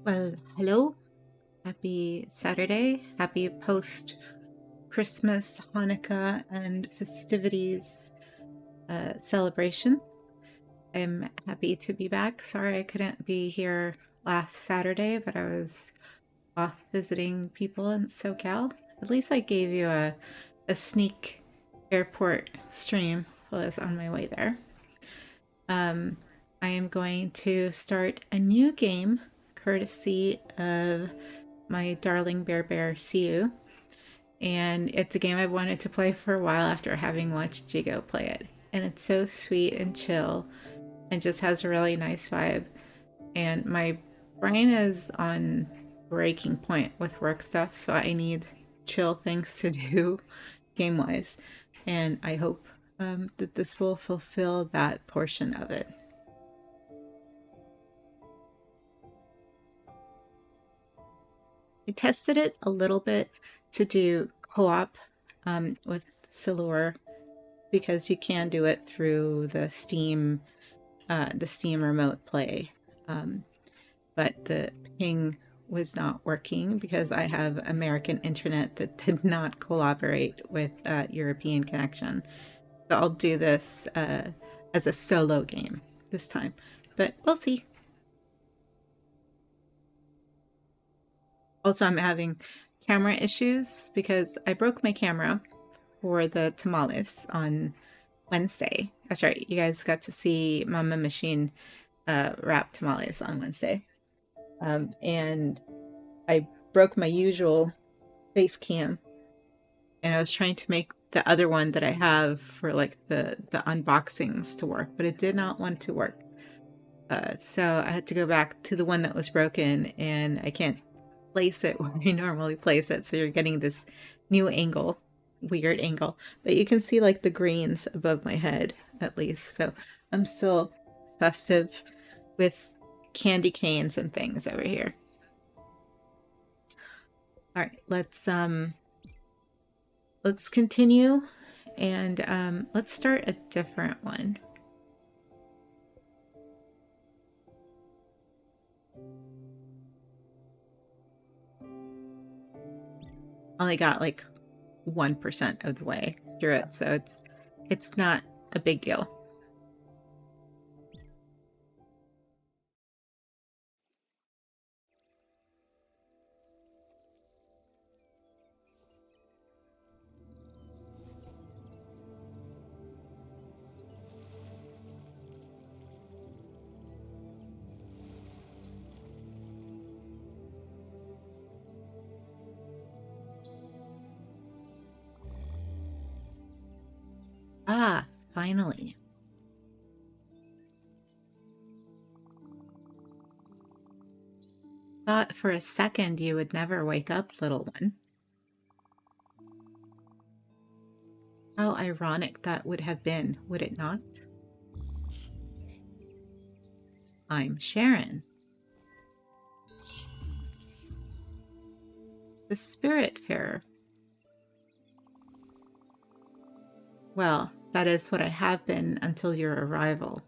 Well, hello. Happy Saturday. Happy post Christmas, Hanukkah, and festivities celebrations. I'm happy to be back. Sorry I couldn't be here last Saturday, but I was off visiting people in SoCal. At least I gave you a sneak airport stream while I was on my way there. I am going to start a new game courtesy of my darling Bear Siu. And it's a game I've wanted to play for a while after having watched Jigo play it. And it's so sweet and chill and just has a really nice vibe. And my brain is on breaking point with work stuff, so I need chill things to do game wise. And I hope that this will fulfill that portion of it. I tested it a little bit to do co-op with Silur because you can do it through the Steam remote play, but the ping was not working because I have American internet that did not collaborate with European connection. So I'll do this as a solo game this time, but we'll see. Also, I'm having camera issues because I broke my camera for the tamales on Wednesday. That's right, you guys got to see Mama Machine wrap tamales on Wednesday. And I broke my usual face cam, and I was trying to make the other one that I have for like the unboxings to work, but it did not want to work. So I had to go back to the one that was broken, and I can't place it where I normally place it. So you're getting this new angle, weird angle, but you can see like the greens above my head at least. So I'm still festive with candy canes and things over here. All right, let's continue, and let's start a different one. Only got like 1% of the way through it, so it's not a big deal. Ah, finally. Thought for a second you would never wake up, little one. How ironic that would have been, would it not? I'm Sharon, the Spiritfarer. Well, that is what I have been until your arrival.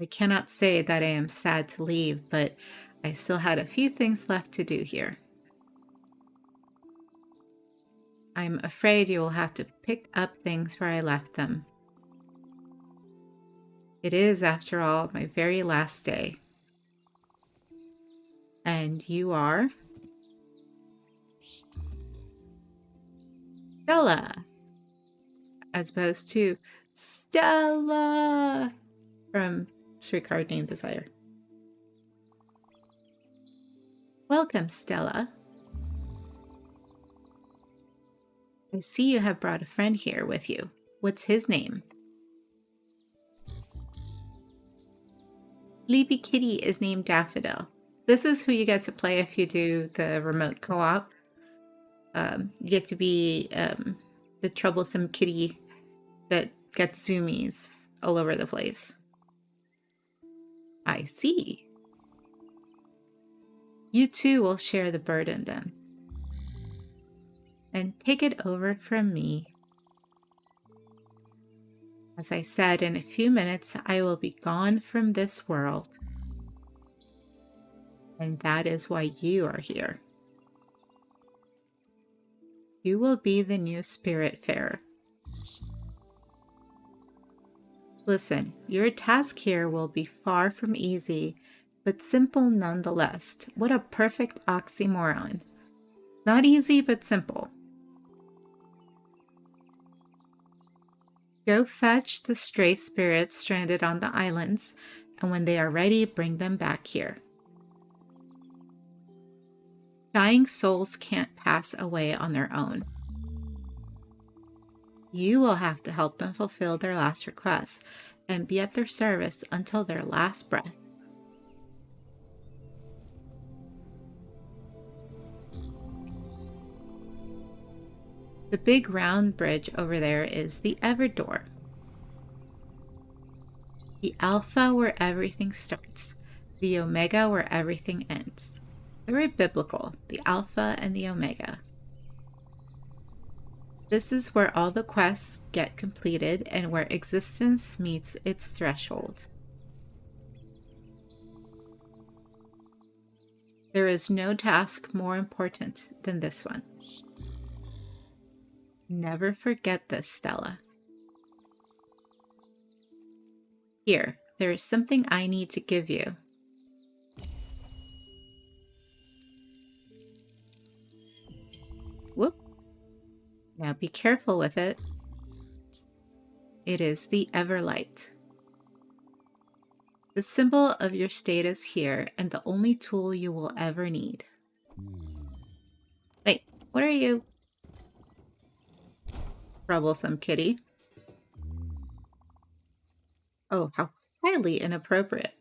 I cannot say that I am sad to leave, but I still had a few things left to do here. I'm afraid you will have to pick up things where I left them. It is, after all, my very last day. And you are? Stella, as opposed to Stella from Streetcar Named Desire. Welcome, Stella. I see you have brought a friend here with you. What's his name? Sleepy Kitty is named Daffodil. This is who you get to play if you do the remote co-op. You get to be the troublesome kitty that gets zoomies all over the place. I see. You two will share the burden then. And take it over from me. As I said, in a few minutes I will be gone from this world. And that is why you are here. You will be the new Spiritfarer. Listen, your task here will be far from easy, but simple nonetheless. What a perfect oxymoron. Not easy, but simple. Go fetch the stray spirits stranded on the islands, and when they are ready, bring them back here. Dying souls can't pass away on their own. You will have to help them fulfill their last request and be at their service until their last breath. The big round bridge over there is the Ever Door. The Alpha where everything starts, the Omega where everything ends. Very biblical, the Alpha and the Omega. This is where all the quests get completed and where existence meets its threshold. There is no task more important than this one. Never forget this, Stella. Here, there is something I need to give you. Whoop. Now be careful with it. It is the Everlight. The symbol of your status here and the only tool you will ever need. Wait, what are you? Troublesome kitty. Oh, how highly inappropriate.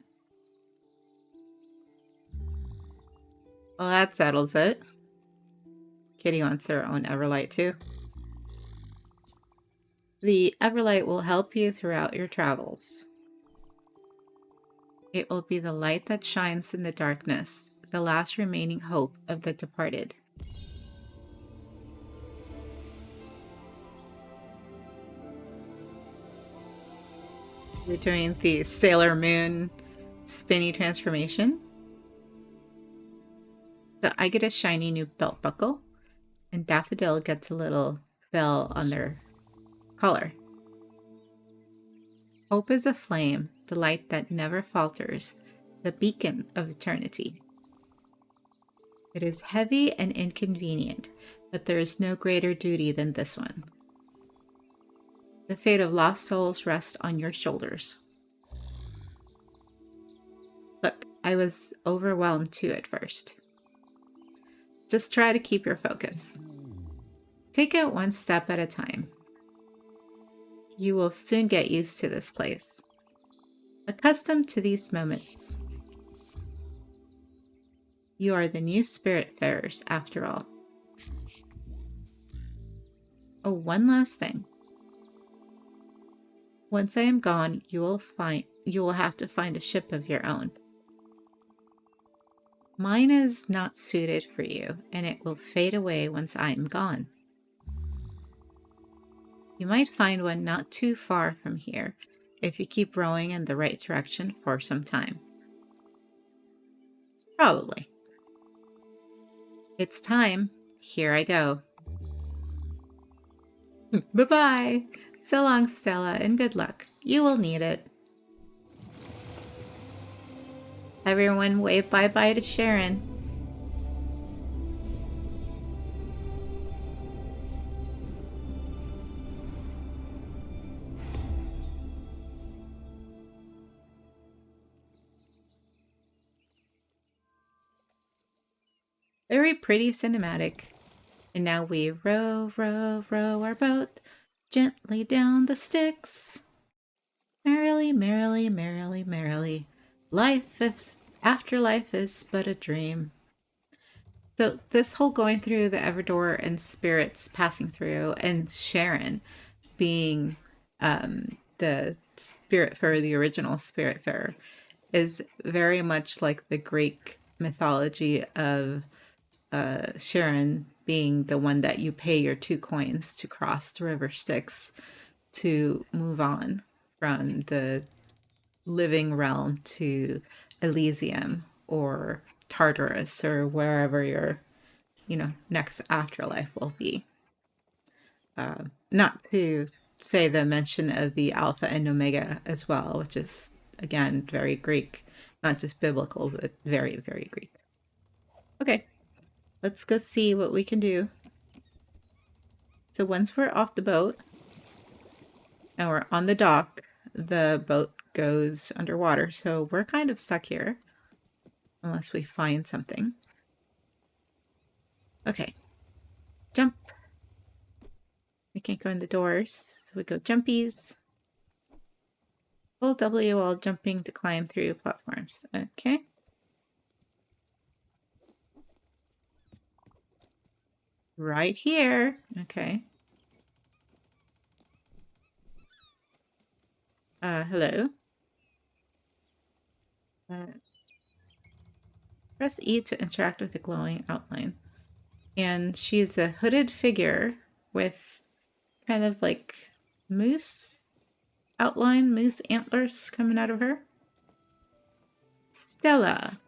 Well, that settles it. Kitty wants her own Everlight too. The Everlight will help you throughout your travels. It will be the light that shines in the darkness, the last remaining hope of the departed. We're doing the Sailor Moon spinny transformation. So I get a shiny new belt buckle, and Daffodil gets a little bell on their collar. Hope is a flame, the light that never falters, the beacon of eternity. It is heavy and inconvenient, but there is no greater duty than this one. The fate of lost souls rests on your shoulders. Look, I was overwhelmed too at first. Just try to keep your focus. Take it one step at a time. You will soon get used to this place. Accustomed to these moments. You are the new Spiritfarers, after all. Oh, one last thing. Once I am gone, you will have to find a ship of your own. Mine is not suited for you, and it will fade away once I am gone. You might find one not too far from here, if you keep rowing in the right direction for some time. Probably. It's time. Here I go. Bye-bye. So long, Stella, and good luck. You will need it. Everyone wave bye-bye to Charon. Very pretty cinematic. And now we row, row, row our boat gently down the Styx. Merrily, merrily, merrily, merrily. Afterlife is but a dream. So this whole going through the Everdor and spirits passing through, and Charon being the spirit for the original Spiritfarer, is very much like the Greek mythology of Charon being the one that you pay your 2 coins to cross the river Styx to move on from the living realm to Elysium or Tartarus or wherever your, next afterlife will be. Not to say the mention of the Alpha and Omega as well, which is, again, very Greek, not just biblical, but very, very Greek. Okay, let's go see what we can do. So once we're off the boat and we're on the dock, the boat goes underwater. So we're kind of stuck here unless we find something. Okay, jump. We can't go in the doors. We go jumpies. Hold W while jumping to climb through platforms. Okay. Right here. Okay. Hello. Press E to interact with the glowing outline. And she's a hooded figure with kind of like moose outline, moose antlers coming out of her. Stella.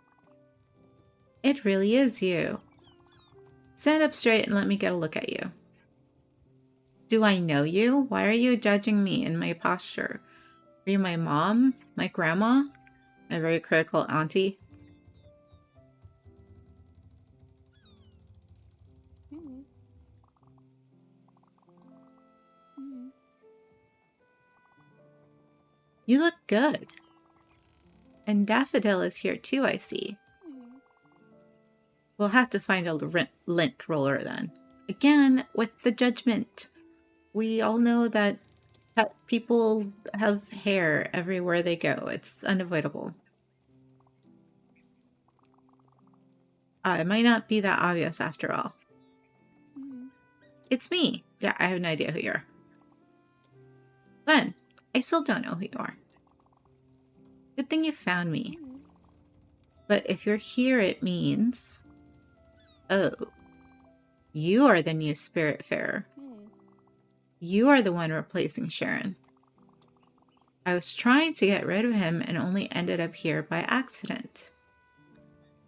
It really is you. Stand up straight and let me get a look at you. Do I know you? Why are you judging me in my posture? Are you my mom? My grandma? My very critical auntie? You look good. And Daffodil is here too, I see. We'll have to find a lint roller then. Again, with the judgment. We all know that people have hair everywhere they go. It's unavoidable. It might not be that obvious after all. It's me. Yeah, I have no idea who you are. Glenn, I still don't know who you are. Good thing you found me. But if you're here, it means... Oh. You are the new Spiritfarer. You are the one replacing Charon. I was trying to get rid of him and only ended up here by accident.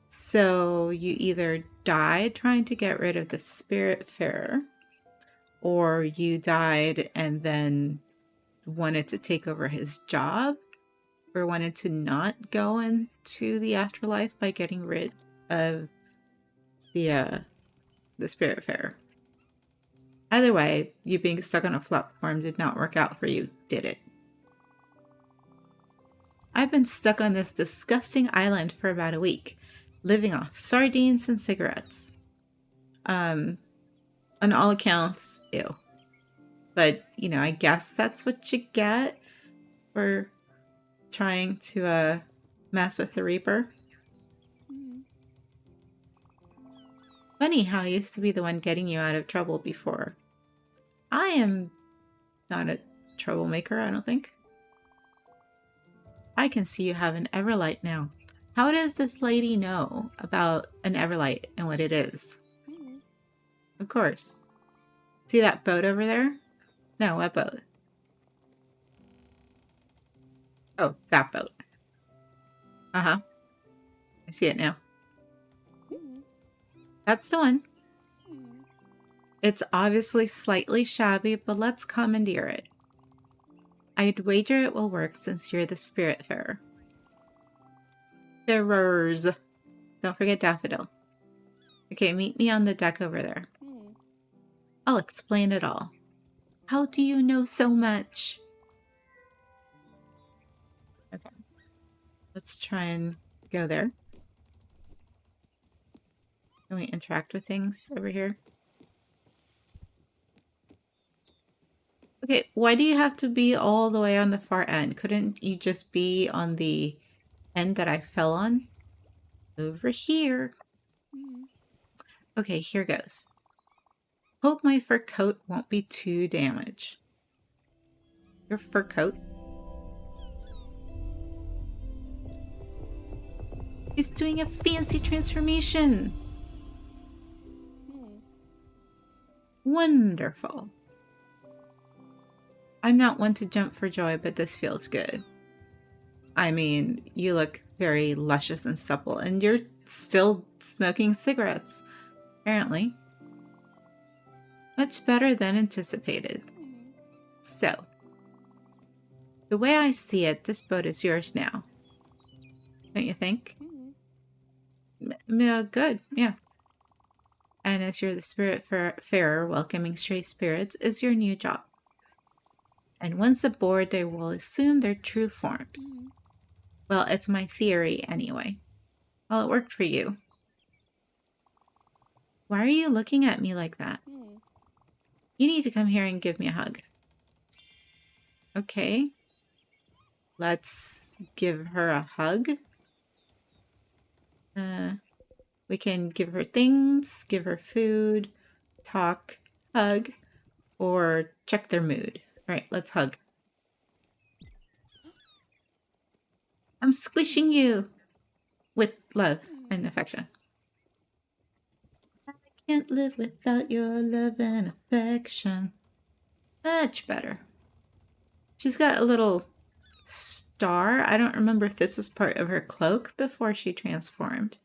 So you either died trying to get rid of the Spiritfarer, or you died and then wanted to take over his job, or wanted to not go into the afterlife by getting rid of the Spiritfarer. Either way, you being stuck on a platform did not work out for you, did it? I've been stuck on this disgusting island for about a week, living off sardines and cigarettes. On all accounts, ew. But, I guess that's what you get for trying to mess with the Reaper. Funny how I used to be the one getting you out of trouble before. I am not a troublemaker, I don't think. I can see you have an Everlight now. How does this lady know about an Everlight and what it is? Of course. See that boat over there? No, what boat? Oh, that boat. Uh-huh. I see it now. That's the one. It's obviously slightly shabby, but let's commandeer it. I'd wager it will work since you're the Spiritfarer. Farers. Don't forget Daffodil. Okay, meet me on the deck over there. I'll explain it all. How do you know so much? Okay. Let's try and go there. Can we interact with things over here? Okay, why do you have to be all the way on the far end? Couldn't you just be on the end that I fell on? Over here. Okay, here goes. Hope my fur coat won't be too damaged. Your fur coat? He's doing a fancy transformation. Wonderful. I'm not one to jump for joy, but this feels good. I mean, you look very luscious and supple, and you're still smoking cigarettes, apparently. Much better than anticipated. So, the way I see it, this boat is yours now. Don't you think? Good, yeah. And as you're the spirit farer, welcoming stray spirits is your new job. And once aboard, they will assume their true forms. Well, it's my theory anyway. Well, it worked for you. Why are you looking at me like that? You need to come here and give me a hug. Okay. Let's give her a hug. We can give her things, give her food, talk, hug, or check their mood. All right, let's hug. I'm squishing you with love and affection. I can't live without your love and affection. Much better. She's got a little star. I don't remember if this was part of her cloak before she transformed.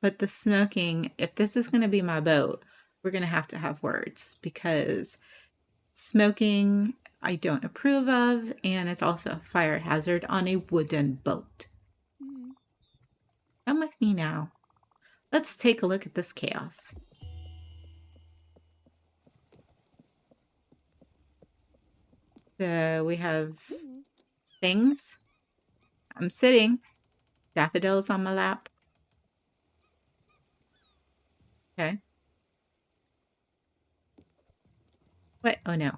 But the smoking, if this is going to be my boat, we're going to have words, because smoking I don't approve of, and it's also a fire hazard on a wooden boat. Come with me now. Let's take a look at this chaos. So we have things. I'm sitting. Daffodils on my lap. Okay. What? Oh no.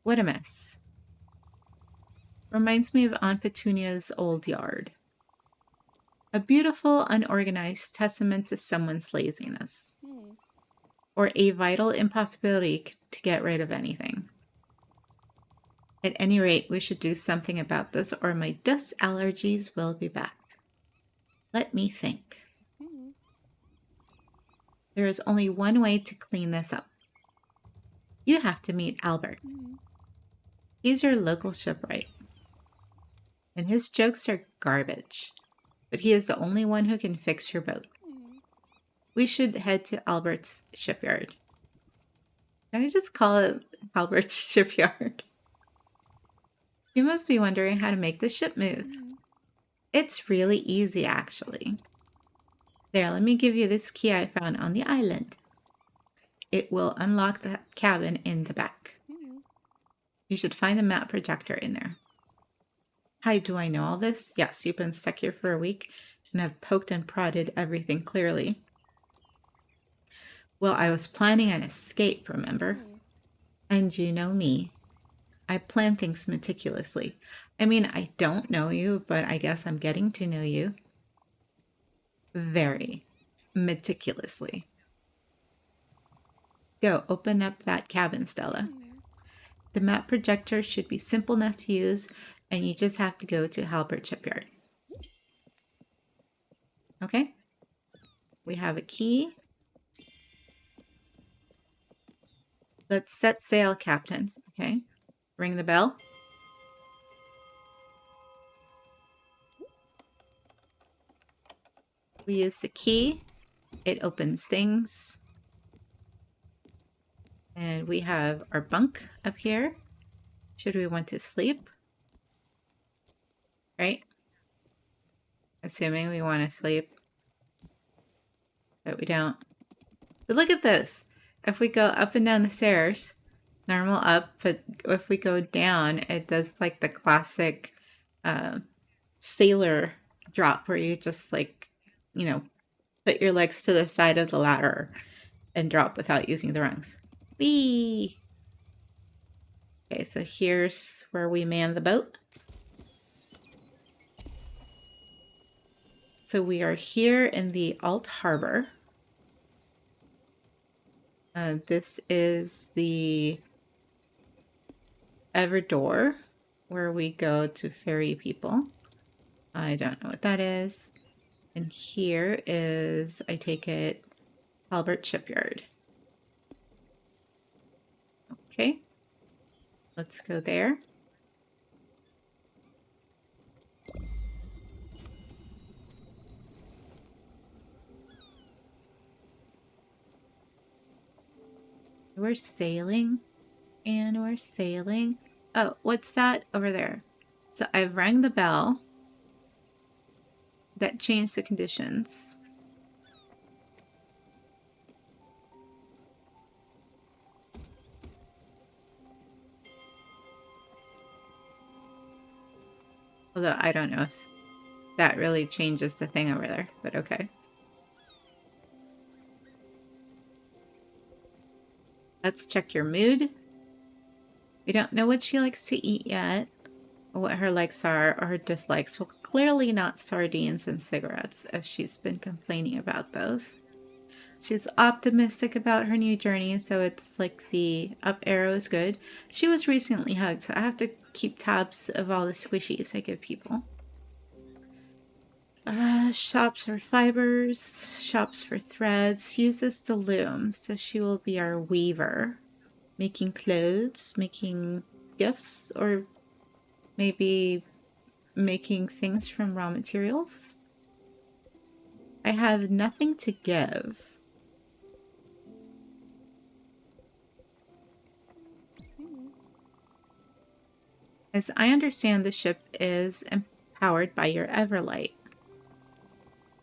What a mess. Reminds me of Aunt Petunia's old yard. A beautiful, unorganized testament to someone's laziness. Or a vital impossibility to get rid of anything. At any rate, we should do something about this, or my dust allergies will be back. Let me think. There is only one way to clean this up. You have to meet Albert. He's your local shipwright. And his jokes are garbage. But he is the only one who can fix your boat. We should head to Albert's shipyard. Can I just call it Albert's shipyard? You must be wondering how to make the ship move. It's really easy, actually. There, let me give you this key I found on the island. It will unlock the cabin in the back. You should find a map projector in there. How do I know all this? Yes, you've been stuck here for a week and have poked and prodded everything clearly. Well, I was planning an escape, remember? And you know me. I plan things meticulously. I mean, I don't know you, but I guess I'm getting to know you. Very meticulously. Go, open up that cabin, Stella. The map projector should be simple enough to use, and you just have to go to Albert Shipyard. Okay? We have a key. Let's set sail, Captain. Okay? Ring the bell. We use the key. It opens things. And we have our bunk up here. Should we want to sleep? Right? Assuming we want to sleep. But we don't. But look at this. If we go up and down the stairs, normal up, but if we go down, it does like the classic sailor drop where you just like, you know, put your legs to the side of the ladder and drop without using the rungs. Whee! Okay, so here's where we man the boat. So we are here in the Alt Harbor. This is the Everdor, where we go to ferry people. I don't know what that is. And here is, I take it, Albert Shipyard. Okay, let's go there. We're sailing, and we're sailing. Oh, what's that over there? So I've rang the bell. That changed the conditions. Although I don't know if that really changes the thing over there, but okay. Let's check your mood. We don't know what she likes to eat yet, or what her likes are, or her dislikes. Well, clearly not sardines and cigarettes, if she's been complaining about those. She's optimistic about her new journey, so it's like the up arrow is good. She was recently hugged, so I have to keep tabs of all the squishies I give people. Shops for fibers, shops for threads, uses the loom, so she will be our weaver. Making clothes, making gifts, or maybe making things from raw materials. I have nothing to give. As I understand, the ship is empowered by your Everlight.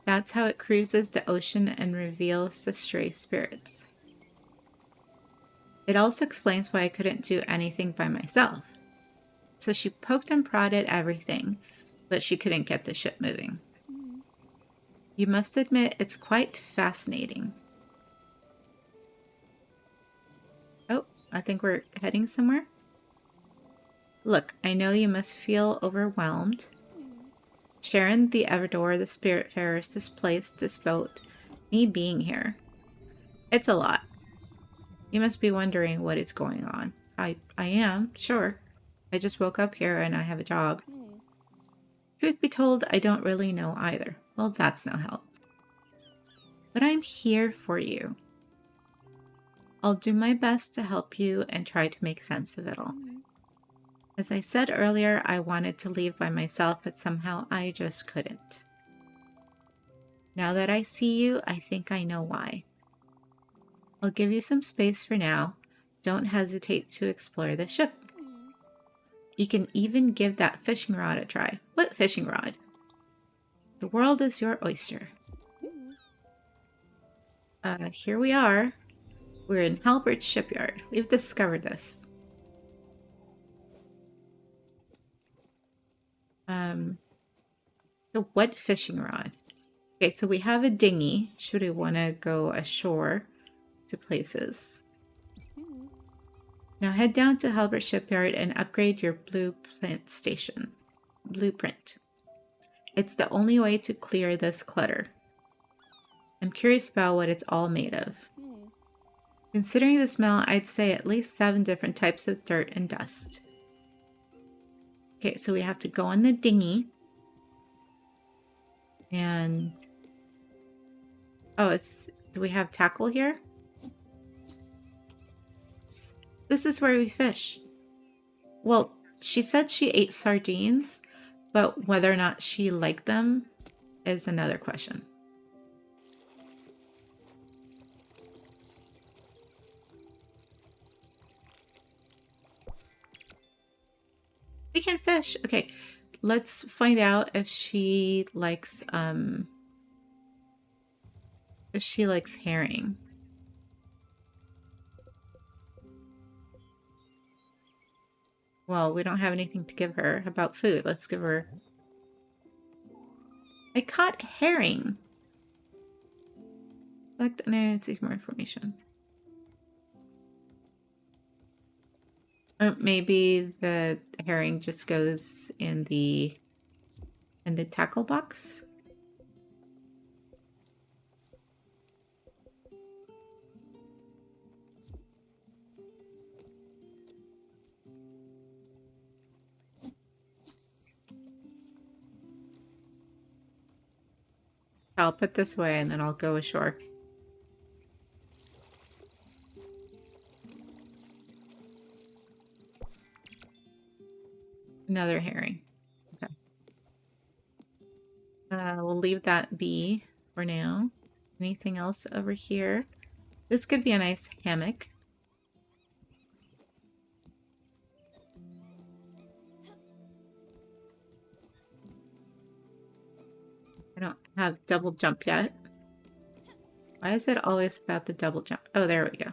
That's how it cruises the ocean and reveals the stray spirits. It also explains why I couldn't do anything by myself. So she poked and prodded everything, but she couldn't get the ship moving. You must admit it's quite fascinating. Oh, I think we're heading somewhere. Look, I know you must feel overwhelmed. Charon, the Everdor, the Spiritfarers, this place, this boat, me being here. It's a lot. You must be wondering what is going on. I am, sure. I just woke up here and I have a job. Truth be told, I don't really know either. Well, that's no help. But I'm here for you. I'll do my best to help you and try to make sense of it all. As I said earlier, I wanted to leave by myself, but somehow I just couldn't. Now that I see you, I think I know why. I'll give you some space for now. Don't hesitate to explore the ship. You can even give that fishing rod a try. What fishing rod? The world is your oyster. Here we are. We're in Halbert's shipyard. We've discovered this. The what fishing rod? Okay, so we have a dinghy. Should we want to go ashore to places? Now head down to Halbert's shipyard and upgrade your blueprint station. Blueprint. It's the only way to clear this clutter. I'm curious about what it's all made of. Considering the smell, I'd say at least 7 different types of dirt and dust. Okay, so we have to go on the dinghy. And... oh, do we have tackle here? This is where we fish. Well, she said she ate sardines, but whether or not she liked them is another question. We can fish. Okay, let's find out if she likes herring. Well, we don't have anything to give her. How about food? Let's give her... I caught herring. Select an area to seek more information. Or maybe the herring just goes in the tackle box. I'll put this away and then I'll go ashore. Another herring. Okay. We'll leave that be for now. Anything else over here? This could be a nice hammock. I don't have double jump yet. Why is it always about the double jump? Oh, there we go.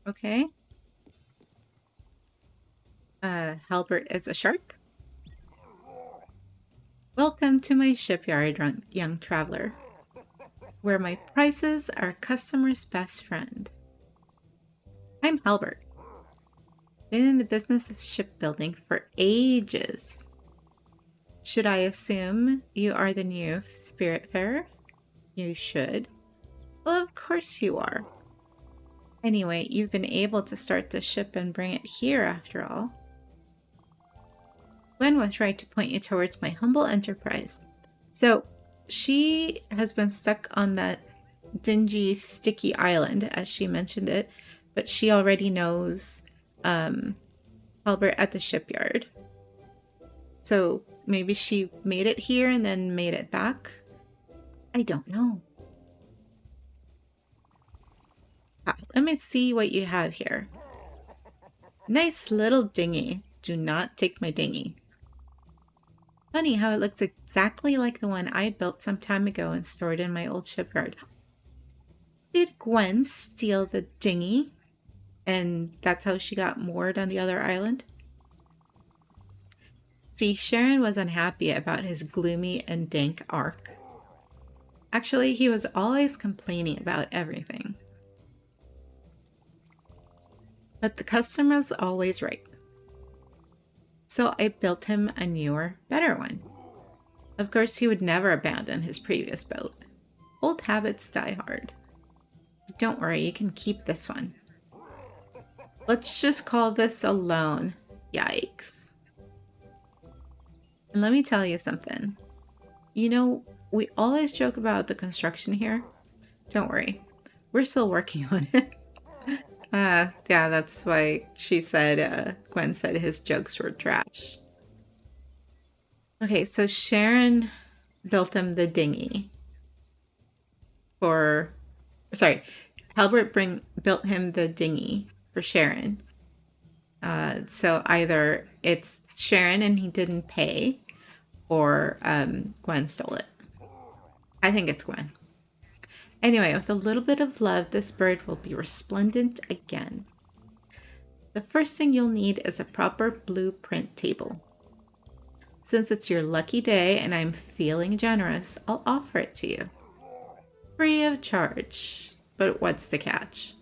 Okay. Halbert is a shark. Welcome to my shipyard, young traveler, where my prices are customers' best friend. I'm Halbert. Been in the business of shipbuilding for ages. Should I assume you are the new Spiritfarer? You should. Well, of course you are. Anyway, you've been able to start the ship and bring it here after all. Gwen was right to point you towards my humble enterprise. So, she has been stuck on that dingy, sticky island, as she mentioned it, but she already knows Albert at the shipyard. So, maybe she made it here and then made it back? I don't know. Let me see what you have here. Nice little dinghy. Do not take my dinghy. Funny how it looks exactly like the one I had built some time ago and stored in my old shipyard. Did Gwen steal the dinghy? And that's how she got moored on the other island? See, Charon was unhappy about his gloomy and dank ark. Actually, he was always complaining about everything. But the customer's always right. So I built him a newer, better one. Of course, he would never abandon his previous boat. Old habits die hard. But don't worry, you can keep this one. Let's just call this a loan. Yikes. And let me tell you something. You know, we always joke about the construction here. Don't worry, we're still working on it. Yeah, that's why she said, Gwen said his jokes were trash. Okay, so Charon built him the dinghy for, sorry, Halbert built him the dinghy for Charon. So either it's Charon and he didn't pay, or Gwen stole it. I think it's Gwen. Anyway, with a little bit of love, this bird will be resplendent again. The first thing you'll need is a proper blueprint table. Since it's your lucky day and I'm feeling generous, I'll offer it to you. Free of charge. But what's the catch?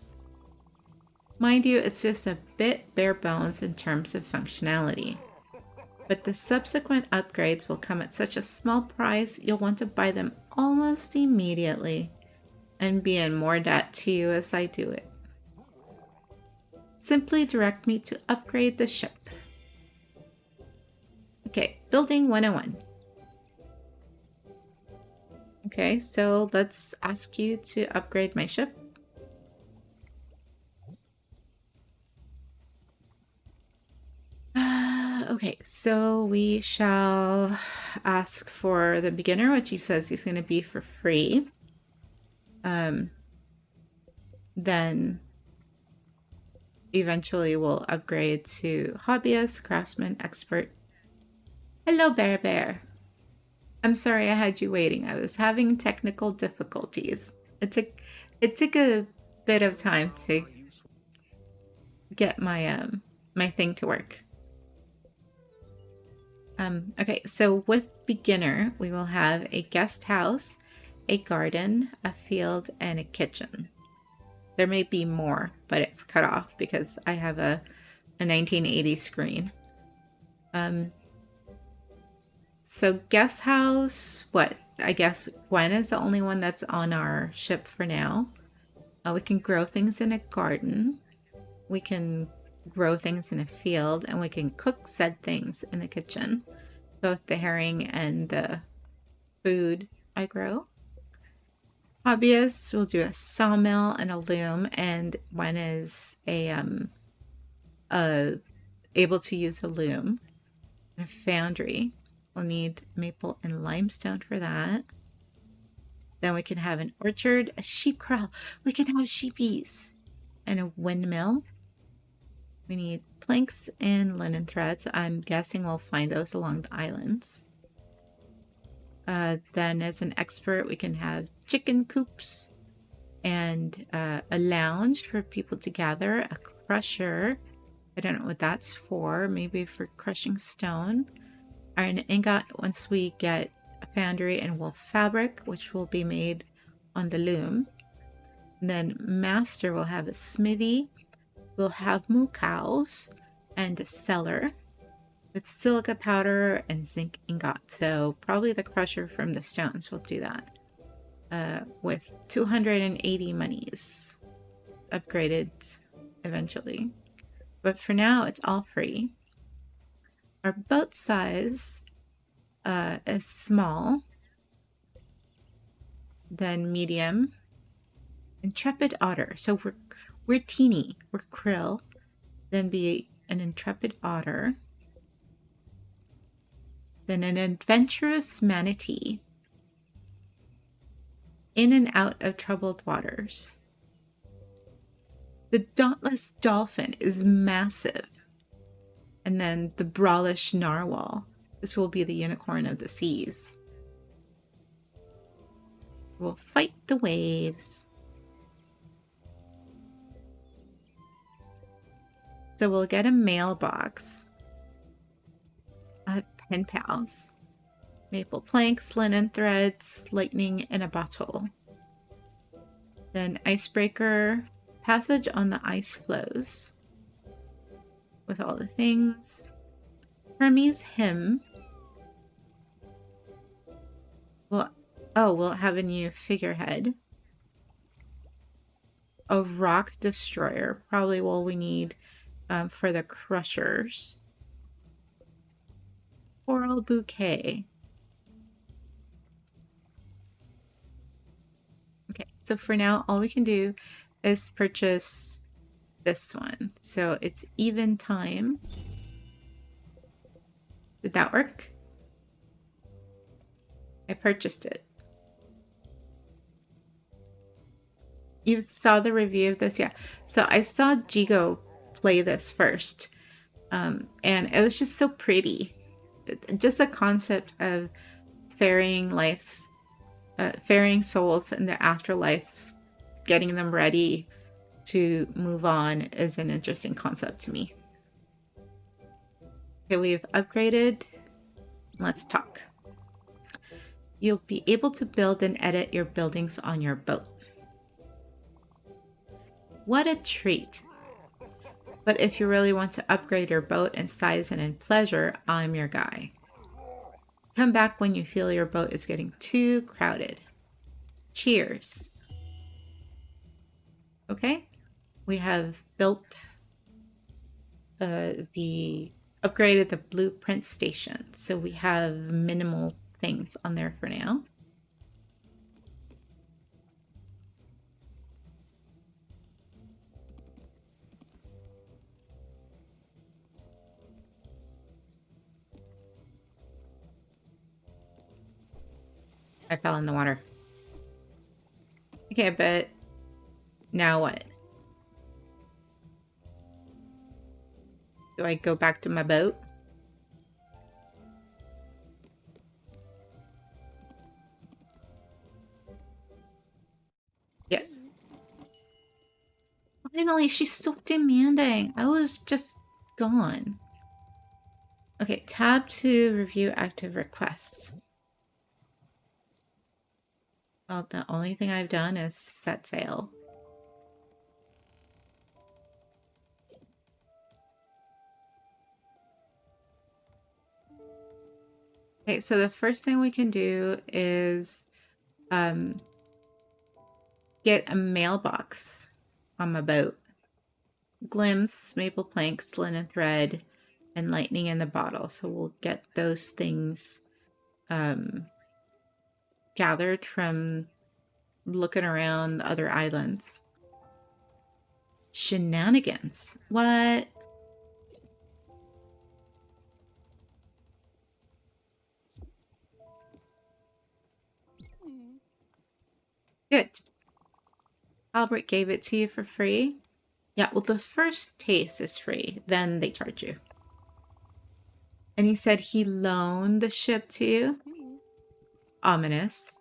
Mind you, it's just a bit bare bones in terms of functionality. But the subsequent upgrades will come at such a small price, you'll want to buy them almost immediately and be in more debt to you as I do it. Simply direct me to upgrade the ship. Okay, building 101. Okay, so let's ask you to upgrade my ship. Okay, so we shall ask for the beginner, which he says he's going to be for free. Then eventually we'll upgrade to hobbyist, craftsman, expert. Hello, Bear Bear. I'm sorry I had you waiting. I was having technical difficulties. It took a bit of time to get my thing to work. Okay, so with beginner, we will have a guest house, a garden, a field, and a kitchen. There may be more, but it's cut off because I have a 1980 screen. So guest house, what? I guess Gwen is the only one that's on our ship for now. We can grow things in a garden. We can grow things in a field, and we can cook said things in the kitchen. Both the herring and the food I grow. Hobbyist will do a sawmill and a loom, and Gwen is able to use a loom. And a foundry. We'll need maple and limestone for that. Then we can have an orchard, a sheep corral. We can have sheepies, and a windmill. We need planks and linen threads. I'm guessing we'll find those along the islands. Then as an expert, we can have chicken coops and a lounge for people to gather, a crusher. I don't know what that's for. Maybe for crushing stone. Iron ingot once we get a foundry and wool fabric, which will be made on the loom. And then master will have a smithy. We'll have moo cows and a cellar with silica powder and zinc ingot. So probably the crusher from the stones will do that. With 280 monies upgraded eventually. But for now, it's all free. Our boat size is small, then medium, intrepid otter. So we're teeny, we're krill, then be an intrepid otter, then an adventurous manatee, in and out of troubled waters. The dauntless dolphin is massive. And then the brawlish narwhal. This will be the unicorn of the seas. We'll fight the waves. So we'll get a mailbox. I have pen pals. Maple planks, linen threads, lightning in a bottle. Then icebreaker, passage on the ice flows. With all the things. Hermes hymn. We'll have a new figurehead. A rock destroyer. Probably what we need for the crushers. Coral bouquet. Okay, so for now, all we can do is purchase this one. So it's even time. Did that work? I purchased it. You saw the review of this? Yeah. So I saw Jigo play this first. And it was just so pretty. Just the concept of ferrying souls in the afterlife, getting them ready to move on is an interesting concept to me. Okay, we've upgraded. Let's talk. You'll be able to build and edit your buildings on your boat. What a treat. But if you really want to upgrade your boat in size and in pleasure, I'm your guy. Come back when you feel your boat is getting too crowded. Cheers. Okay, we have built upgraded the blueprint station. So we have minimal things on there for now. I fell in the water. Okay, but now what? Do I go back to my boat? Yes. Finally, she's so demanding. I was just gone. Okay, tab to review active requests. Well, the only thing I've done is set sail. Okay, so the first thing we can do is get a mailbox on my boat. Glimpse, maple planks, linen thread, and lightning in the bottle. So we'll get those things gathered from looking around other islands. Shenanigans. What? Good. Albert gave it to you for free? Yeah, well, the first taste is free. Then they charge you. And he said he loaned the ship to you? Ominous.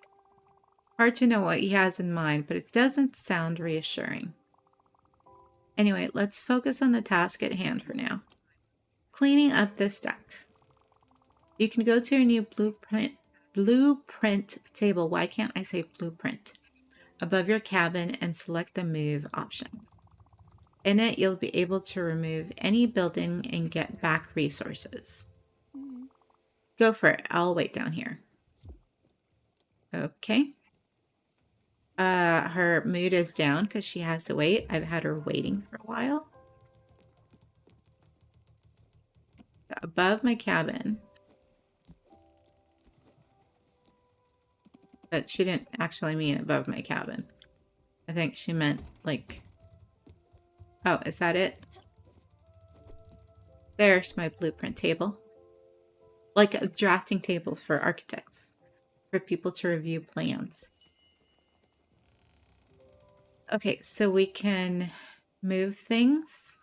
Hard to know what he has in mind, but it doesn't sound reassuring. Anyway, let's focus on the task at hand for now. Cleaning up this deck. You can go to your new blueprint table. Why can't I say blueprint? Above your cabin and select the move option. In it, you'll be able to remove any building and get back resources. Go for it. I'll wait down here. Okay. Her mood is down because she has to wait. I've had her waiting for a while. Above my cabin. But she didn't actually mean above my cabin. I think she meant like... Oh, is that it? There's my blueprint table. Like a drafting table for architects. For people to review plans. Okay, so we can move things.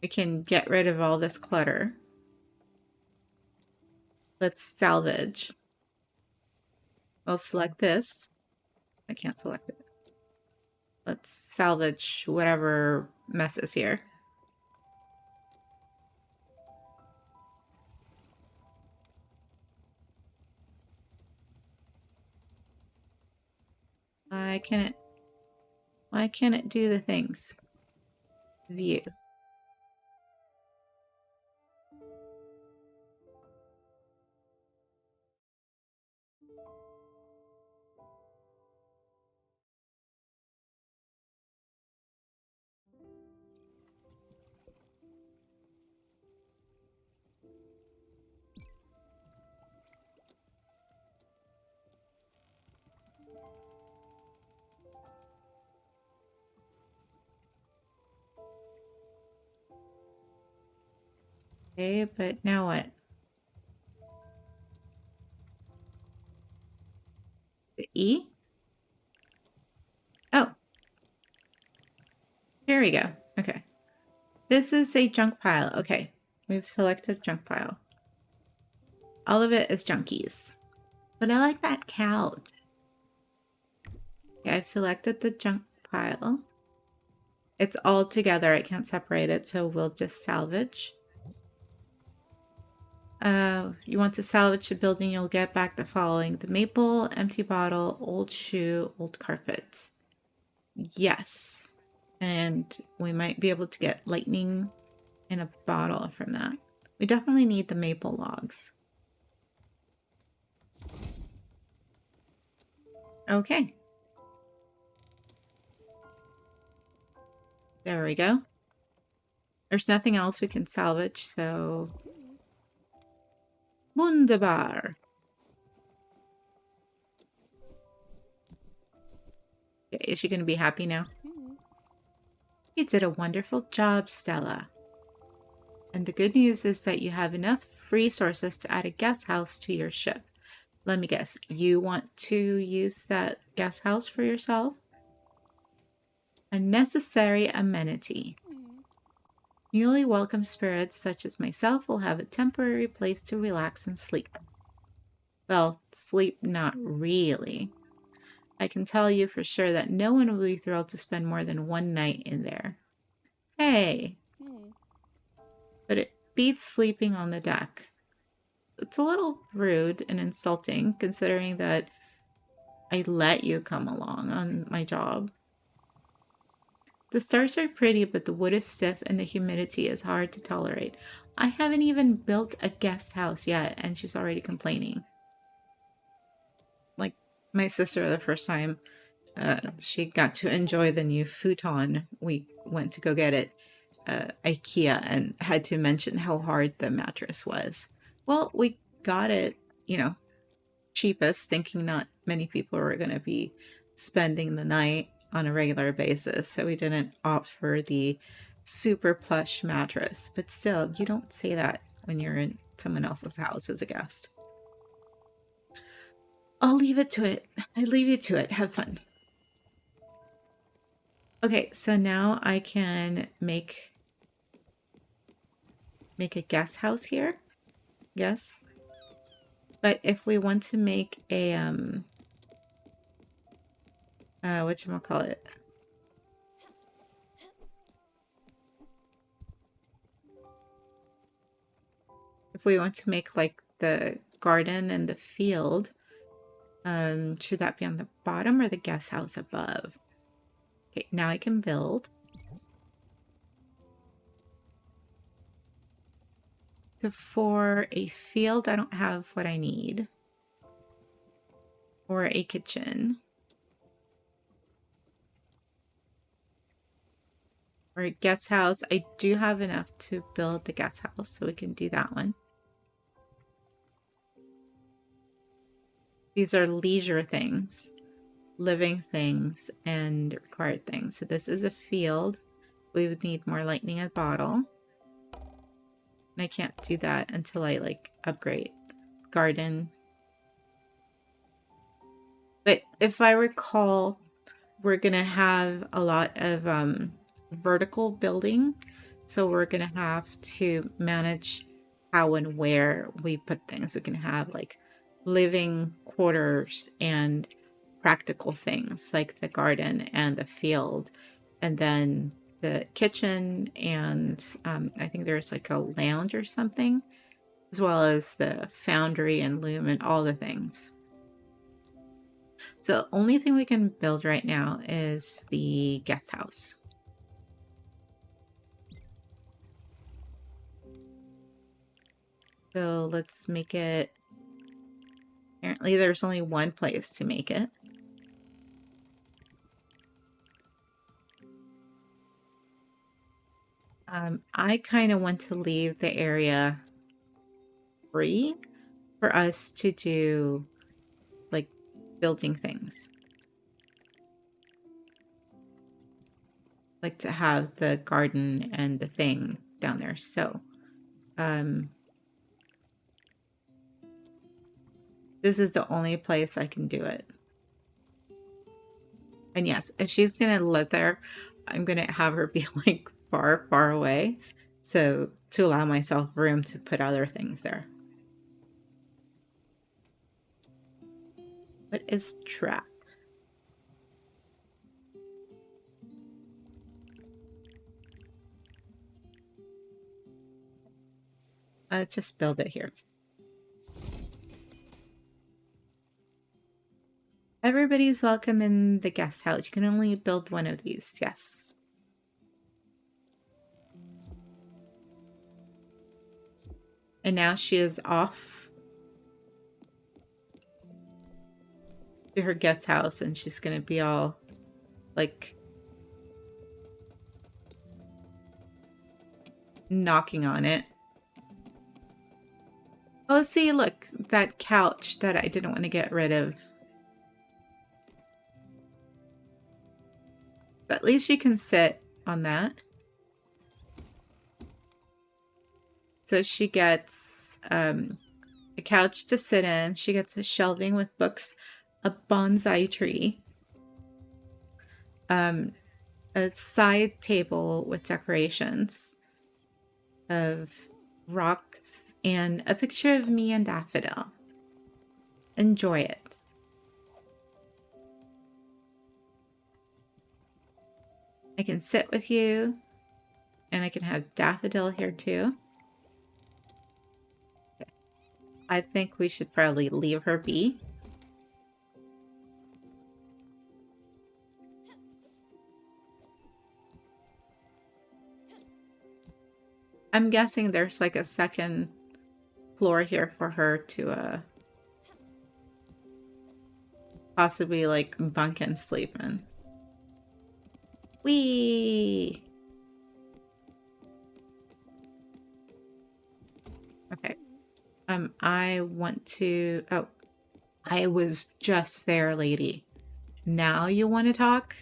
We can get rid of all this clutter. Let's salvage. I'll select this. I can't select it. Let's salvage whatever mess is here. Why can't it do the things? View. Okay, but now what? The E? Oh. Here we go. Okay. This is a junk pile. Okay. We've selected junk pile. All of it is junkies. But I like that couch. Okay, I've selected the junk pile. It's all together. I can't separate it, so we'll just salvage. You want to salvage the building, you'll get back the following. The maple, empty bottle, old shoe, old carpet. Yes. And we might be able to get lightning in a bottle from that. We definitely need the maple logs. Okay. There we go. There's nothing else we can salvage, so... Wunderbar. Okay, is she going to be happy now? You did a wonderful job, Stella. And the good news is that you have enough resources to add a guest house to your ship. Let me guess. You want to use that guest house for yourself? A necessary amenity. Newly welcome spirits such as myself will have a temporary place to relax and sleep. Well, sleep not really. I can tell you for sure that no one will be thrilled to spend more than one night in there. Hey, but it beats sleeping on the deck. It's a little rude and insulting considering that I let you come along on my job. The stars are pretty, but the wood is stiff and the humidity is hard to tolerate. I haven't even built a guest house yet, and she's already complaining. Like my sister, the first time she got to enjoy the new futon, we went to go get it IKEA and had to mention how hard the mattress was. Well, we got it, you know, cheapest, thinking not many people were going to be spending the night on a regular basis, so we didn't opt for the super plush mattress. But still, you don't say that when you're in someone else's house as a guest. I'll leave it to it. I leave you to it. Have fun. Okay, so now I can make a guest house here. Yes. But if we want to make a whatchamacallit? If we want to make like the garden and the field, should that be on the bottom or the guest house above? Okay, now I can build. So for a field, I don't have what I need. Or a kitchen. Or a guest house. I do have enough to build the guest house, so we can do that one. These are leisure things, living things, and required things. So this is a field. We would need more lightning at bottle. And I can't do that until I like upgrade garden. But if I recall, we're gonna have a lot of vertical building, so we're gonna have to manage how and where we put things. We can have like living quarters and practical things like the garden and the field, and then the kitchen, and I think there's like a lounge or something, as well as the foundry and loom and all the things. So the only thing we can build right now is the guest house. So let's make it. Apparently there's only one place to make it. I kind of want to leave the area free for us to do like building things. Like to have the garden and the thing down there. So this is the only place I can do it. And yes, if she's gonna live there, I'm gonna have her be like far, far away. So to allow myself room to put other things there. What is trap? Just build it here. Everybody's welcome in the guest house. You can only build one of these. Yes. And now she is off to her guest house, and she's gonna be all like knocking on it. Oh, see, look, that couch that I didn't want to get rid of. But at least she can sit on that. So she gets a couch to sit in. She gets a shelving with books, a bonsai tree, a side table with decorations of rocks, and a picture of me and Daffodil. Enjoy it. I can sit with you, and I can have Daffodil here too. Okay. I think we should probably leave her be. I'm guessing there's like a second floor here for her to possibly like bunk and sleep in. Whee! Okay. I want to... Oh, I was just there, lady. Now you want to talk?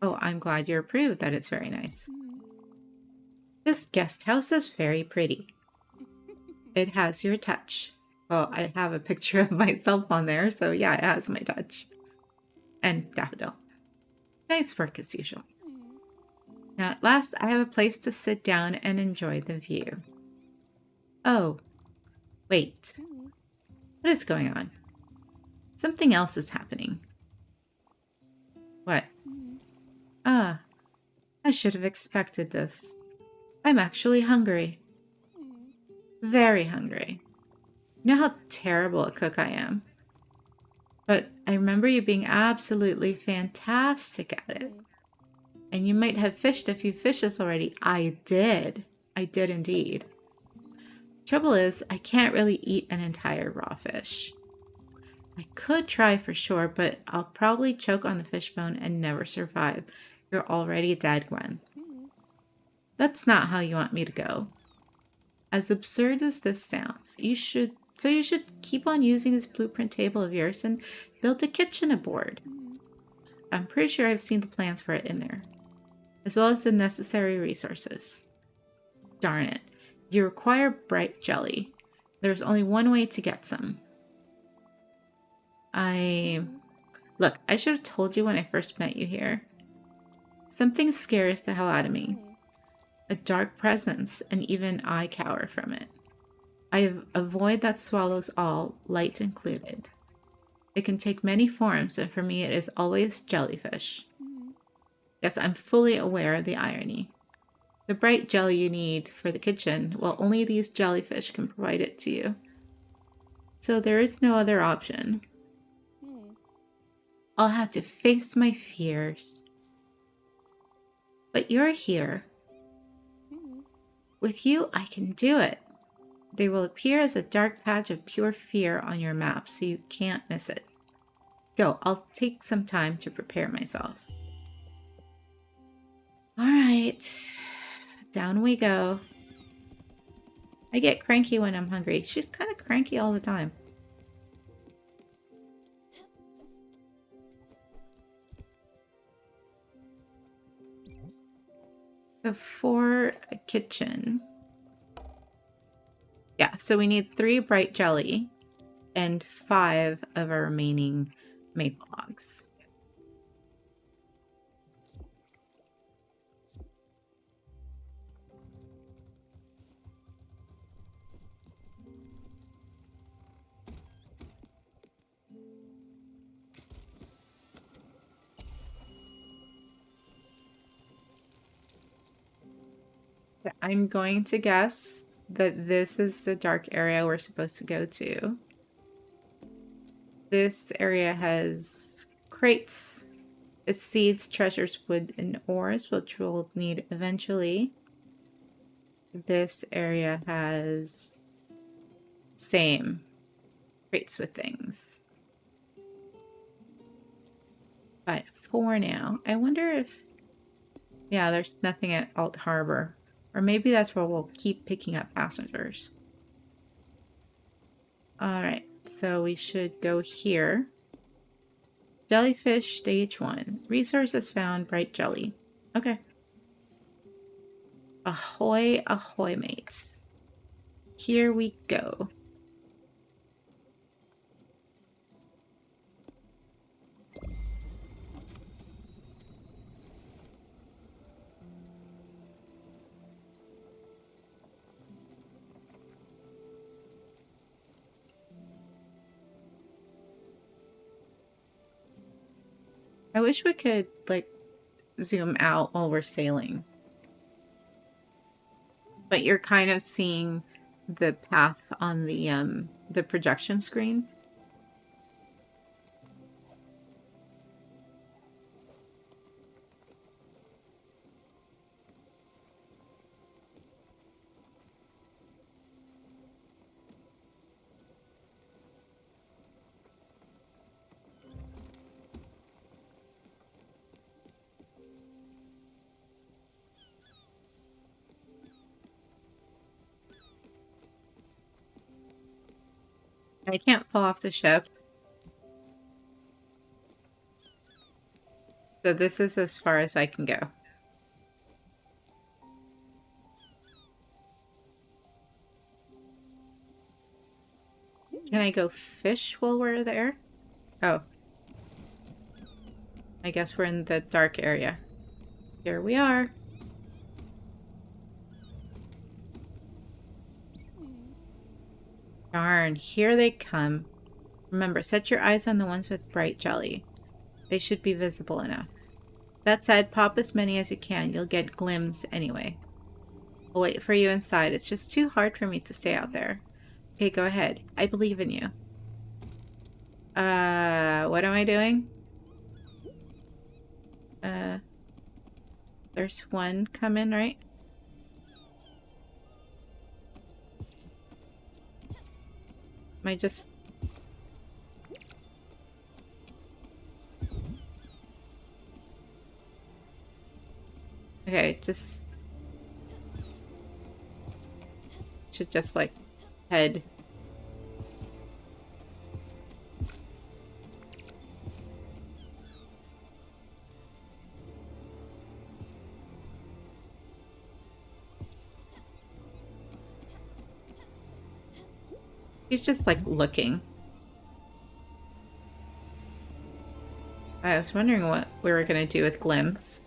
Oh, I'm glad you approved. That it's very nice. This guest house is very pretty. It has your touch. Well, I have a picture of myself on there, so yeah, it has my touch. And Daffodil. Nice work as usual. Now at last I have a place to sit down and enjoy the view. Oh, wait. What is going on? Something else is happening. What? Ah, I should have expected this. I'm actually hungry. Very hungry. You know how terrible a cook I am. But I remember you being absolutely fantastic at it. And you might have fished a few fishes already. I did. I did indeed. Trouble is, I can't really eat an entire raw fish. I could try for sure, but I'll probably choke on the fish bone and never survive. You're already dead, Gwen. That's not how you want me to go. As absurd as this sounds, you should keep on using this blueprint table of yours and build a kitchen aboard. I'm pretty sure I've seen the plans for it in there, as well as the necessary resources. Darn it. You require bright jelly. There's only one way to get some. Look, I should have told you when I first met you here. Something scares the hell out of me. A dark presence, and even I cower from it. I have a void that swallows all, light included. It can take many forms, and for me it is always jellyfish. Yes, I'm fully aware of the irony. The bright jelly you need for the kitchen, well, only these jellyfish can provide it to you. So there is no other option. I'll have to face my fears. But you're here. With you, I can do it. They will appear as a dark patch of pure fear on your map, so you can't miss it. Go, I'll take some time to prepare myself. Alright. Down we go. I get cranky when I'm hungry. She's kind of cranky all the time. So for a kitchen... Yeah, so we need 3 bright jelly and 5 of our remaining maple logs. I'm going to guess that this is the dark area we're supposed to go to. This area has crates, seeds, treasures, wood, and ores, which we'll need eventually. This area has same crates with things. But for now, I wonder if... Yeah, there's nothing at Alt Harbor. Or maybe that's where we'll keep picking up passengers. Alright, so we should go here. Jellyfish, stage 1. Resources found, bright jelly. Okay. Ahoy, ahoy, mates. Here we go. I wish we could, like, zoom out while we're sailing. But you're kind of seeing the path on the projection screen. I can't fall off the ship. So this is as far as I can go. Can I go fish while we're there? Oh. I guess we're in the dark area. Here we are. Darn, here they come. Remember, set your eyes on the ones with bright jelly. They should be visible enough. That said, pop as many as you can. You'll get glims anyway. I'll wait for you inside. It's just too hard for me to stay out there. Okay, go ahead. I believe in you. What am I doing? There's one coming, right? Am I just... Okay, just... Should just, like, head... He's just, like, looking. I was wondering what we were gonna do with glims.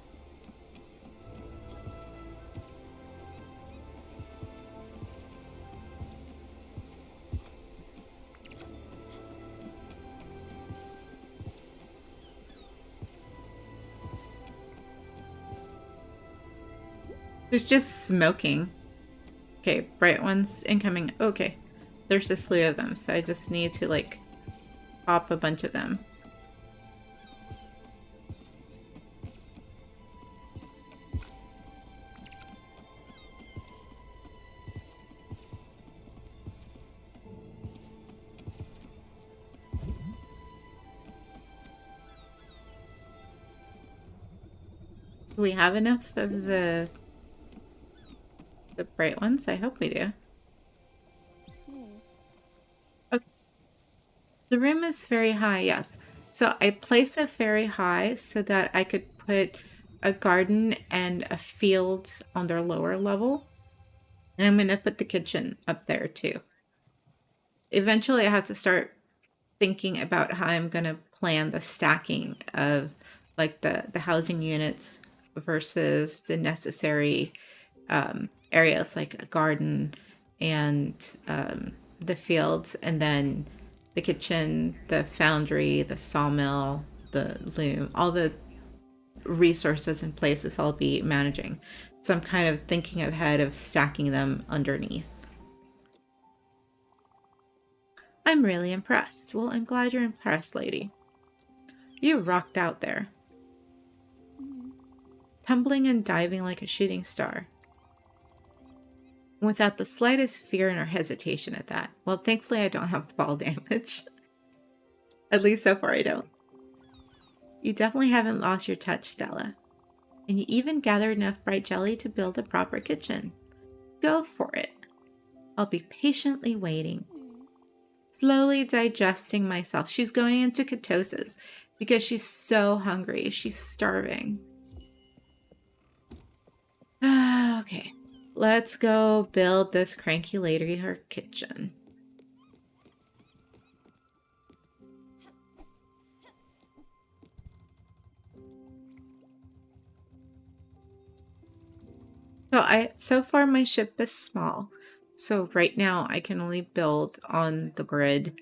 There's just smoking. Okay, bright ones incoming. Okay. There's a slew of them, so I just need to, like, pop a bunch of them. Do we have enough of the bright ones? I hope we do. Okay. The room is very high, yes. So I placed it very high so that I could put a garden and a field on their lower level. And I'm going to put the kitchen up there too. Eventually I have to start thinking about how I'm going to plan the stacking of, like, the housing units versus the necessary areas like a garden and the fields, and then the kitchen, the foundry, the sawmill, the loom, all the resources and places I'll be managing. So I'm kind of thinking ahead of stacking them underneath. I'm really impressed. Well, I'm glad you're impressed, lady. You rocked out there. Tumbling and diving like a shooting star. Without the slightest fear or hesitation at that. Well, thankfully I don't have fall damage. At least so far I don't. You definitely haven't lost your touch, Stella. And you even gathered enough bright jelly to build a proper kitchen. Go for it. I'll be patiently waiting. Slowly digesting myself. She's going into ketosis because she's so hungry. She's starving. Okay. let's go build this cranky lady her kitchen. So far my ship is small. So right now I can only build on the grid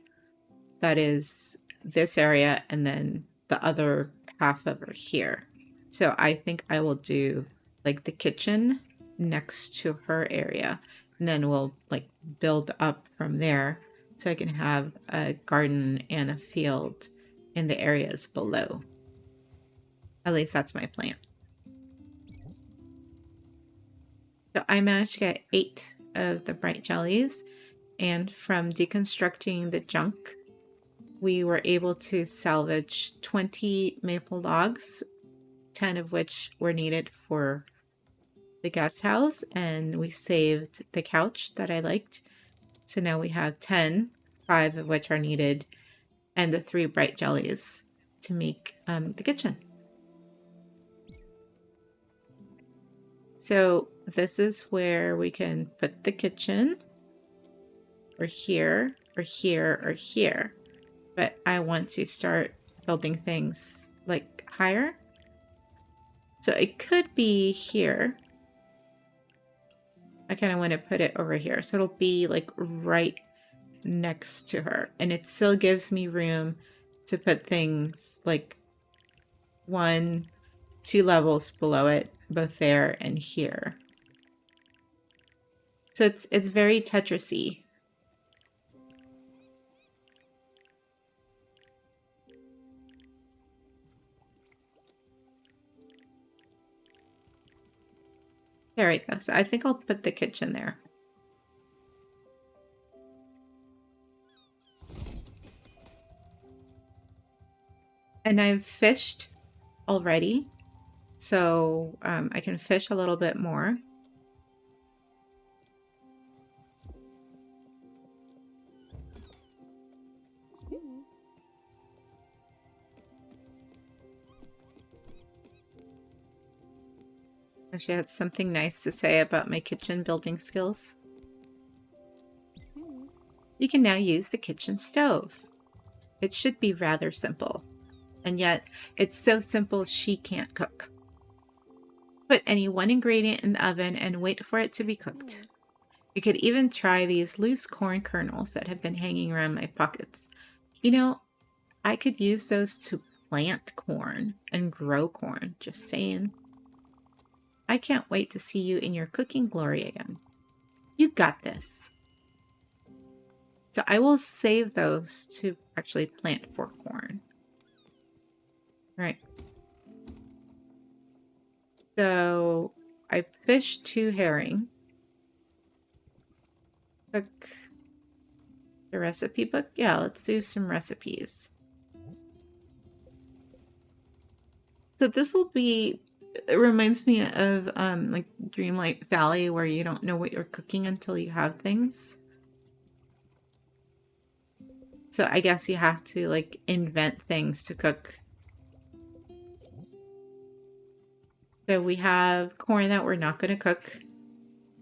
that is this area and then the other half over here. So I think I will do like the kitchen next to her area, and then we'll like build up from there so I can have a garden and a field in the areas below. At least that's my plan. So I managed to get 8 of the bright jellies, and from deconstructing the junk, we were able to salvage 20 maple logs, 10 of which were needed for the guest house, and we saved the couch that I liked. So now we have 10, 5 of which are needed, and the 3 bright jellies to make the kitchen. So this is where we can put the kitchen, or here, or here, or here. But I want to start building things like higher. So it could be here. I kind of want to put it over here. So it'll be like right next to her. And it still gives me room to put things like 1, 2 levels below it, both there and here. So it's very Tetris-y. There we go. So I think I'll put the kitchen there. And I've fished already, so I can fish a little bit more. She had something nice to say about my kitchen building skills. You can now use the kitchen stove. It should be rather simple, and yet it's so simple she can't cook. Put any one ingredient in the oven and wait for it to be cooked. You could even try these loose corn kernels that have been hanging around my pockets. You know, I could use those to plant corn and grow corn, just saying. I can't wait to see you in your cooking glory again. You got this. So I will save those to actually plant for corn. Right. So I fished 2 herring. Cook the recipe book. Yeah, let's do some recipes. So this will be, it reminds me of like Dreamlight Valley, where you don't know what you're cooking until you have things. So I guess you have to like invent things to cook. So we have corn that we're not going to cook.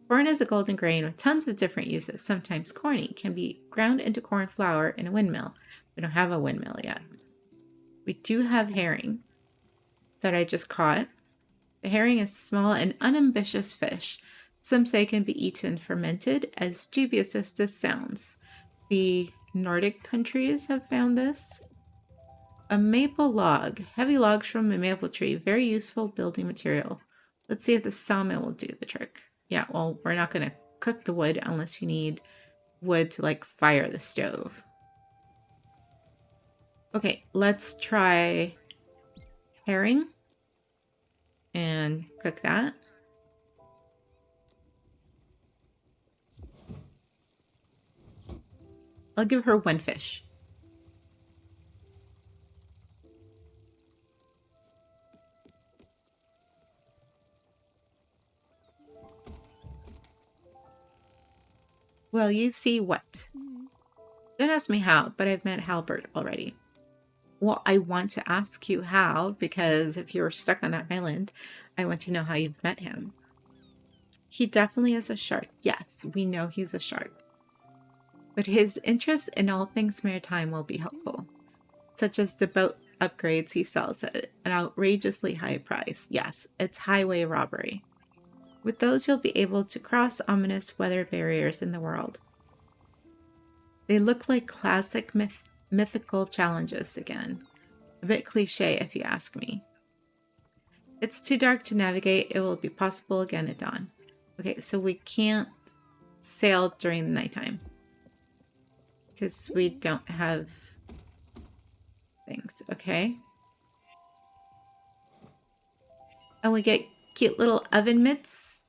Corn is a golden grain with tons of different uses. Sometimes corny can be ground into corn flour in a windmill. We don't have a windmill yet. We do have herring that I just caught. The herring is a small and unambitious fish. Some say can be eaten fermented, as dubious as this sounds. The Nordic countries have found this. A maple log. Heavy logs from a maple tree. Very useful building material. Let's see if the sawmill will do the trick. Yeah, well, we're not going to cook the wood unless you need wood to, like, fire the stove. Okay, let's try herring and cook that. I'll give her 1 fish. Well, you see what? Don't ask me how, but I've met Halbert already. Well, I want to ask you how, because if you're stuck on that island, I want to know how you've met him. He definitely is a shark. Yes, we know he's a shark. But his interest in all things maritime will be helpful, such as the boat upgrades he sells at an outrageously high price. Yes, it's highway robbery. With those, you'll be able to cross ominous weather barriers in the world. They look like classic mythical challenges again. A bit cliche, if you ask me. It's too dark to navigate. It will be possible again at dawn. Okay, so we can't sail during the nighttime because we don't have things. Okay. And we get cute little oven mitts.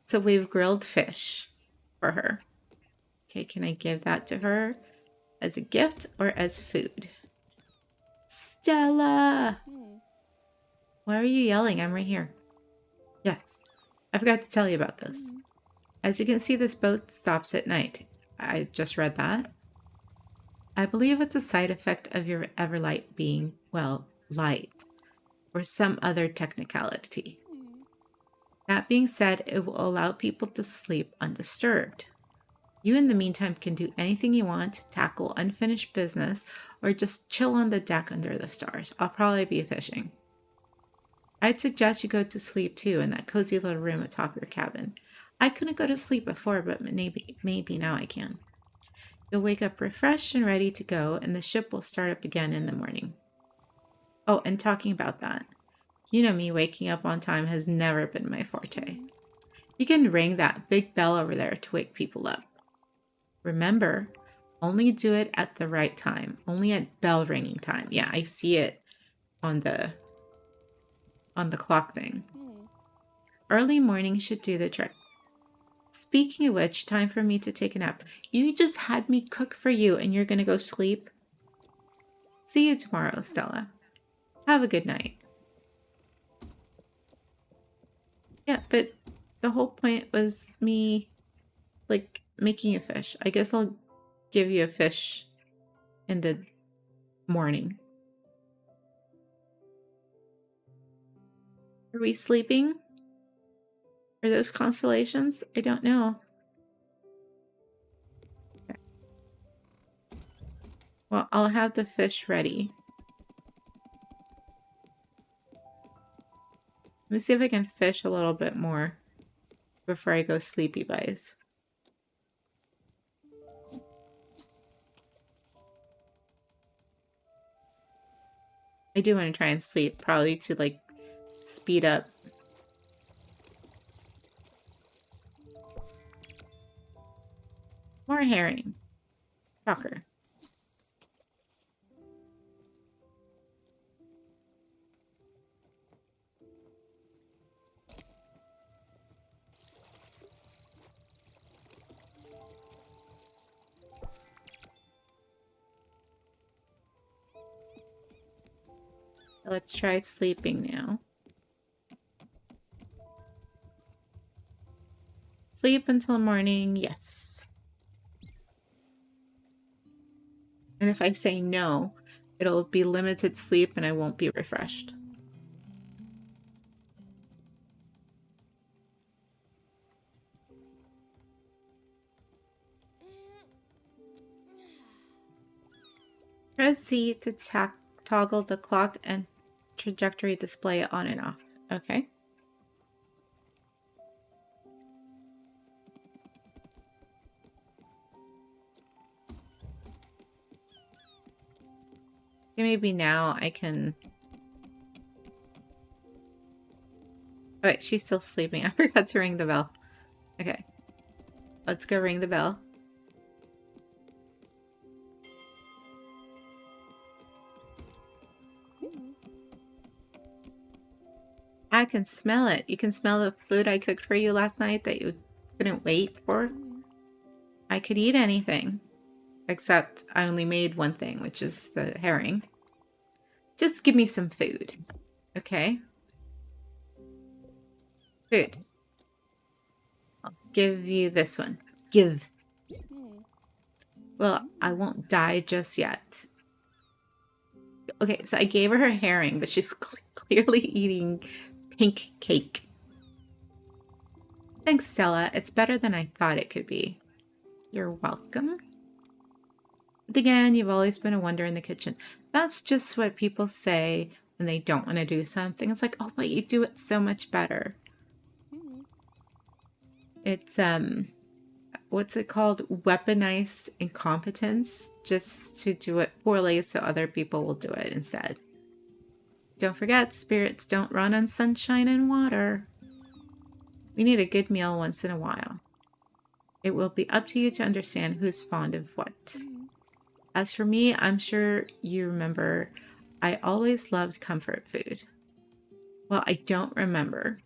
So we've grilled fish for her. Okay, can I give that to her as a gift or as food? Stella! Why are you yelling? I'm right here. Yes, I forgot to tell you about this. As you can see, this boat stops at night. I just read that. I believe it's a side effect of your Everlight being, well, light, or some other technicality. That being said, it will allow people to sleep undisturbed. You, in the meantime, can do anything you want, tackle unfinished business, or just chill on the deck under the stars. I'll probably be fishing. I'd suggest you go to sleep too in that cozy little room atop your cabin. I couldn't go to sleep before, but maybe now I can. You'll wake up refreshed and ready to go, and the ship will start up again in the morning. Oh, and talking about that, you know me, waking up on time has never been my forte. You can ring that big bell over there to wake people up. Remember, only do it at the right time, only at bell ringing time. Yeah, I see it on the clock thing. Early morning should do the trick. Speaking of which, time for me to take a nap. You just had me cook for you and you're gonna go sleep? See you tomorrow, Stella. Have a good night. Yeah, but the whole point was me, like, making a fish. I guess I'll give you a fish in the morning. Are we sleeping? Are those constellations? I don't know. Okay. Well, I'll have the fish ready. Let me see if I can fish a little bit more before I go sleepy, guys. I do want to try and sleep, probably to, like, speed up. More herring. Shocker. Let's try sleeping now. Sleep until morning, yes. And if I say no, it'll be limited sleep and I won't be refreshed. Press Z to toggle the clock and trajectory display on and off. Okay. Okay, maybe now I can... Oh, wait, she's still sleeping. I forgot to ring the bell. Okay. Let's go ring the bell. I can smell it. You can smell the food I cooked for you last night that you couldn't wait for. I could eat anything. Except I only made one thing, which is the herring. Just give me some food. Okay? Food. I'll give you this one. Give. Well, I won't die just yet. Okay, so I gave her her herring, but she's clearly eating pink cake. Thanks, Stella. It's better than I thought it could be. You're welcome. But again, you've always been a wonder in the kitchen. That's just what people say when they don't want to do something. It's like, oh, but you do it so much better. It's, what's it called? Weaponized incompetence, just to do it poorly so other people will do it instead. Don't forget, spirits don't run on sunshine and water. We need a good meal once in a while. It will be up to you to understand who's fond of what. As for me, I'm sure you remember, I always loved comfort food. Well, I don't remember,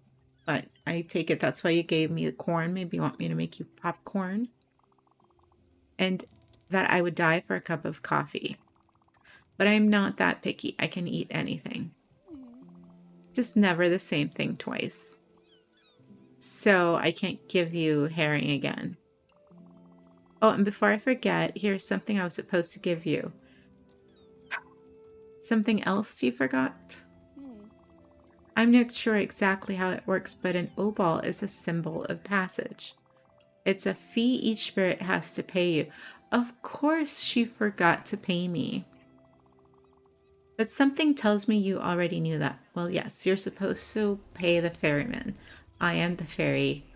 but I take it that's why you gave me the corn. Maybe you want me to make you popcorn. And that I would die for a cup of coffee. But I'm not that picky. I can eat anything. Just never the same thing twice. So I can't give you herring again. Oh, and before I forget, here's something I was supposed to give you. Something else you forgot? I'm not sure exactly how it works, but an obol is a symbol of passage. It's a fee each spirit has to pay you. Of course she forgot to pay me. But something tells me you already knew that. Well, yes, you're supposed to pay the ferryman. I am the ferry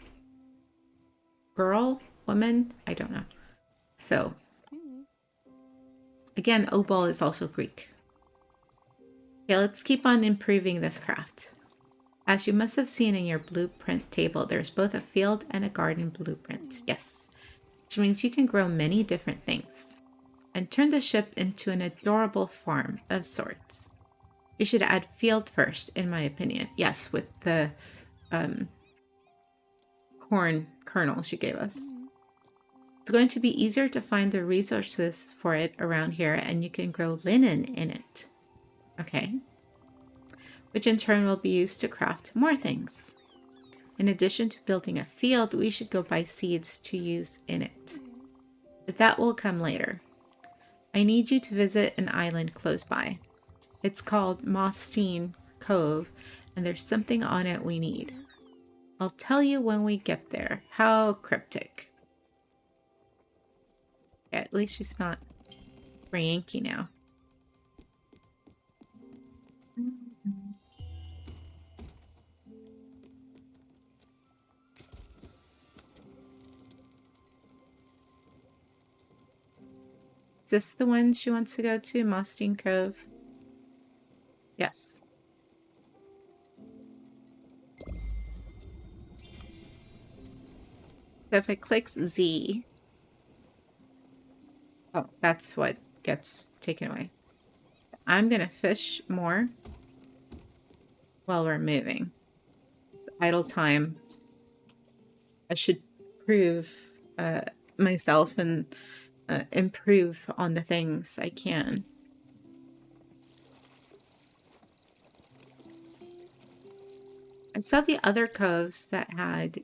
girl, woman, I don't know. So, again, obol is also Greek. Okay, let's keep on improving this craft. As you must have seen in your blueprint table, there's both a field and a garden blueprint. Yes, which means you can grow many different things and turn the ship into an adorable farm of sorts. You should add field first, in my opinion. Yes, with the corn kernels you gave us. It's going to be easier to find the resources for it around here, and you can grow linen in it. Okay. Which in turn will be used to craft more things. In addition to building a field, we should go buy seeds to use in it. But that will come later. I need you to visit an island close by. It's called Mostine Cove, and there's something on it we need. I'll tell you when we get there. How cryptic. Yeah, at least she's not cranky now. Is this the one she wants to go to? Mostine Cove? Yes. So if I click Z... Oh, that's what gets taken away. I'm going to fish more while we're moving. Idle time. I should prove myself and improve on the things I can. I saw the other coves that had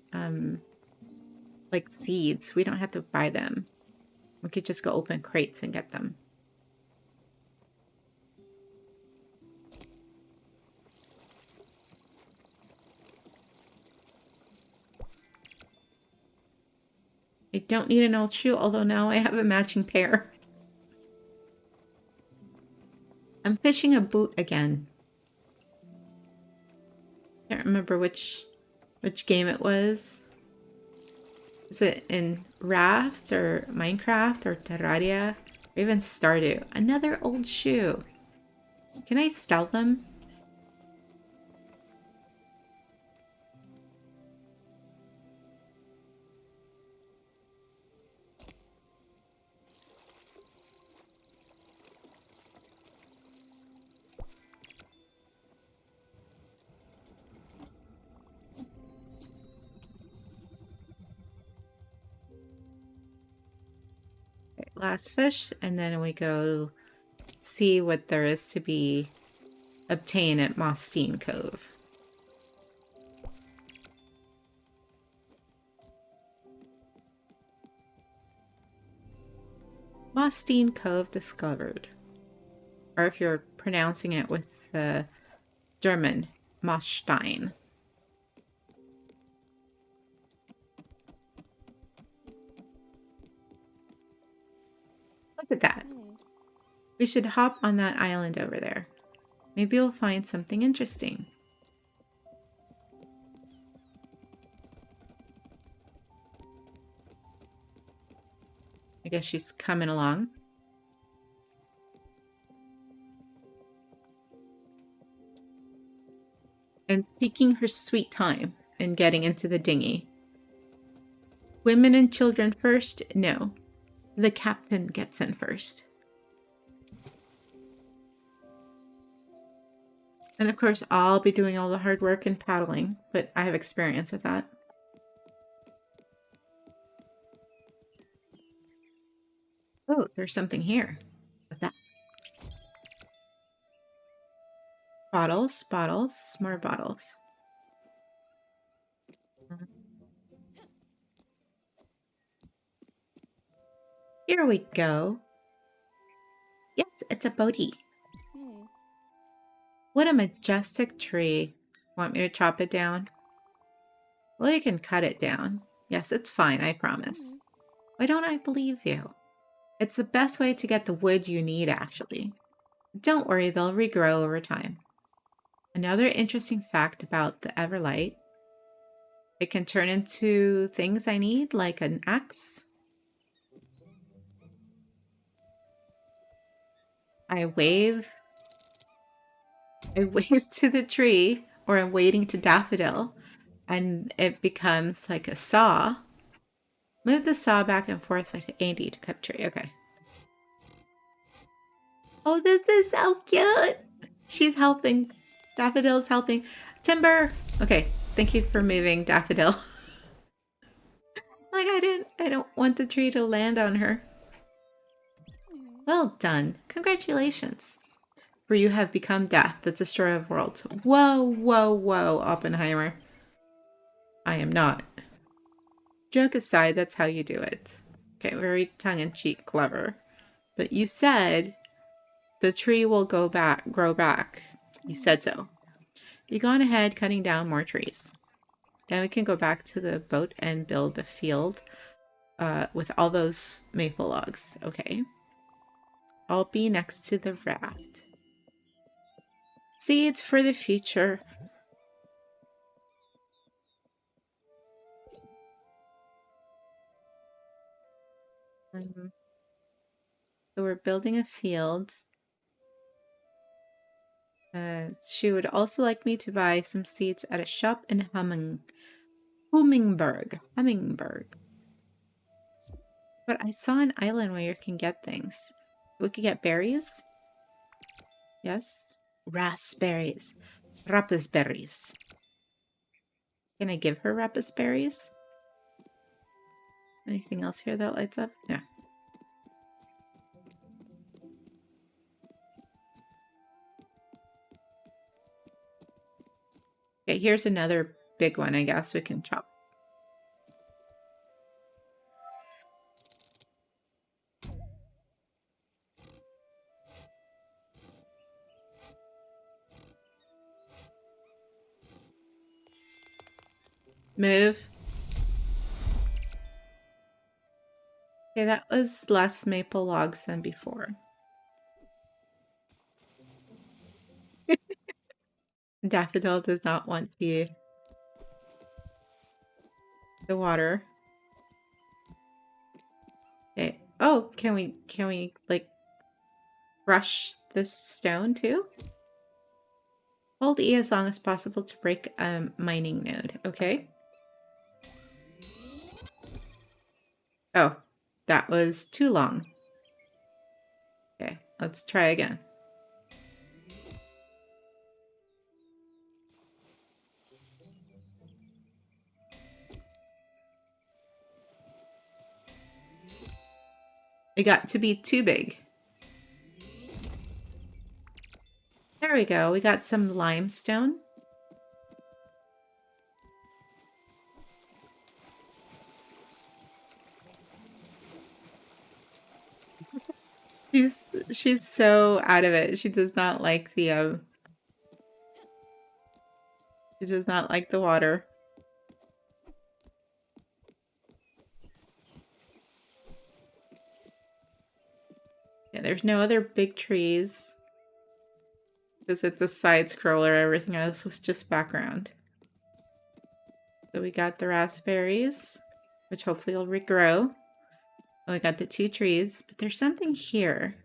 like seeds. We don't have to buy them. We could just go open crates and get them. I don't need an old shoe, although now I have a matching pair. I'm fishing a boot again. Can't remember which game it was. Is it in Raft or Minecraft or Terraria? Or even Stardew? Another old shoe. Can I sell them? Okay, last fish, and then we go see what there is to be obtained at Mostine Cove. Mostine Cove discovered. Or if you're pronouncing it with the German, Mostein. We should hop on that island over there. Maybe we'll find something interesting. I guess she's coming along. And taking her sweet time in getting into the dinghy. Women and children first? No. The captain gets in first. And of course, I'll be doing all the hard work and paddling, but I have experience with that. Oh, there's something here. What's that? Bottles, bottles, more bottles. Here we go. Yes, it's a boatie. What a majestic tree. Want me to chop it down? Well, you can cut it down. Yes, it's fine, I promise. Why don't I believe you? It's the best way to get the wood you need, actually. Don't worry, they'll regrow over time. Another interesting fact about the Everlight, it can turn into things I need, like an axe. I wave to the tree, or I'm waiting to daffodil, and it becomes like a saw. Move the saw back and forth with Andy to cut a tree. Okay. Oh, this is so cute. She's helping. Daffodil's helping. Timber. Okay. Thank you for moving, Daffodil. Like I don't want the tree to land on her. Well done. Congratulations. For you have become death, the destroyer of worlds. Whoa, whoa, whoa, Oppenheimer. I am not. Joke aside, that's how you do it. Okay, very tongue-in-cheek, clever. But you said the tree will grow back. You said so. You've gone ahead cutting down more trees. Then we can go back to the boat and build the field with all those maple logs. Okay. I'll be next to the raft. Seeds for the future. So we're building a field. She would also like me to buy some seeds at a shop in Hummingbird. But I saw an island where you can get things. We could get berries. Yes. Raspberries. Raspberries. Can I give her raspberries? Anything else here that lights up? Yeah. Okay, here's another big one I guess we can chop. Move. Okay, that was less maple logs than before. Daffodil does not want the water. Okay. Oh, can we like brush this stone too? Hold E as long as possible to break a mining node. Okay. Oh, that was too long. Okay, let's try again. It got to be too big. There we go. We got some limestone. She's so out of it. She does not like the she does not like the water. Yeah, there's no other big trees because it's a side scroller. Everything else is just background. So we got the raspberries, which hopefully will regrow. Oh, we got the 2 trees, but there's something here.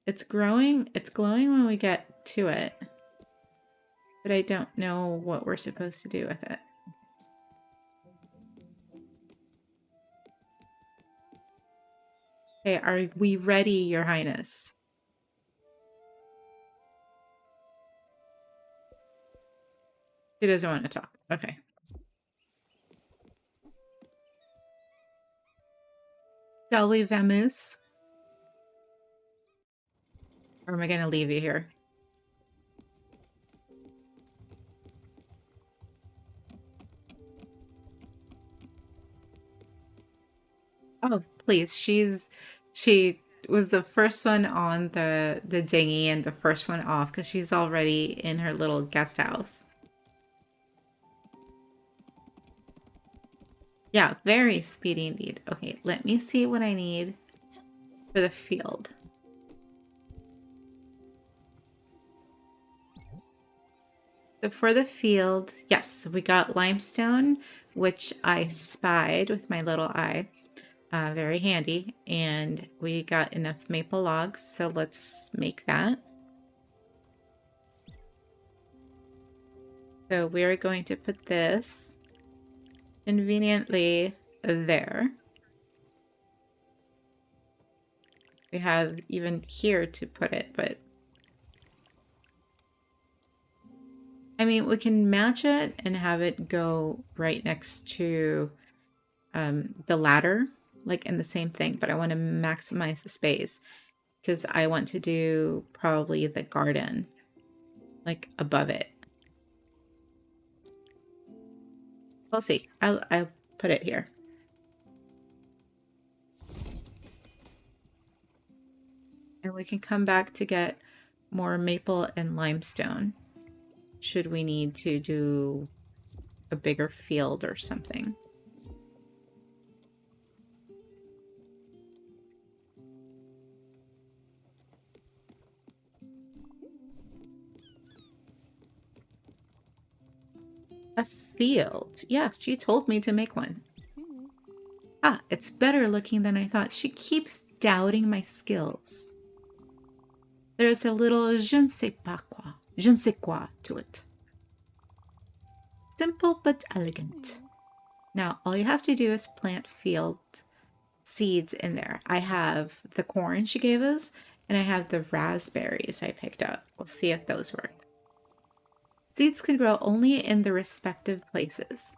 It's growing, it's glowing when we get to it, but I don't know what we're supposed to do with it. Okay, are we ready, Your Highness? She doesn't want to talk. Okay. Shall we vamoose? Or am I going to leave you here? Oh, please. She was the first one on the dinghy and the first one off because she's already in her little guest house. Yeah, very speedy indeed. Okay, let me see what I need for the field. So for the field, yes, we got limestone, which I spied with my little eye. Very handy. And we got enough maple logs, so let's make that. So we're going to put this conveniently there. We have even here to put it, but I mean, we can match it and have it go right next to the ladder, like in the same thing, but I want to maximize the space because I want to do probably the garden like above it. We'll see. I'll put it here. And we can come back to get more maple and limestone should we need to do a bigger field or something. A field? Yes, she told me to make one. Ah, it's better looking than I thought. She keeps doubting my skills. There's a little je ne sais pas quoi, je ne sais quoi to it. Simple but elegant. Now, all you have to do is plant field seeds in there. I have the corn she gave us, and I have the raspberries I picked up. We'll see if those work. Seeds can grow only in the respective places.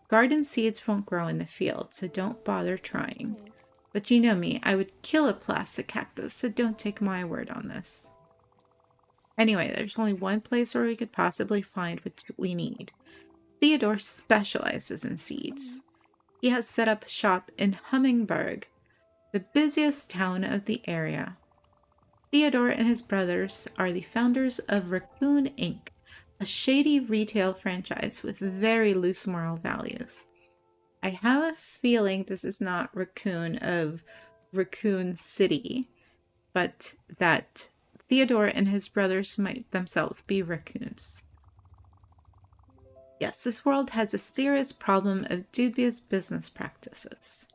Garden seeds won't grow in the field, so don't bother trying. But you know me, I would kill a plastic cactus, so don't take my word on this. Anyway, there's only one place where we could possibly find what we need. Theodore specializes in seeds. He has set up shop in Hummingburg, the busiest town of the area. Theodore and his brothers are the founders of Raccoon Inc., a shady retail franchise with very loose moral values. I have a feeling this is not Raccoon of Raccoon City, but that Theodore and his brothers might themselves be raccoons. Yes, this world has a serious problem of dubious business practices.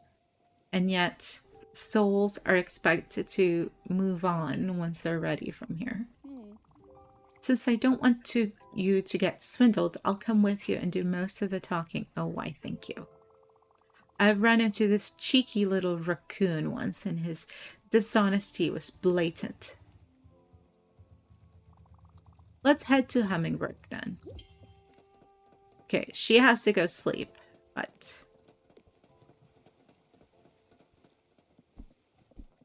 And yet, souls are expected to move on once they're ready from here. Since I don't want you to get swindled, I'll come with you and do most of the talking. Oh, why, thank you. I've run into this cheeky little raccoon once, and his dishonesty was blatant. Let's head to Hummingburg then. Okay, she has to go sleep, but...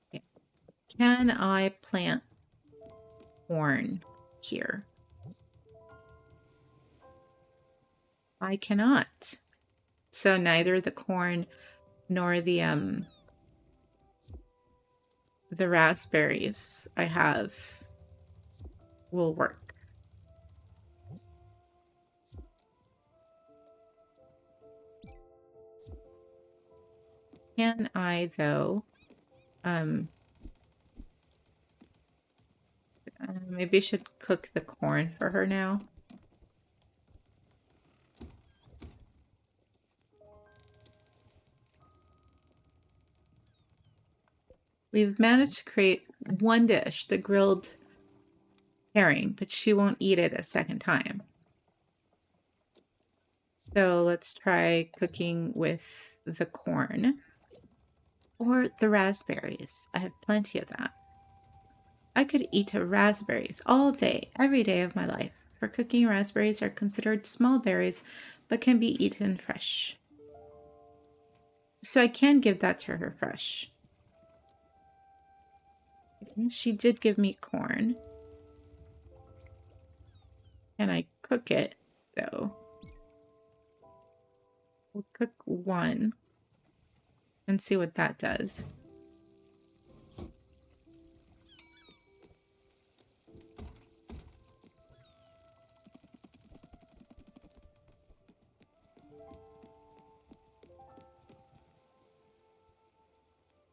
Okay. Can I plant corn here? I cannot. So neither the corn nor the raspberries I have will work. Can I, though, Maybe I should cook the corn for her now. We've managed to create one dish, the grilled herring, but she won't eat it a second time. So let's try cooking with the corn or the raspberries. I have plenty of that. I could eat raspberries all day, every day of my life. For cooking, raspberries are considered small berries, but can be eaten fresh. So I can give that to her fresh. She did give me corn. Can I cook it, though? We'll cook one and see what that does.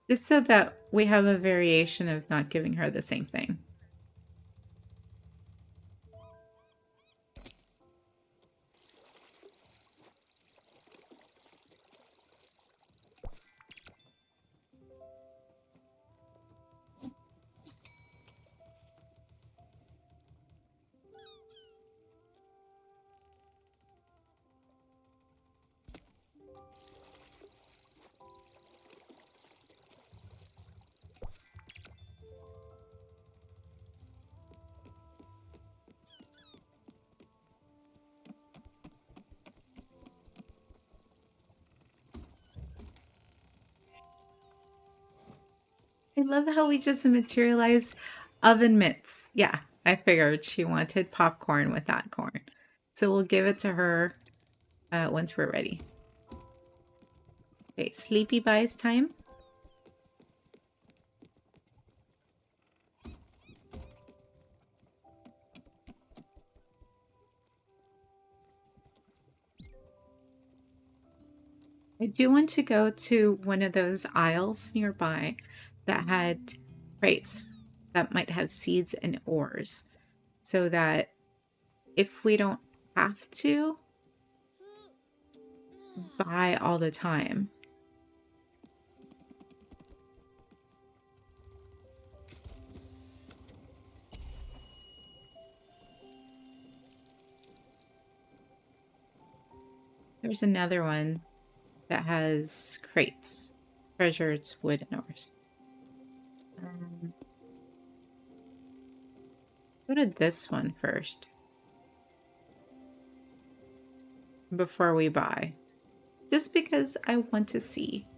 Just so that we have a variation of not giving her the same thing. I love how we just materialize oven mitts. Yeah, I figured she wanted popcorn with that corn. So we'll give it to her once we're ready. Okay, sleepy buys time. I do want to go to one of those aisles nearby that had crates that might have seeds and ores so that if we don't have to buy all the time. There's another one that has crates, treasured wood and ores. Go to this one first before we buy, just because I want to see.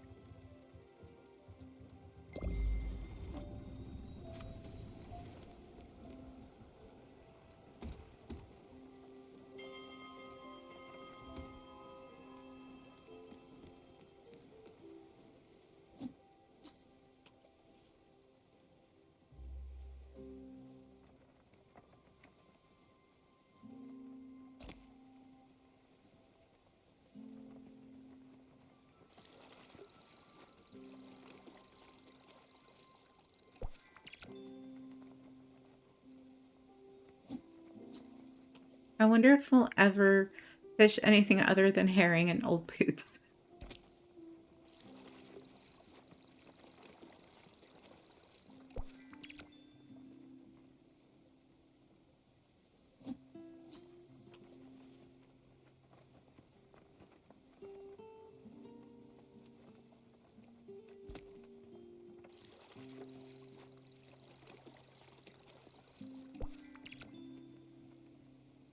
I wonder if we'll ever fish anything other than herring and old boots.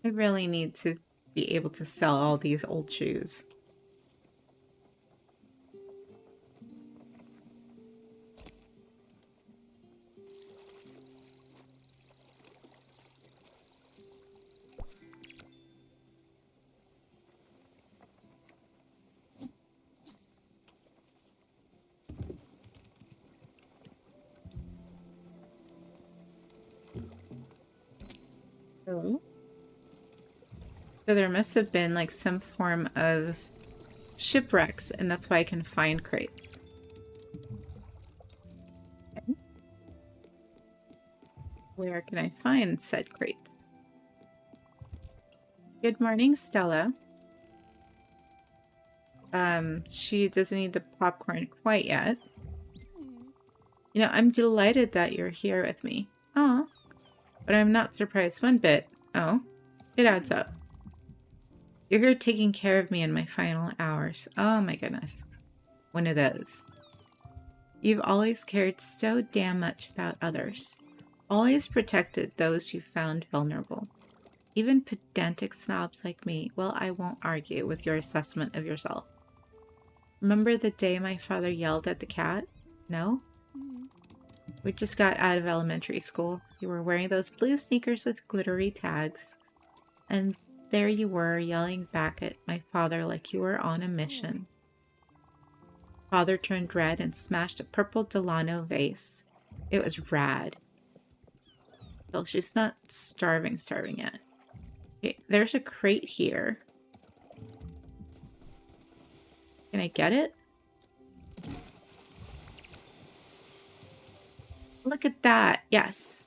I really need to be able to sell all these old shoes. Oh. So there must have been like some form of shipwrecks, and that's why I can find crates. Okay. Where Where can I find said crates? Good morning, Stella. She doesn't eat the popcorn quite yet. You know, I'm delighted that you're here with me. Oh, but I'm not surprised one bit. Oh, it adds up. You're here taking care of me in my final hours. Oh my goodness. One of those. You've always cared so damn much about others. Always protected those you found vulnerable. Even pedantic snobs like me. Well, I won't argue with your assessment of yourself. Remember the day my father yelled at the cat? No? We just got out of elementary school. You were wearing those blue sneakers with glittery tags. And there you were, yelling back at my father like you were on a mission. Father turned red and smashed a purple Delano vase. It was rad. Well, she's not starving yet. Okay, there's a crate here. Can I get it? Look at that. Yes.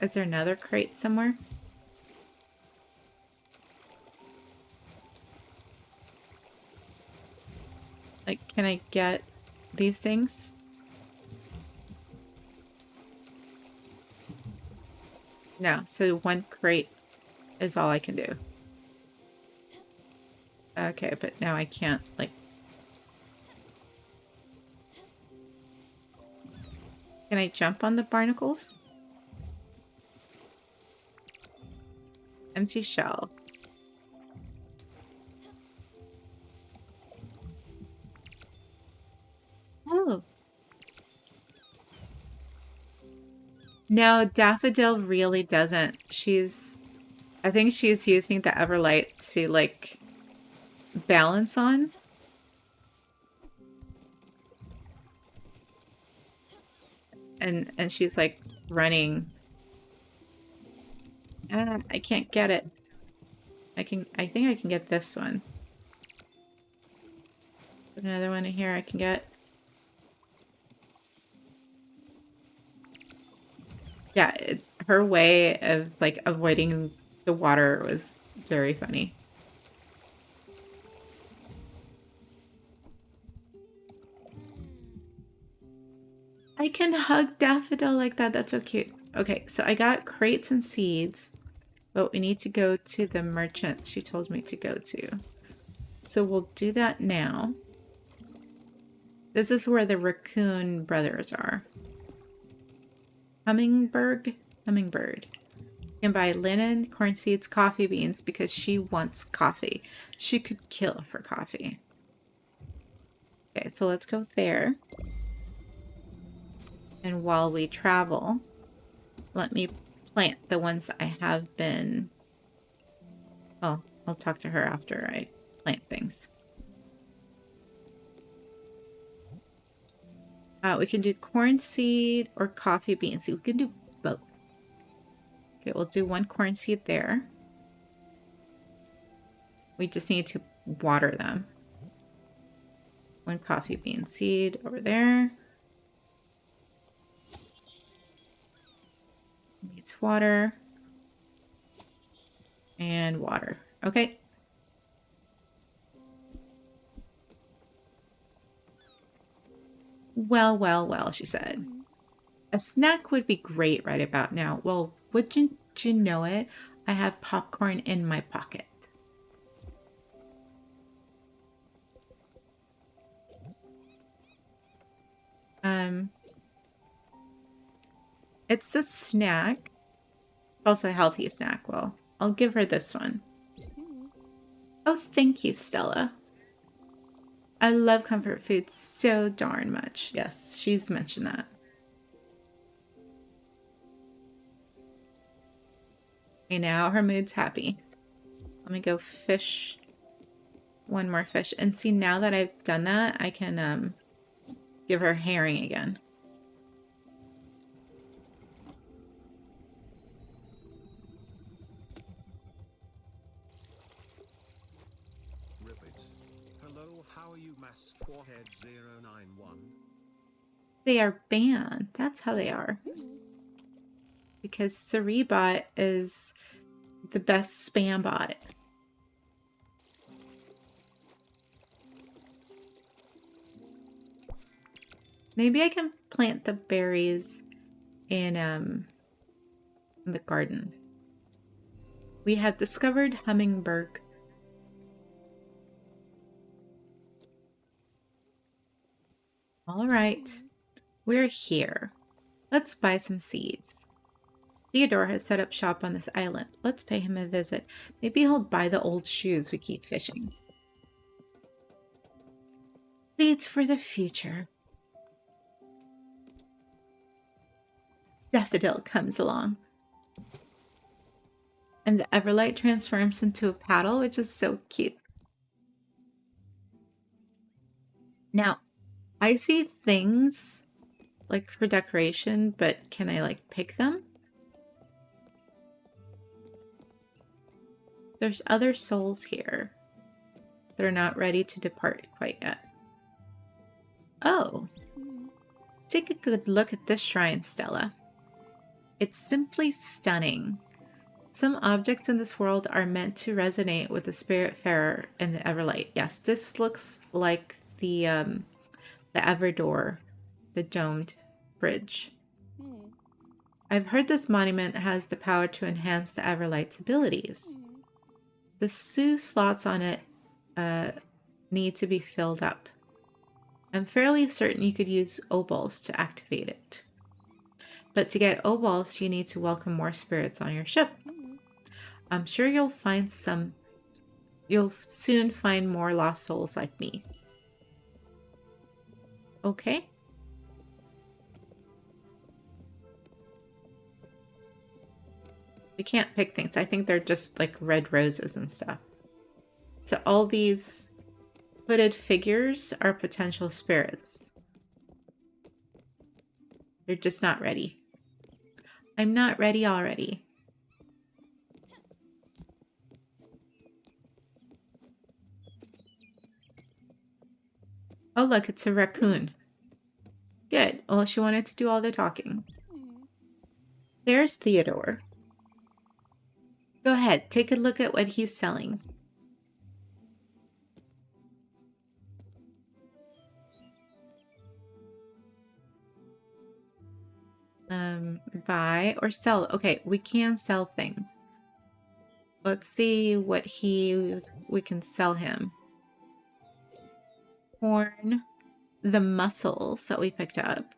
Is there another crate somewhere? Like, can I get these things? No, so one crate is all I can do. Okay, but now I can't, like... Can I jump on the barnacles? Empty shell. Oh. No, Daffodil really doesn't. I think she's using the Everlight to, like, balance on. And she's, like, running. I can't get it. I think I can get this one. Another one in here I can get. Yeah, her way of, like, avoiding the water was very funny. I can hug Daffodil like that. That's so cute. Okay, so I got crates and seeds, but we need to go to the merchant she told me to go to. So we'll do that now. This is where the raccoon brothers are. Hummingbird. You can buy linen, corn seeds, coffee beans because she wants coffee. She could kill for coffee. Okay, so let's go there. And while we travel, let me plant the ones I have been... Well, I'll talk to her after I plant things. We can do corn seed or coffee beans. We can do both. Okay, we'll do one corn seed there. We just need to water them. One coffee bean seed over there. Needs water. And water. Okay. Well, well, well, she said. A snack would be great right about now. Well, wouldn't you know it? I have popcorn in my pocket. It's a snack. Also a healthy snack. Well, I'll give her this one. Oh, thank you, Stella. I love comfort food so darn much. Yes, she's mentioned that. Okay, now her mood's happy. Let me go fish one more fish. And see, now that I've done that, I can give her herring again. Hello, how are you, Mass Forehead 091? They are banned. That's how they are. because Cerebot is the best spam bot. Maybe I can plant the berries in the garden. We have discovered Hummingbird. All right, we're here. Let's buy some seeds. Theodore has set up shop on this island. Let's pay him a visit. Maybe he'll buy the old shoes we keep fishing. Seeds for the future. Daffodil comes along. And the Everlight transforms into a paddle, which is so cute. Now, I see things like for decoration, but can I like pick them? There's other souls here. They're not ready to depart quite yet. Oh, take a good look at this shrine, Stella. It's simply stunning. Some objects in this world are meant to resonate with the Spiritfarer and the Everlight. Yes, this looks like the Everdoor, the domed bridge. I've heard this monument has the power to enhance the Everlight's abilities. The Sioux slots on it need to be filled up. I'm fairly certain you could use obols to activate it. But to get obols, you need to welcome more spirits on your ship. I'm sure you'll soon find more lost souls like me. Okay. We can't pick things. I think they're just like red roses and stuff. So all these hooded figures are potential spirits. They're just not ready. I'm not ready already. Oh, look, it's a raccoon. Good. Well, she wanted to do all the talking. There's Theodore. Go ahead, take a look at what he's selling. Buy or sell. Okay, we can sell things. Let's see what we can sell him. Corn, the mussels that we picked up,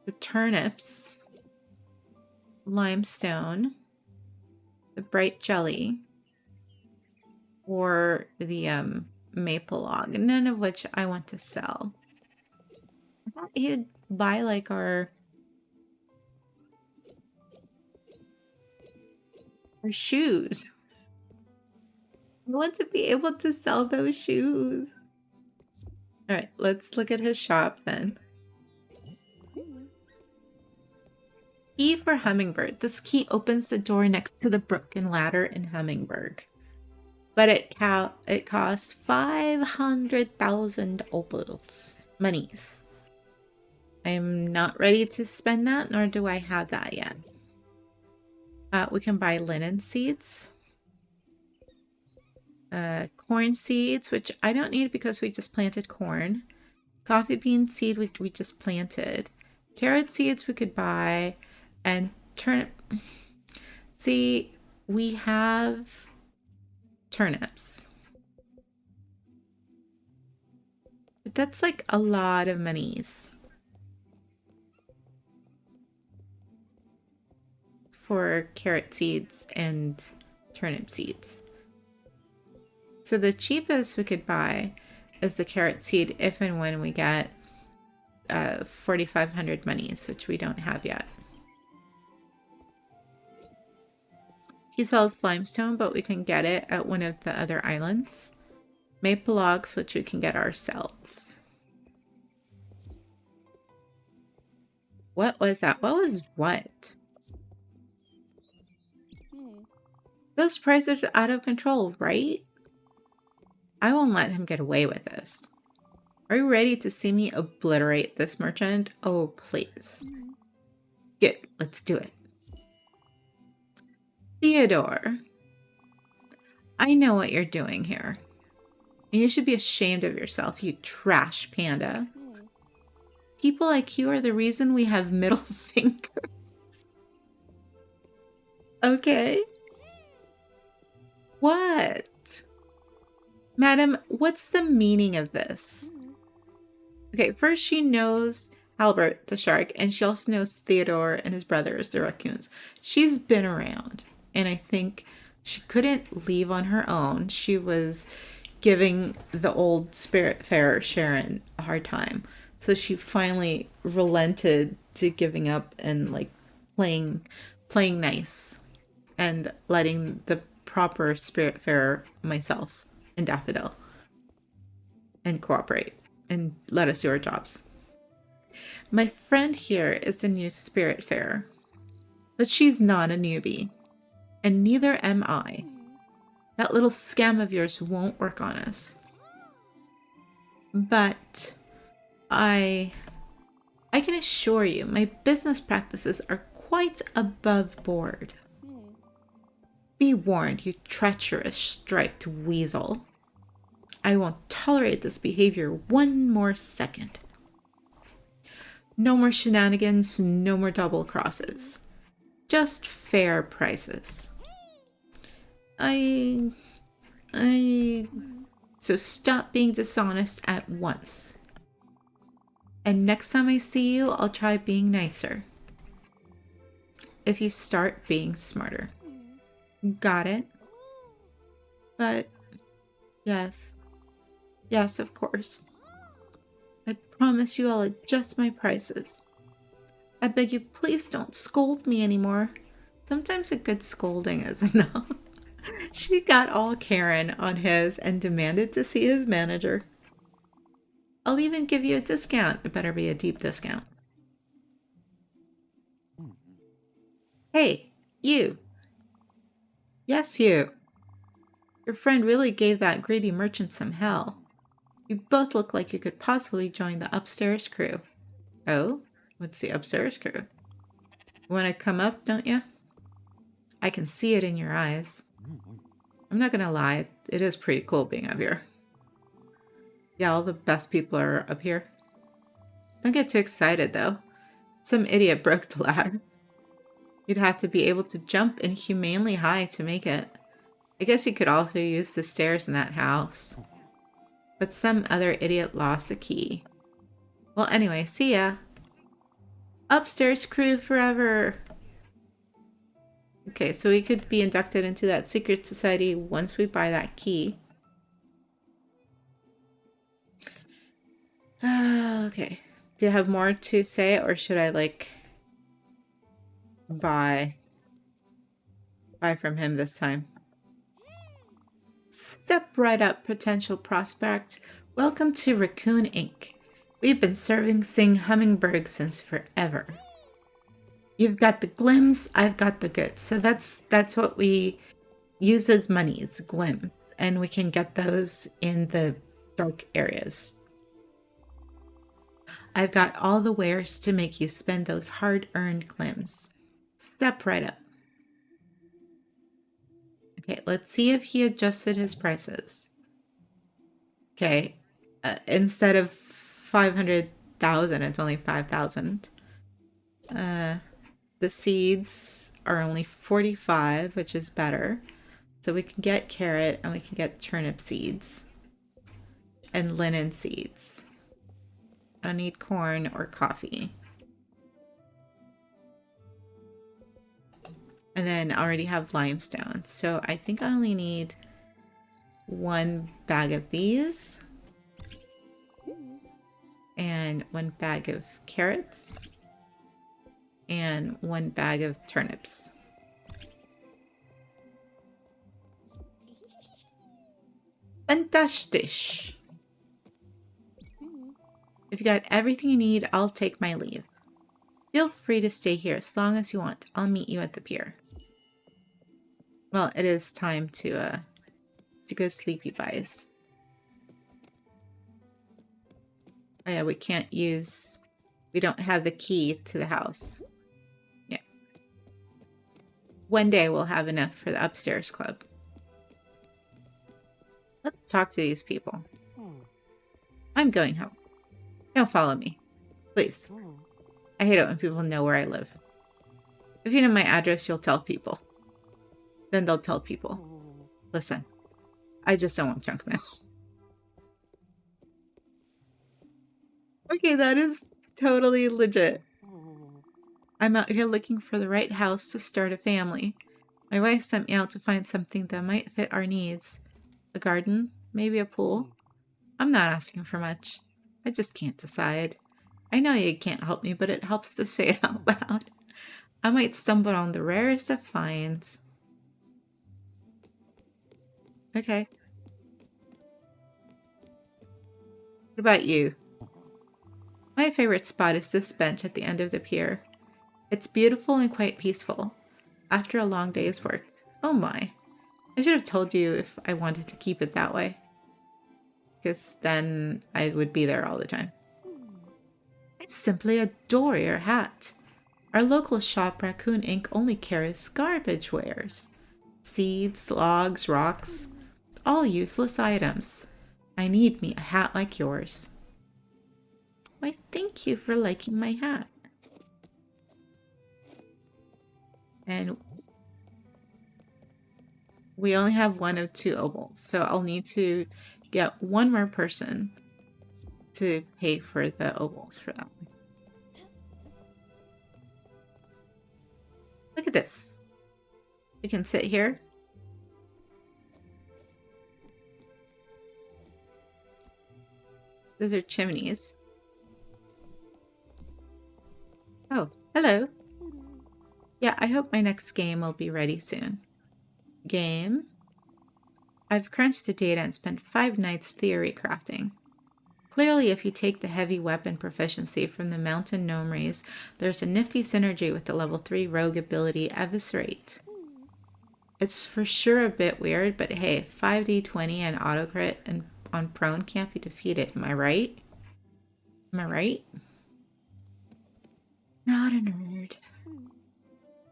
the turnips, limestone, the bright jelly, or the maple log, none of which I want to sell. I thought he'd buy like our shoes. I want to be able to sell those shoes. All right, let's look at his shop then. Key for Hummingbird. This key opens the door next to the broken ladder in Hummingbird. But it costs 500,000 opals. Monies. I'm not ready to spend that, nor do I have that yet. We can buy linen seeds. Corn seeds, which I don't need because we just planted corn. Coffee bean seed, which we just planted. Carrot seeds we could buy. And turnip. See, we have turnips. But that's like a lot of monies. For carrot seeds and turnip seeds. So the cheapest we could buy is the carrot seed if and when we get 4,500 monies, which we don't have yet. He sells limestone, but we can get it at one of the other islands. Maple logs, which we can get ourselves. What was that? What was what? Those prices are out of control, right? I won't let him get away with this. Are you ready to see me obliterate this merchant? Oh, please. Good, let's do it. Theodore, I know what you're doing here. And you should be ashamed of yourself, you trash panda. People like you are the reason we have middle fingers. Okay. What? Madam, what's the meaning of this? Okay, first she knows Albert the shark, and she also knows Theodore and his brothers, the raccoons. She's been around, and I think she couldn't leave on her own. She was giving the old Spiritfarer Sharon a hard time. So she finally relented to giving up and like playing nice and letting the proper Spiritfarer, myself and Daffodil, and cooperate and let us do our jobs. My friend here is the new Spiritfarer, but she's not a newbie, and neither am I. That little scam of yours won't work on us. But I can assure you my business practices are quite above board. Be warned, you treacherous striped weasel. I won't tolerate this behavior one more second. No more shenanigans, no more double crosses. Just fair prices. So stop being dishonest at once. And next time I see you, I'll try being nicer. If you start being smarter. Got it? But, yes. Yes, of course. I promise you I'll adjust my prices. I beg you, please don't scold me anymore. Sometimes a good scolding is enough. She got all Karen on his and demanded to see his manager. I'll even give you a discount. It better be a deep discount. Hey, you. Yes, you. Your friend really gave that greedy merchant some hell. You both look like you could possibly join the upstairs crew. Oh? What's the upstairs crew? You want to come up, don't you? I can see it in your eyes. I'm not gonna lie, it is pretty cool being up here. Yeah, all the best people are up here. Don't get too excited, though. Some idiot broke the ladder. You'd have to be able to jump inhumanely high to make it. I guess you could also use the stairs in that house. But some other idiot lost the key. Well, anyway, see ya. Upstairs crew forever. Okay, so we could be inducted into that secret society once we buy that key. Okay. Do you have more to say, or should I, like, buy from him this time? Step right up, potential prospect. Welcome to Raccoon Inc. We've been servicing hummingbirds since forever. You've got the glims, I've got the goods. So that's what we use as monies, glim. And we can get those in the dark areas. I've got all the wares to make you spend those hard-earned glims. Step right up. Okay, let's see if he adjusted his prices. Okay, instead of 500,000, it's only 5,000. The seeds are only 45, which is better. So we can get carrot and we can get turnip seeds. And linen seeds. I don't need corn or coffee. And then I already have limestone. So I think I only need one bag of these. And one bag of carrots. And one bag of turnips. Fantastic. If you got everything you need, I'll take my leave. Feel free to stay here as long as you want. I'll meet you at the pier. Well, it is time to go sleep, you guys. Oh yeah, we can't use... We don't have the key to the house. Yeah. One day we'll have enough for the upstairs club. Let's talk to these people. I'm going home. Don't follow me. Please. I hate it when people know where I live. If you know my address, you'll tell people. Then they'll tell people. Listen, I just don't want junk mail. Okay, that is totally legit. I'm out here looking for the right house to start a family. My wife sent me out to find something that might fit our needs. A garden, maybe a pool. I'm not asking for much. I just can't decide. I know you can't help me, but it helps to say it out loud. I might stumble on the rarest of finds. Okay. What about you? My favorite spot is this bench at the end of the pier. It's beautiful and quite peaceful. After a long day's work. Oh my. I should have told you if I wanted to keep it that way. Because then I would be there all the time. I simply adore your hat. Our local shop, Raccoon Inc., only carries garbage wares. Seeds, logs, rocks. All useless items. I need me a hat like yours. Why, thank you for liking my hat. And we only have one of 2 opals, so I'll need to get one more person to pay for the opals for that one. Look at this. We can sit here. Those are chimneys. Oh, hello. Yeah, I hope my next game will be ready soon. Game. I've crunched the data and spent 5 nights theory crafting. Clearly, if you take the heavy weapon proficiency from the mountain gnome race, there's a nifty synergy with the level 3 rogue ability Eviscerate. It's for sure a bit weird, but hey, 5d20 and autocrit and on prone can't be defeated, am I right? Am I right? Not a nerd.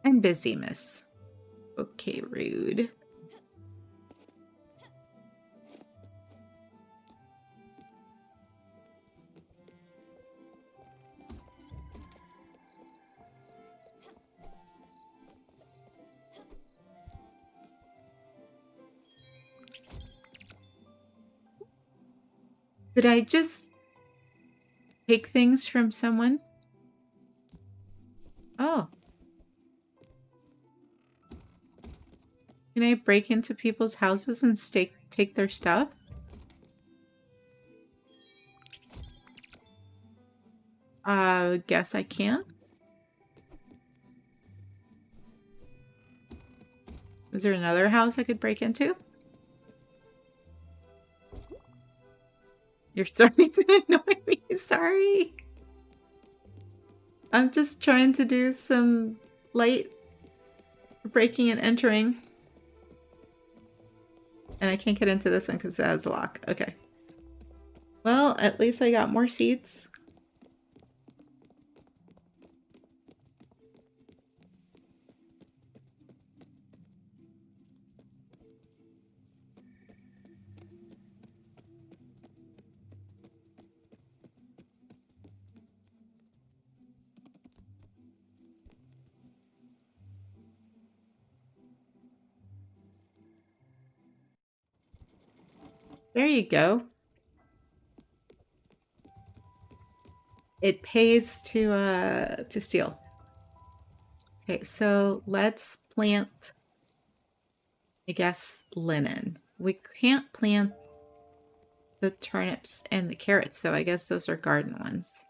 I'm busy, miss. Okay, rude. Did I just take things from someone? Oh. Can I break into people's houses and take their stuff? Guess I can. Is there another house I could break into? You're starting to annoy me, sorry. I'm just trying to do some light breaking and entering. And I can't get into this one because it has a lock. Okay. Well, at least I got more seats. There you go. It pays to steal. Okay, so let's plant, I guess, linen. We can't plant the turnips and the carrots, so I guess those are garden ones.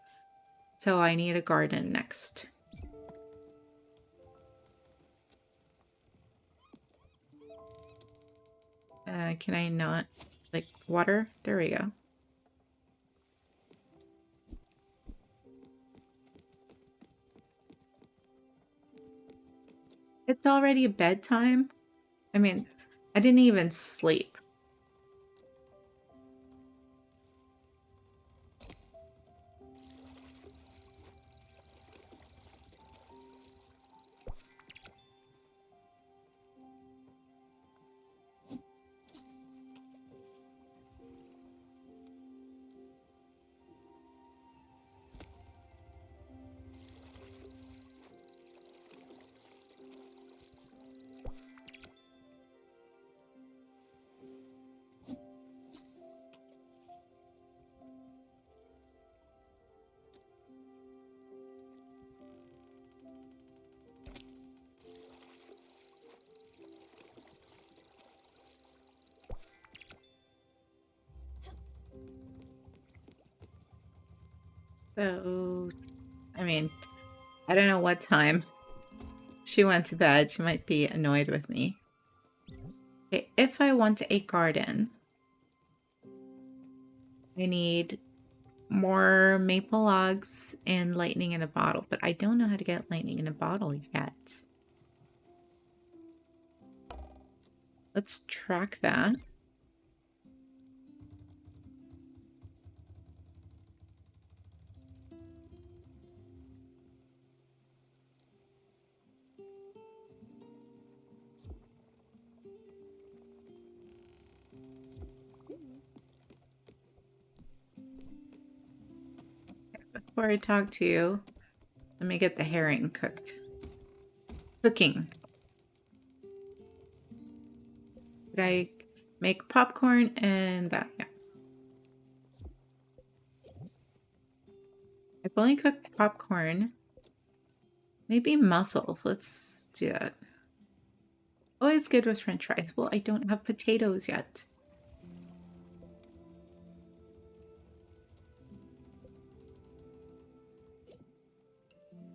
So I need a garden next. Can I not, like, water? There we go. It's already bedtime. I mean, I didn't even sleep. So, I mean, I don't know what time she went to bed. She might be annoyed with me. Okay, if I want a garden, I need more maple logs and lightning in a bottle, but I don't know how to get lightning in a bottle yet. Let's track that. Before I talk to you, let me get the herring cooked. Cooking. Did I make popcorn and that? Yeah. I've only cooked popcorn. Maybe mussels. Let's do that. Always good with french fries. Well, I don't have potatoes yet.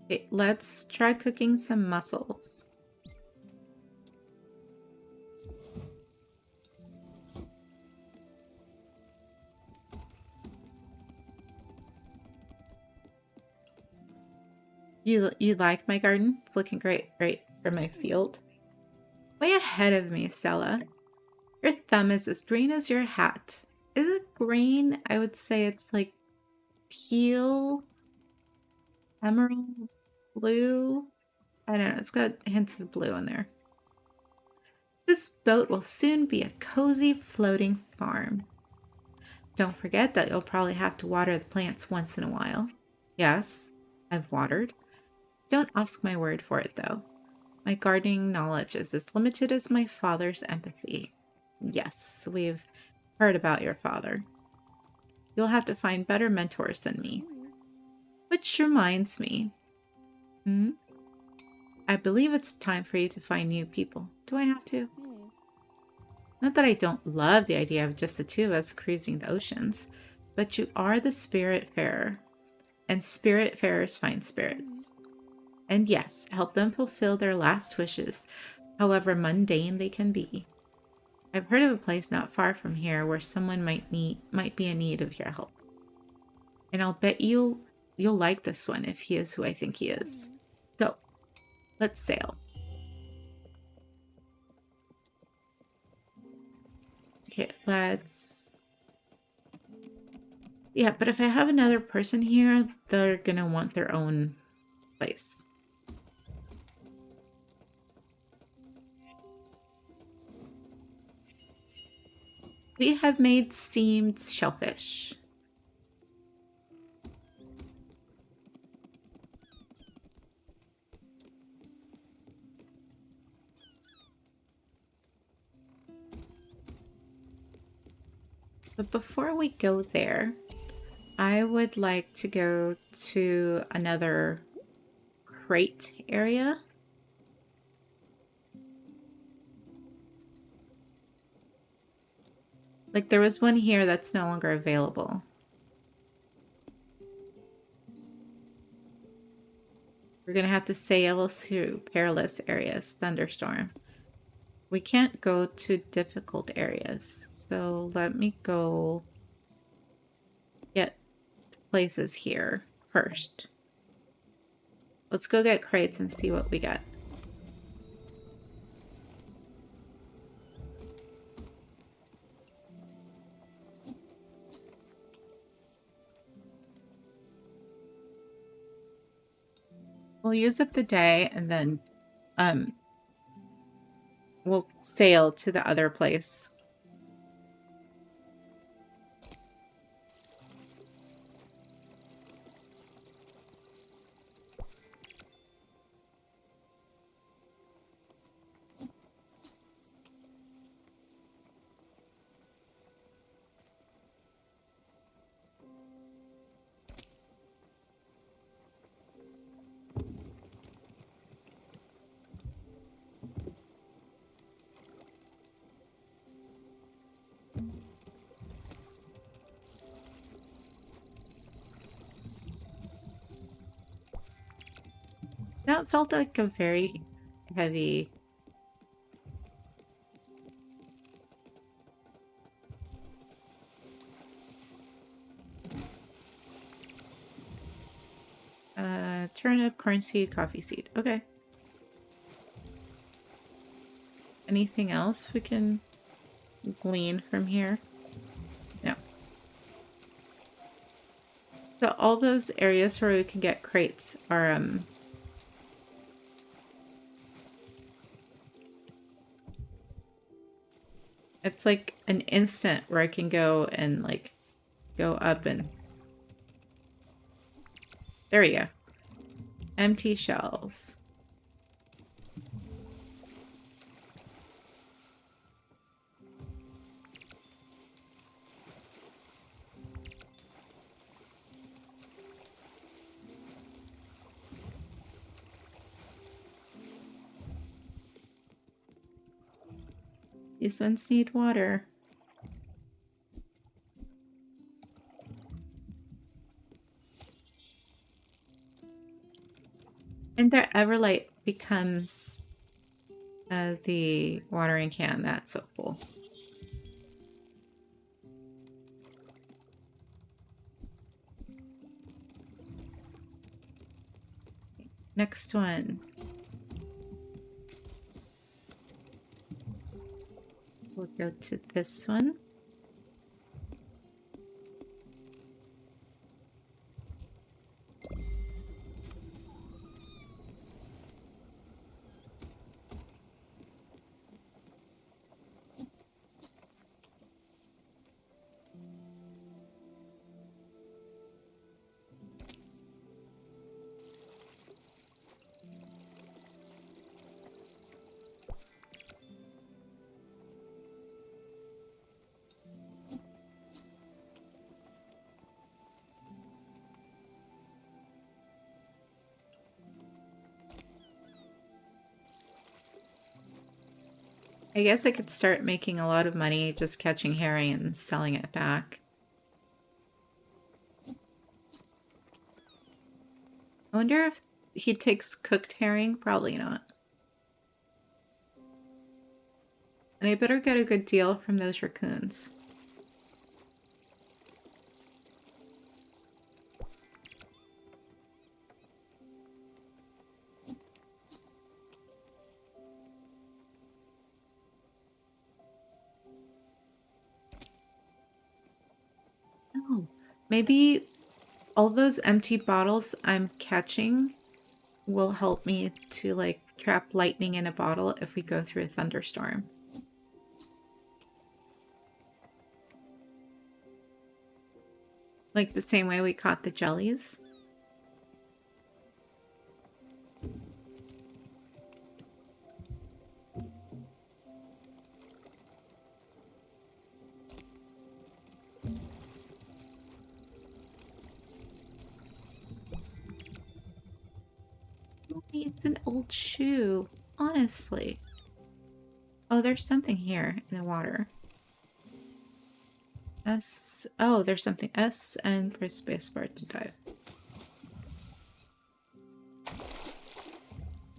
Okay, let's try cooking some mussels. You like my garden? It's looking great, right? For my field. Way ahead of me, Stella. Your thumb is as green as your hat. Is it green? I would say it's like teal, emerald, blue. I don't know. It's got hints of blue in there. This boat will soon be a cozy floating farm. Don't forget that you'll probably have to water the plants once in a while. Yes, I've watered. Don't ask my word for it, though. My gardening knowledge is as limited as my father's empathy. Yes, we've heard about your father. You'll have to find better mentors than me. Which reminds me. I believe it's time for you to find new people. Do I have to? Not that I don't love the idea of just the two of us cruising the oceans, but you are the spiritfarer, and spiritfarers find spirits. And yes, help them fulfill their last wishes, however mundane they can be. I've heard of a place not far from here where someone might be in need of your help. And I'll bet you'll like this one if he is who I think he is. Go. Let's sail. Okay, let's... Yeah, but if I have another person here, they're gonna want their own place. We have made steamed shellfish. But before we go there, I would like to go to another crate area. Like there was one here that's no longer available. We're gonna have to sail through perilous areas, thunderstorm. We can't go to difficult areas. So let me go get places here first. Let's go get crates and see what we get. We'll use up the day and then we'll sail to the other place. That felt like a very heavy... turnip, corn seed, coffee seed. Okay. Anything else we can glean from here? No. So all those areas where we can get crates are it's like an instant where I can go and like go up and there we go. Empty shelves. These ones need water. And their Everlight becomes the watering can. That's so cool. Next one. We'll go to this one. I guess I could start making a lot of money just catching herring and selling it back. I wonder if he takes cooked herring? Probably not. And I better get a good deal from those raccoons. Oh, maybe all those empty bottles I'm catching will help me to like trap lightning in a bottle if we go through a thunderstorm. Like the same way we caught the jellies. It's an old shoe, honestly. Oh, there's something here in the water. S. Oh, there's something. S and press spacebar to dive.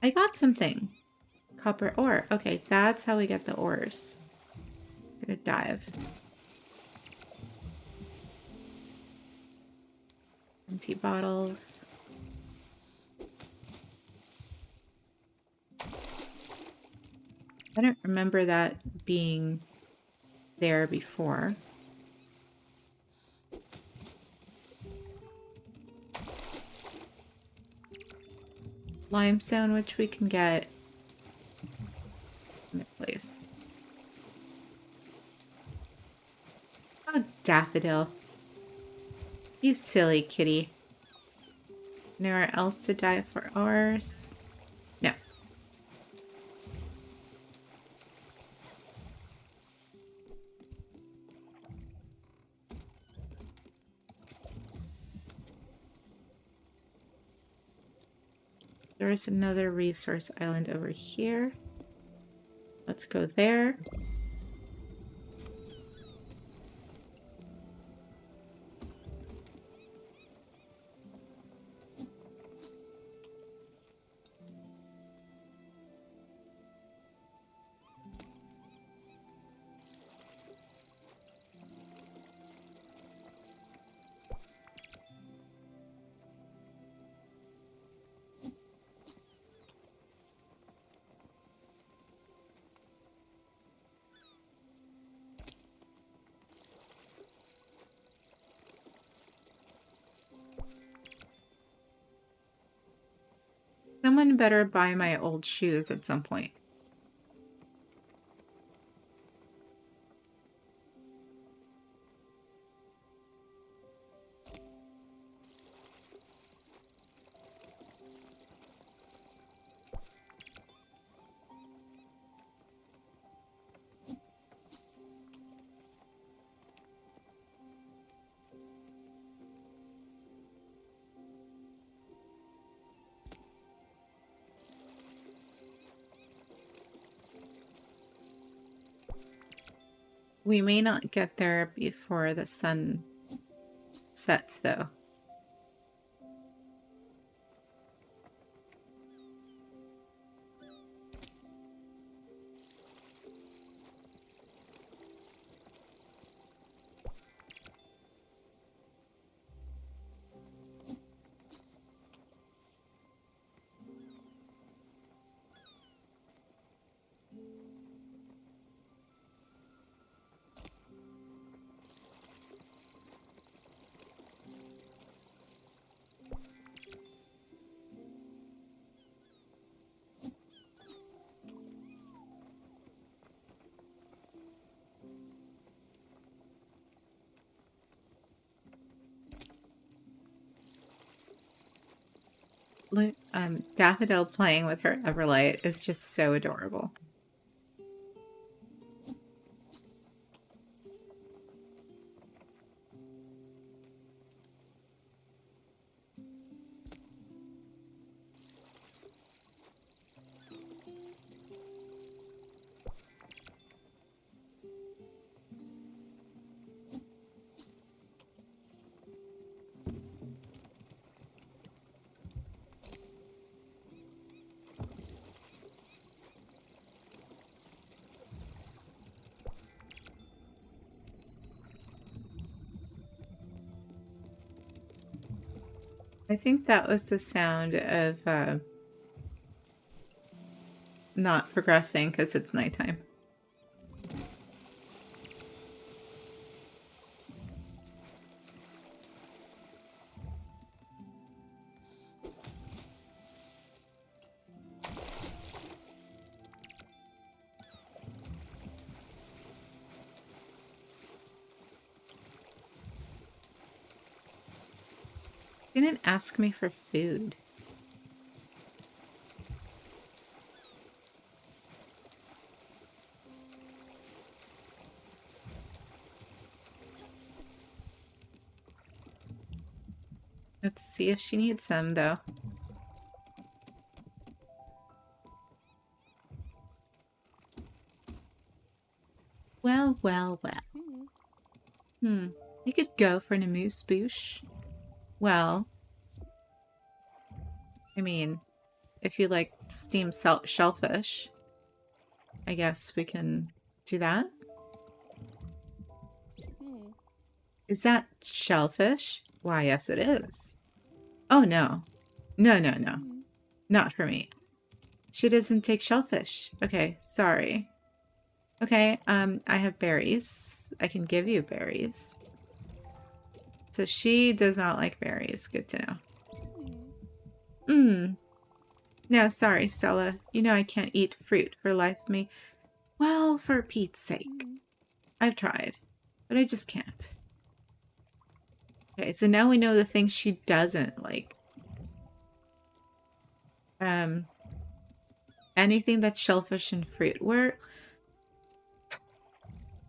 I got something. Copper ore. Okay, that's how we get the ores. I'm gonna dive. Empty bottles. I don't remember that being there before. Limestone, which we can get in a place. Oh, Daffodil. You silly kitty. Nowhere else to dive for ores? No. There is another resource island over here. Let's go there. Someone better buy my old shoes at some point. We may not get there before the sun sets, though. Look, Daffodil playing with her Everlight is just so adorable. I think that was the sound of not progressing because it's nighttime. You didn't ask me for food. Let's see if she needs some, though. Well, well, well. You could go for an amuse-bouche. Well, I mean, if you like steamed shellfish, I guess we can do that. Is that shellfish? Why, yes, it is. Oh, no. No, no, no. Not for me. She doesn't take shellfish. Okay, sorry. Okay, I have berries. I can give you berries. So she does not like berries. Good to know. No, sorry, Stella. You know I can't eat fruit for life of me. Well, for Pete's sake. I've tried, but I just can't. Okay, so now we know the things she doesn't like. Anything that's shellfish and fruit.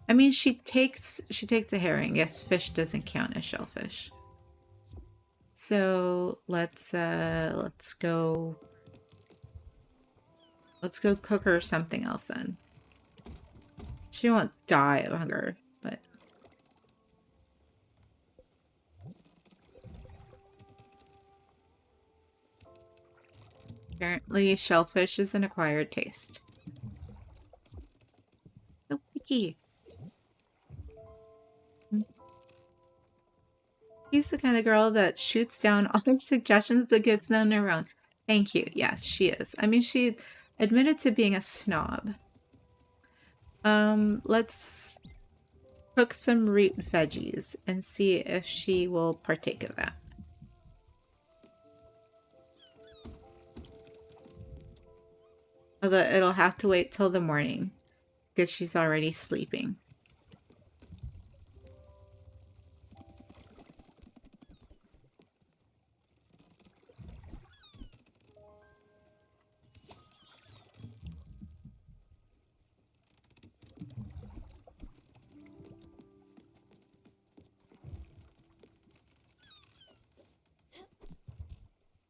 I mean, she takes a herring. Yes, fish doesn't count as shellfish. So let's go cook her something else then. She won't die of hunger, but apparently shellfish is an acquired taste. So picky. She's the kind of girl that shoots down all her suggestions but gives them her own. Thank you. Yes, she is. I mean, she admitted to being a snob. Let's cook some root veggies and see if she will partake of that. Although it'll have to wait till the morning because she's already sleeping.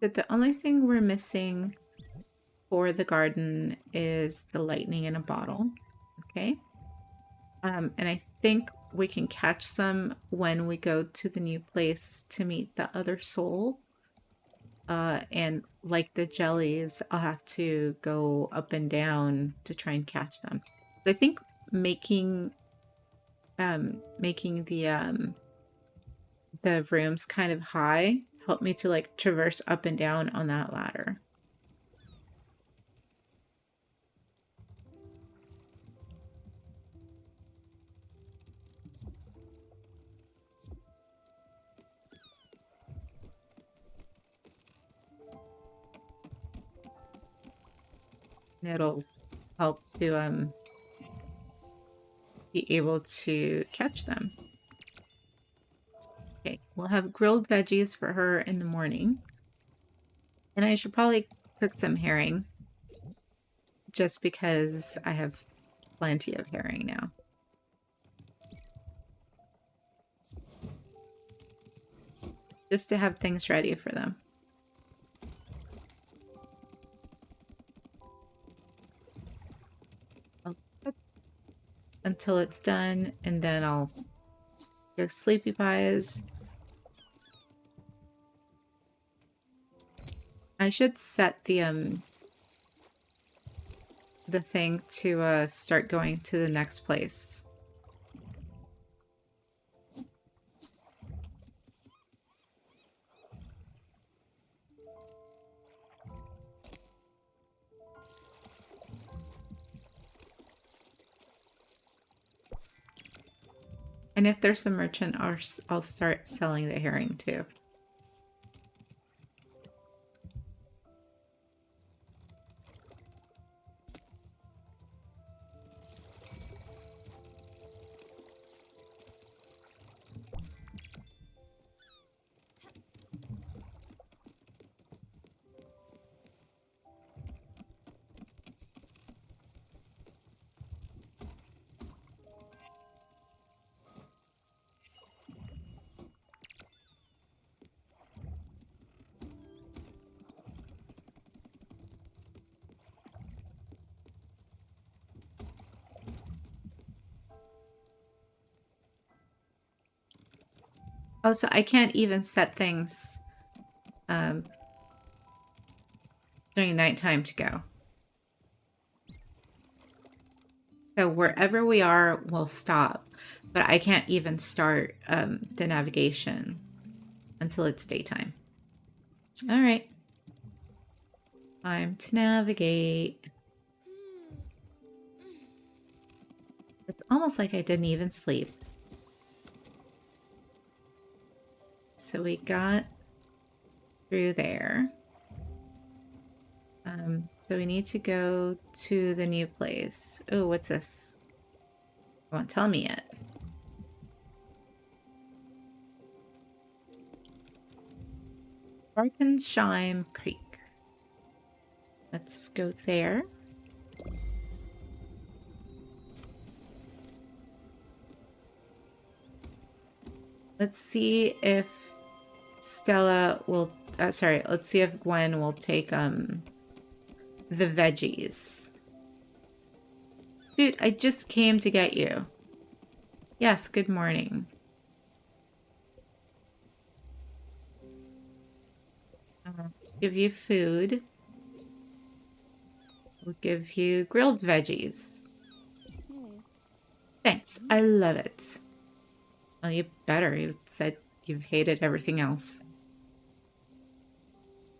But the only thing we're missing for the garden is the lightning in a bottle. Okay. And I think we can catch some when we go to the new place to meet the other soul. And like the jellies, I'll have to go up and down to try and catch them. I think making making the rooms kind of high helped me to like traverse up and down on that ladder. And it'll help to be able to catch them. Okay, we'll have grilled veggies for her in the morning. And I should probably cook some herring just because I have plenty of herring now. Just to have things ready for them. I'll cook until it's done, and then I'll go sleepy pies. I should set the thing to start going to the next place. And if there's a merchant, I'll start selling the herring too. Oh, so I can't even set things during nighttime to go. So wherever we are, we'll stop. But I can't even start the navigation until it's daytime. All right. Time to navigate. It's almost like I didn't even sleep. So we got through there. So we need to go to the new place. Oh, what's this? You won't tell me yet. Barkenshime Creek. Let's go there. Let's see if Stella will, sorry, let's see if Gwen will take the veggies. Dude, I just came to get you. Yes, good morning. Give you food. We'll give you grilled veggies. Thanks, I love it. Well, you better. You said you've hated everything else.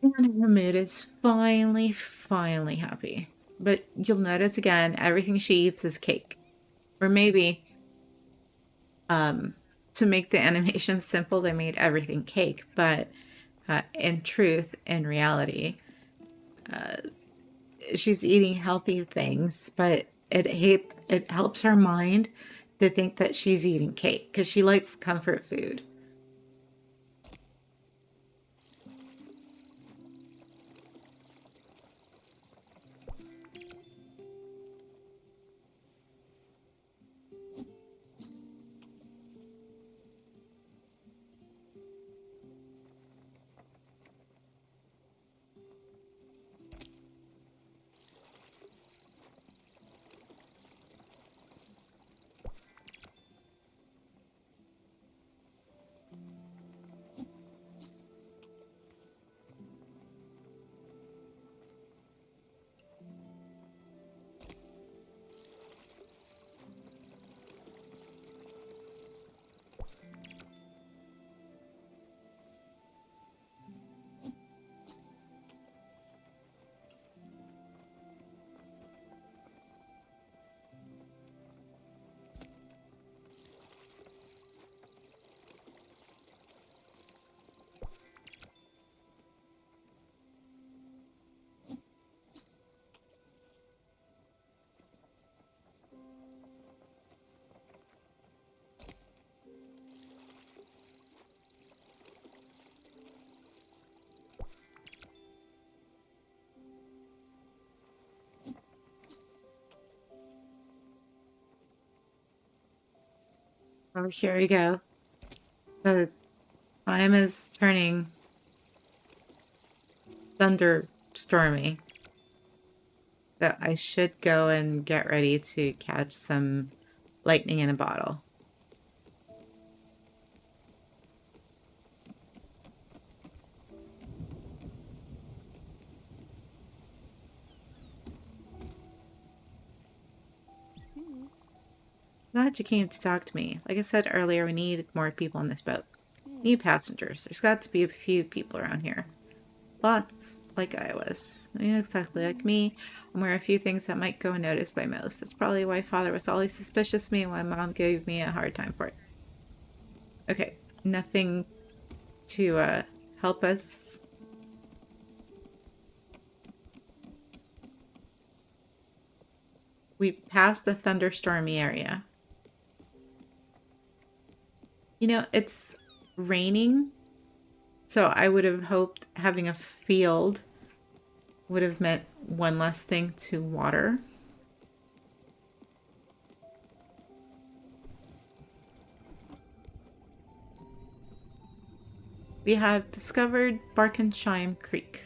And her mood is finally happy. But you'll notice again, everything she eats is cake. Or maybe, to make the animation simple, they made everything cake. But in truth, in reality, she's eating healthy things, but it helps her mind to think that she's eating cake because she likes comfort food. Oh, here we go. The time is turning thunderstormy. So I should go and get ready to catch some lightning in a bottle. Glad you came to talk to me. Like I said earlier, we need more people on this boat. Need passengers. There's got to be a few people around here. Lots like I was. Yeah, exactly like me. I'm aware of a few things that might go unnoticed by most. That's probably why Father was always suspicious of me and why Mom gave me a hard time for it. Okay, nothing to help us. We passed the thunderstormy area. You know, it's raining, so I would have hoped having a field would have meant one less thing to water. We have discovered Barkenshime Creek.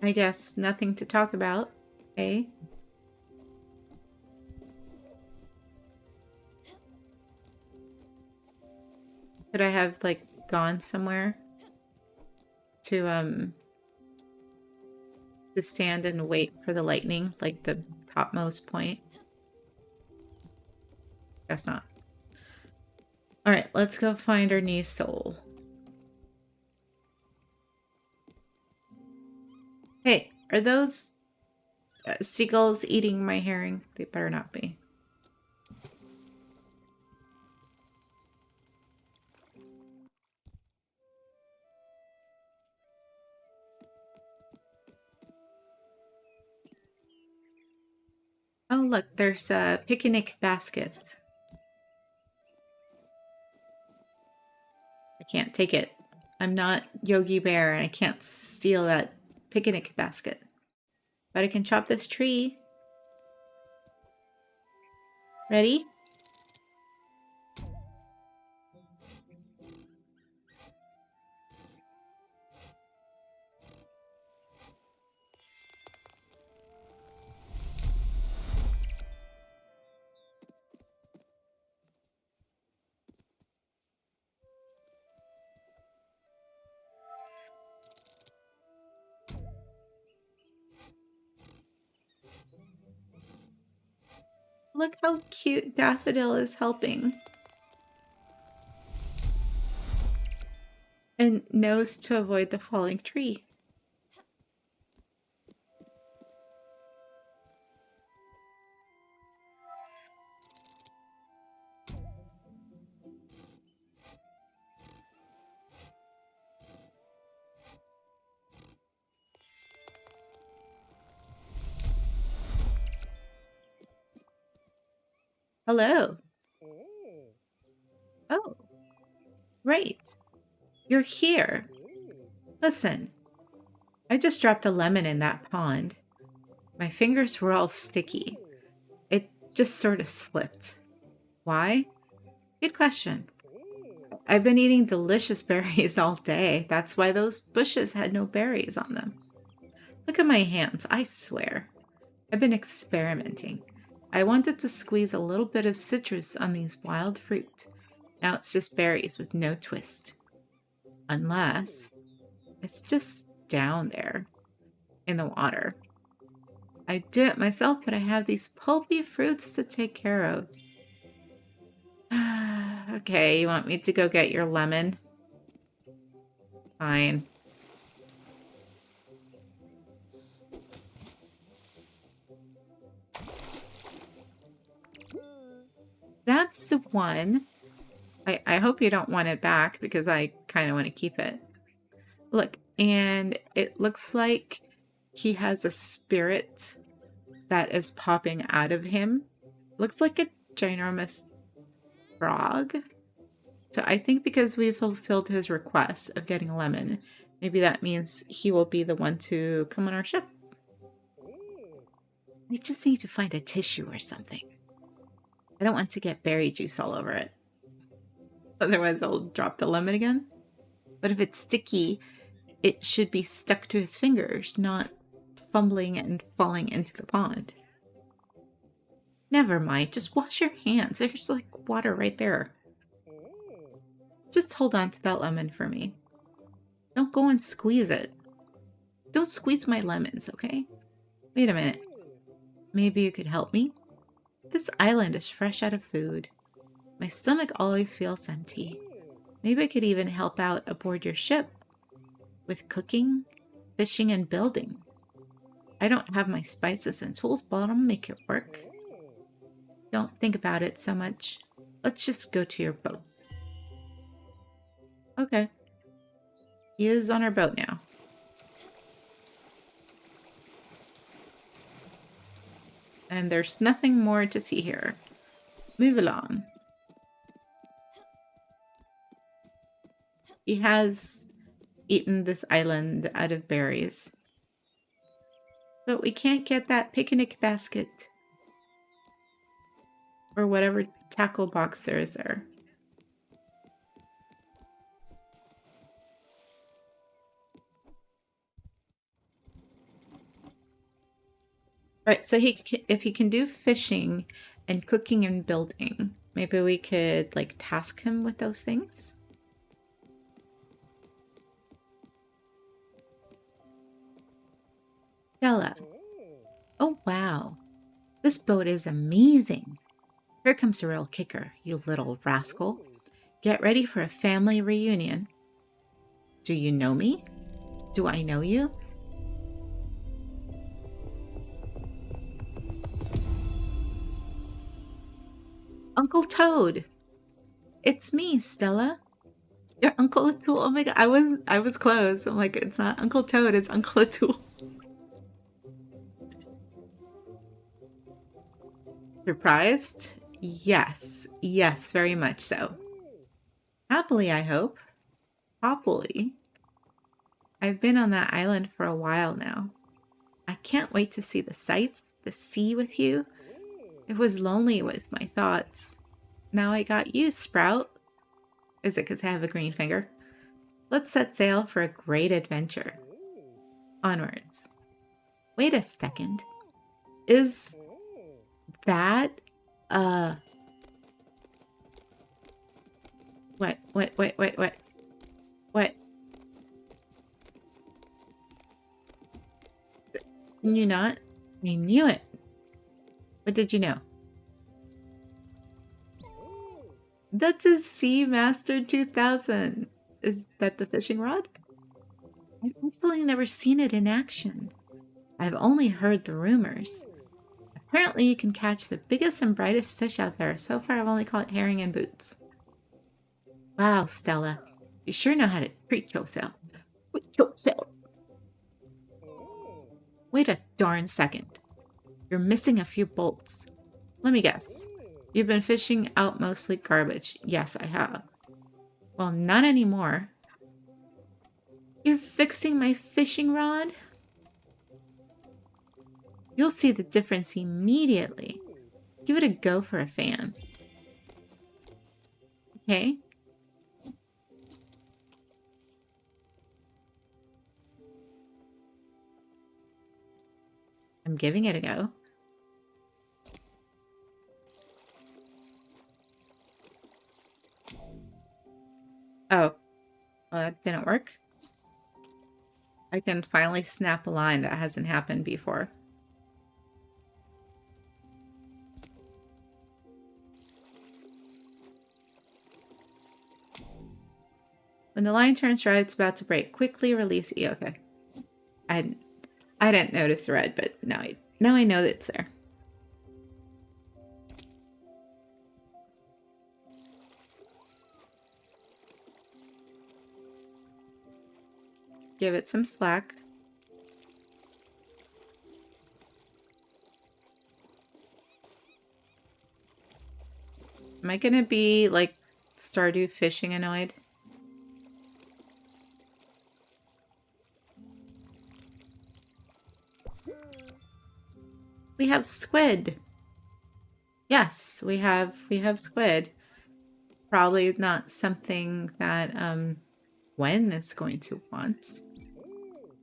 I guess nothing to talk about, eh? Could I have, like, gone somewhere to stand and wait for the lightning, like the topmost point? Guess not. Alright, let's go find our new soul. Hey, are those seagulls eating my herring? They better not be. Oh, look, there's a picnic basket. I can't take it. I'm not Yogi Bear and I can't steal that picnic basket. But I can chop this tree. Ready? Look how cute Daffodil is helping. And knows to avoid the falling tree. Hello. Oh, right. You're here. Listen, I just dropped a lemon in that pond. My fingers were all sticky. It just sort of slipped. Why? Good question. I've been eating delicious berries all day. That's why those bushes had no berries on them. Look at my hands, I swear. I've been experimenting. I wanted to squeeze a little bit of citrus on these wild fruit. Now it's just berries with no twist. Unless it's just down there in the water. I do it myself, but I have these pulpy fruits to take care of. Okay, you want me to go get your lemon? Fine. That's the one. I hope you don't want it back because I kind of want to keep it. Look, and it looks like he has a spirit that is popping out of him. Looks like a ginormous frog. So I think because we fulfilled his request of getting a lemon, maybe that means he will be the one to come on our ship. We just need to find a tissue or something. I don't want to get berry juice all over it. Otherwise I'll drop the lemon again. But if it's sticky, it should be stuck to his fingers, not fumbling and falling into the pond. Never mind, just wash your hands. There's like water right there. Just hold on to that lemon for me. Don't go and squeeze it. Don't squeeze my lemons, okay? Wait a minute. Maybe you could help me? This island is fresh out of food. My stomach always feels empty. Maybe I could even help out aboard your ship with cooking, fishing, and building. I don't have my spices and tools, but I'll make it work. Don't think about it so much. Let's just go to your boat. Okay. He is on our boat now. And there's nothing more to see here. Move along. He has eaten this island out of berries. But we can't get that picnic basket. Or whatever tackle box there is there. Right, so if he can do fishing and cooking and building, maybe we could like task him with those things. Bella. Oh wow, this boat is amazing. Here comes the real kicker, you little rascal. Get ready for a family reunion. Do you know me? Do I know you? Uncle Toad. It's me, Stella. Your Uncle Atul. Oh my god, I was close. I'm like, it's not Uncle Toad, it's Uncle Atul. Surprised? Yes. Yes, very much so. Happily, I hope. Happily. I've been on that island for a while now. I can't wait to see the sights, the sea with you. It was lonely with my thoughts. Now I got you, Sprout. Is it because I have a green finger? Let's set sail for a great adventure. Onwards. Wait a second. Is that, what? What? Can you not? I knew it. What did you know? That's a Seamaster 2000. Is that the fishing rod? I've actually never seen it in action. I've only heard the rumors. Apparently you can catch the biggest and brightest fish out there. So far I've only caught herring and boots. Wow, Stella. You sure know how to treat yourself. Treat yourself. Wait a darn second. You're missing a few bolts. Let me guess. You've been fishing out mostly garbage. Yes, I have. Well, not anymore. You're fixing my fishing rod? You'll see the difference immediately. Give it a go for a fan. Okay? I'm giving it a go. Oh, well, that didn't work. I can finally snap a line that hasn't happened before. When the line turns red, it's about to break. Quickly release E. Okay. I didn't notice the red, but now I know that it's there. Give it some slack. Am I gonna be like Stardew fishing annoyed? We have squid. Yes, we have squid. Probably not something that Gwen is going to want.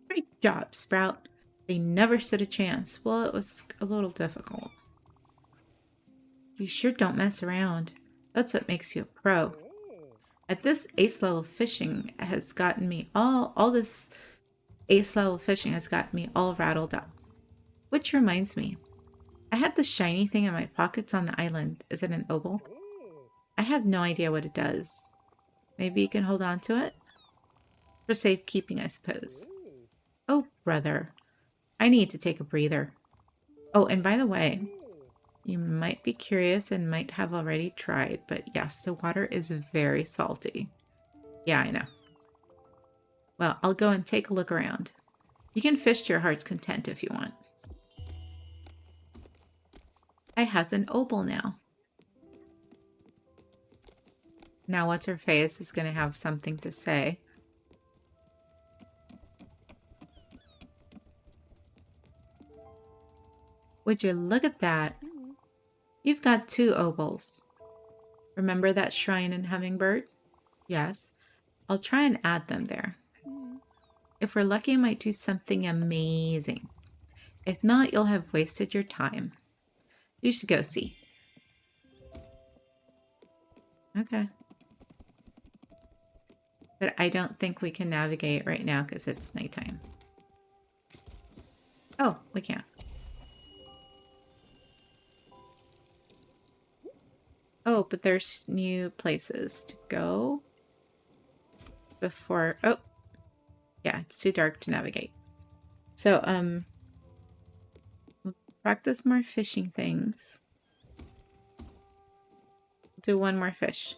Great job, Sprout. They never stood a chance. Well, it was a little difficult. You sure don't mess around. That's what makes you a pro. At this ace level fishing has gotten me all this ace level fishing has gotten me all rattled up. Which reminds me, I had this shiny thing in my pockets on the island. Is it an opal? I have no idea what it does. Maybe you can hold on to it? For safekeeping, I suppose. Oh, brother. I need to take a breather. Oh, and by the way, you might be curious and might have already tried, but yes, the water is very salty. Yeah, I know. Well, I'll go and take a look around. You can fish to your heart's content if you want. I has an opal now. Now what's her face is going to have something to say. Would you look at that? You've got 2 opals. Remember that shrine in Hummingbird? Yes. I'll try and add them there. If we're lucky, I might do something amazing. If not, you'll have wasted your time. You should go see. Okay. But I don't think we can navigate right now because it's nighttime. Oh, we can't. Oh, but there's new places to go before... Oh, yeah, it's too dark to navigate. So, we'll practice more fishing things. Do one more fish.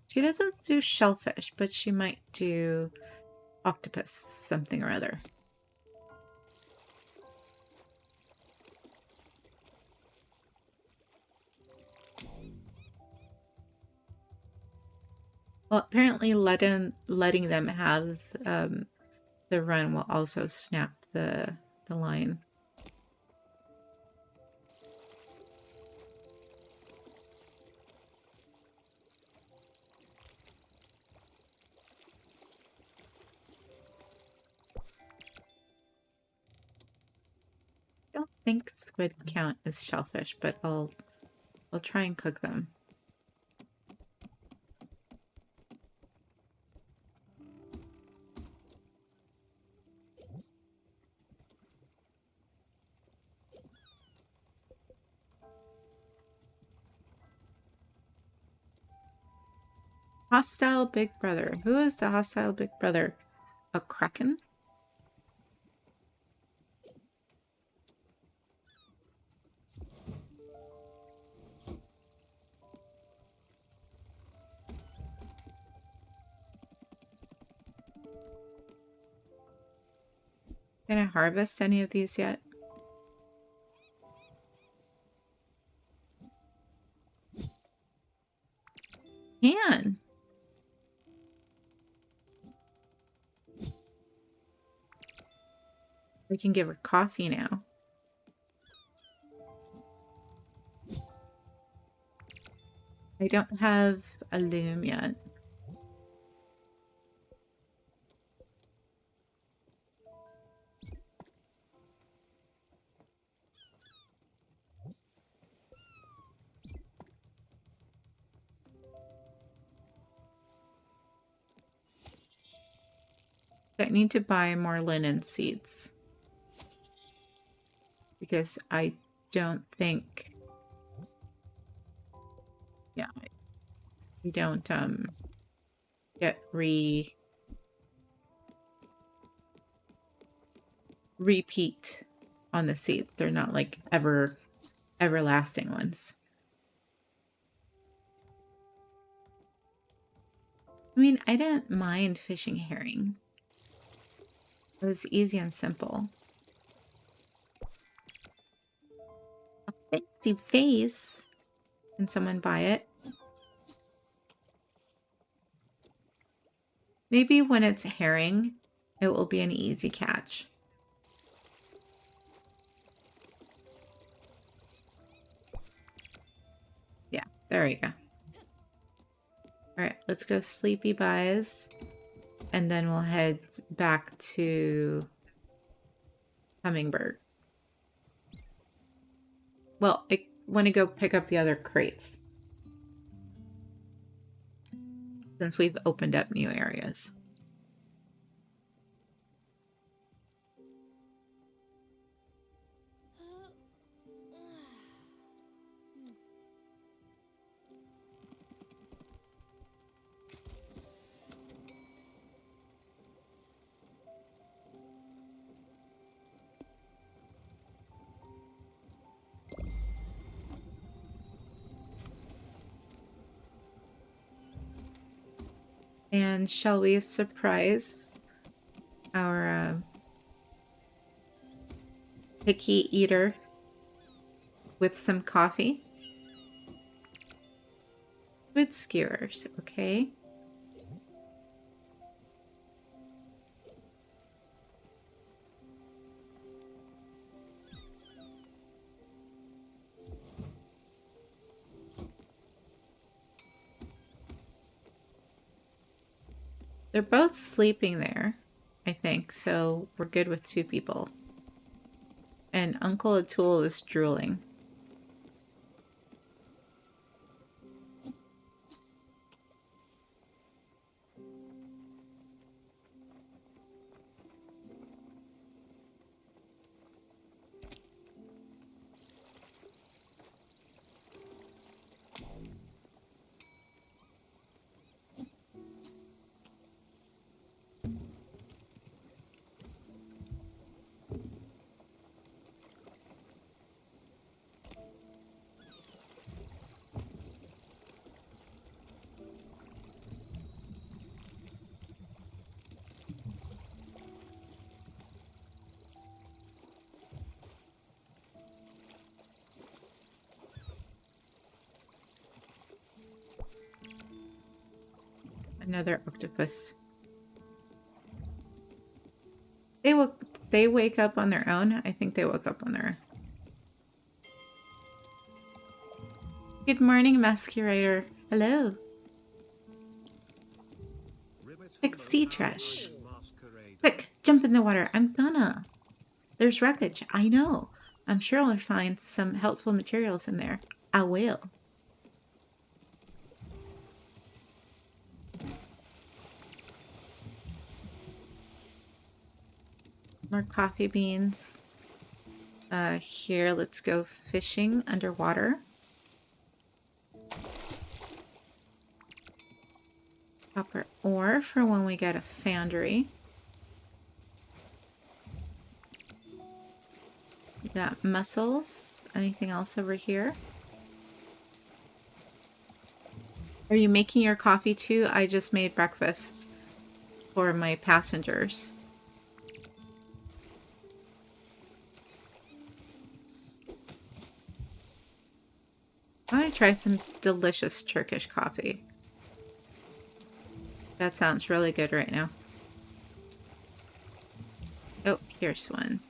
She doesn't do shellfish, but she might do octopus something or other. Well, apparently letting them have the run will also snap the line. I don't think squid count as shellfish, but I'll try and cook them. Hostile big brother. Who is the hostile big brother? A kraken? Can I harvest any of these yet? Can. We can give her coffee now. I don't have a loom yet. I need to buy more linen seeds because I don't think, yeah, we don't get repeat on the seeds. They're not like everlasting ones. I mean, I didn't mind fishing herring. It was easy and simple. A fancy face. Can someone buy it? Maybe when it's herring, it will be an easy catch. Yeah, there you go. All right, let's go sleepy buys. And then we'll head back to Hummingbird. Well, I want to go pick up the other crates. Since we've opened up new areas. And shall we surprise our picky eater with some coffee? Wood skewers, okay. They're both sleeping there, I think, so we're good with 2 people. And Uncle Atul is drooling. Another octopus. They wake up on their own? I think they woke up on their own. Good morning, Masquerader. Hello. Pick sea trash. Quick, jump in the water. I'm gonna. There's wreckage. I know. I'm sure I'll find some helpful materials in there. I will. More coffee beans. Here, let's go fishing underwater. ore for when we get a foundry. We got mussels. Anything else over here? Are you making your coffee too? I just made breakfast for my passengers. I want to try some delicious Turkish coffee. That sounds really good right now. Oh, here's one.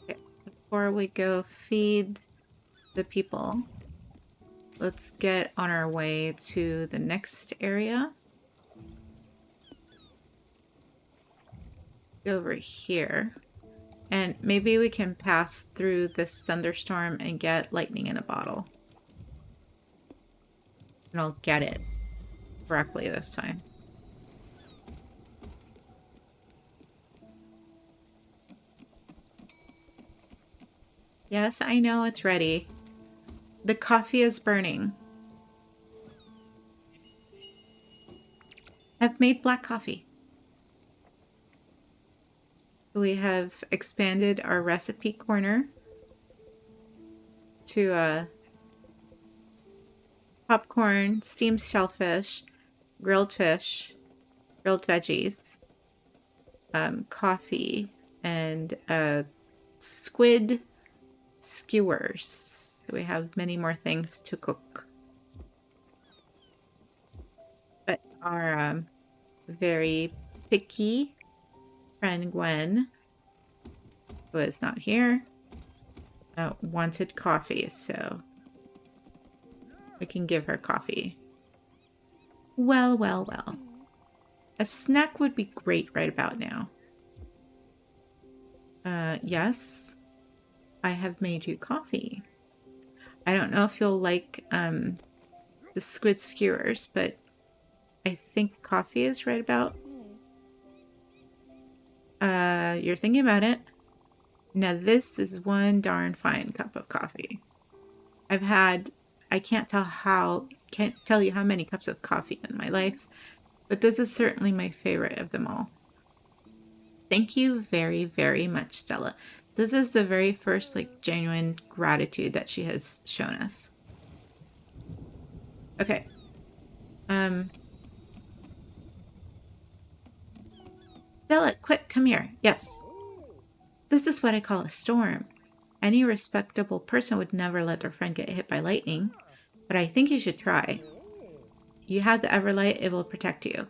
Okay, before we go feed the people, let's get on our way to the next area. Over here. And maybe we can pass through this thunderstorm and get lightning in a bottle. And I'll get it correctly this time. Yes, I know it's ready. The coffee is burning. I've made black coffee. We have expanded our recipe corner to popcorn, steamed shellfish, grilled fish, grilled veggies, coffee, and squid skewers. So we have many more things to cook. But our very picky friend Gwen, who is not here, wanted coffee, so we can give her coffee. Well, well, well. A snack would be great right about now. Yes, I have made you coffee. I don't know if you'll like the squid skewers, but I think coffee is right about. You're thinking about it. Now this is one darn fine cup of coffee. I can't tell you how many cups of coffee in my life, but this is certainly my favorite of them all. Thank you very, very much, Stella. This is the very first, genuine gratitude that she has shown us. Okay. Stella, quick, come here. Yes. This is what I call a storm. Any respectable person would never let their friend get hit by lightning, but I think you should try. You have the Everlight, it will protect you.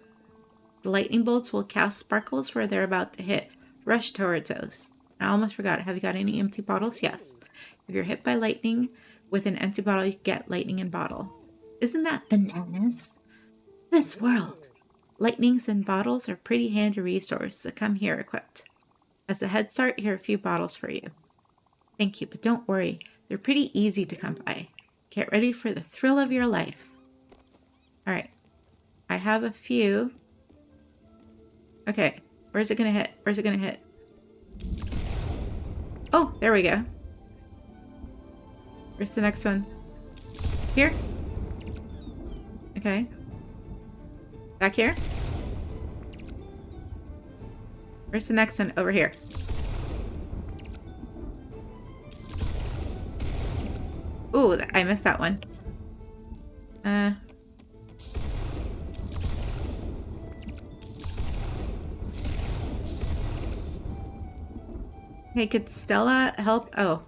The lightning bolts will cast sparkles where they're about to hit. Rush towards those. I almost forgot. Have you got any empty bottles? Yes. If you're hit by lightning with an empty bottle, you get lightning in bottle. Isn't that bananas? This world. Lightnings in bottles are pretty handy resource, so come here equipped. As a head start, here are a few bottles for you. Thank you, but don't worry. They're pretty easy to come by. Get ready for the thrill of your life. Alright. I have a few. Okay. Where's it gonna hit? Where's it gonna hit? Oh, there we go. Where's the next one? Here? Okay. Back here? Where's the next one? Over here. Ooh, I missed that one. Hey, could Stella help? Oh.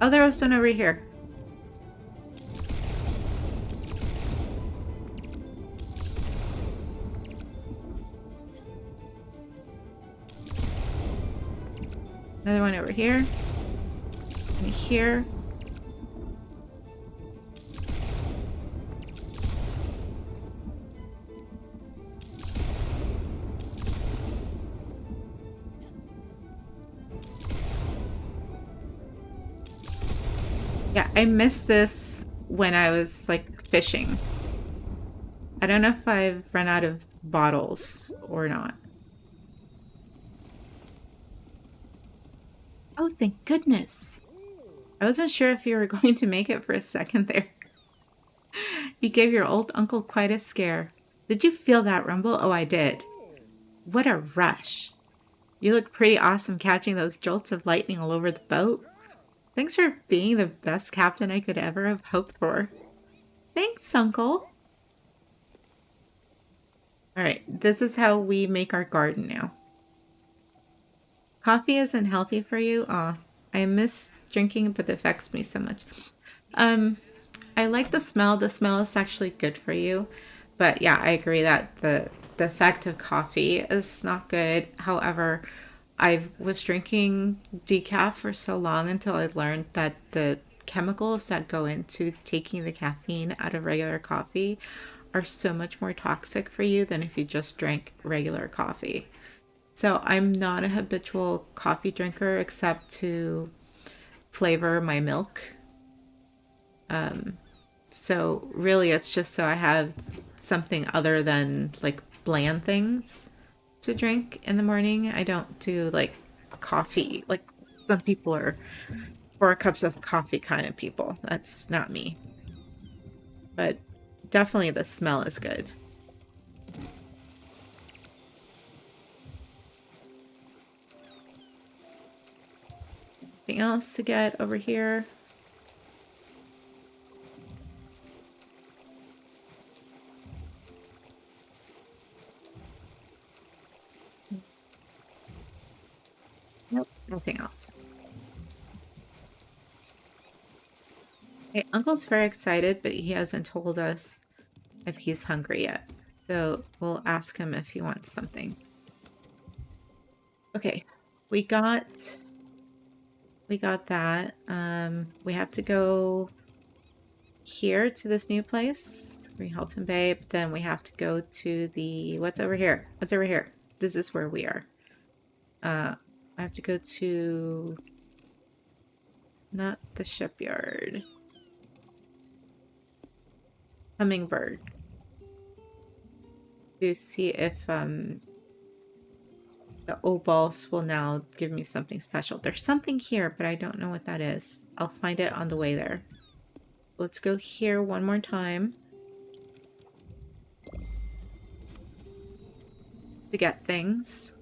Oh, there was one over here. Another one over here. And here. Yeah, I missed this when I was fishing. I don't know if I've run out of bottles or not. Oh, thank goodness. I wasn't sure if you were going to make it for a second there. You gave your old uncle quite a scare. Did you feel that rumble? Oh, I did. What a rush. You look pretty awesome catching those jolts of lightning all over the boat. Thanks for being the best captain I could ever have hoped for. Thanks, Uncle. All right, this is how we make our garden now. Coffee isn't healthy for you? Aw, I miss drinking, but it affects me so much. Um, I like the smell. The smell is actually good for you. But yeah, I agree that the effect of coffee is not good. However, I was drinking decaf for so long until I learned that the chemicals that go into taking the caffeine out of regular coffee are so much more toxic for you than if you just drank regular coffee. So I'm not a habitual coffee drinker except to flavor my milk. So really it's just so I have something other than like bland things to drink in the morning. I don't do like coffee. Like some people are 4 cups of coffee kind of people. That's not me. But definitely the smell is good. Anything else to get over here? Nope, nothing else. Okay, Uncle's very excited, but he hasn't told us if he's hungry yet. So we'll ask him if he wants something. Okay, we got that. We have to go here to this new place, Green Halton Bay, but then we have to go to the what's over here? What's over here? This is where we are. I have to go to not the shipyard. Hummingbird. To see if the Oballs will now give me something special. There's something here, but I don't know what that is. I'll find it on the way there. Let's go here one more time to get things.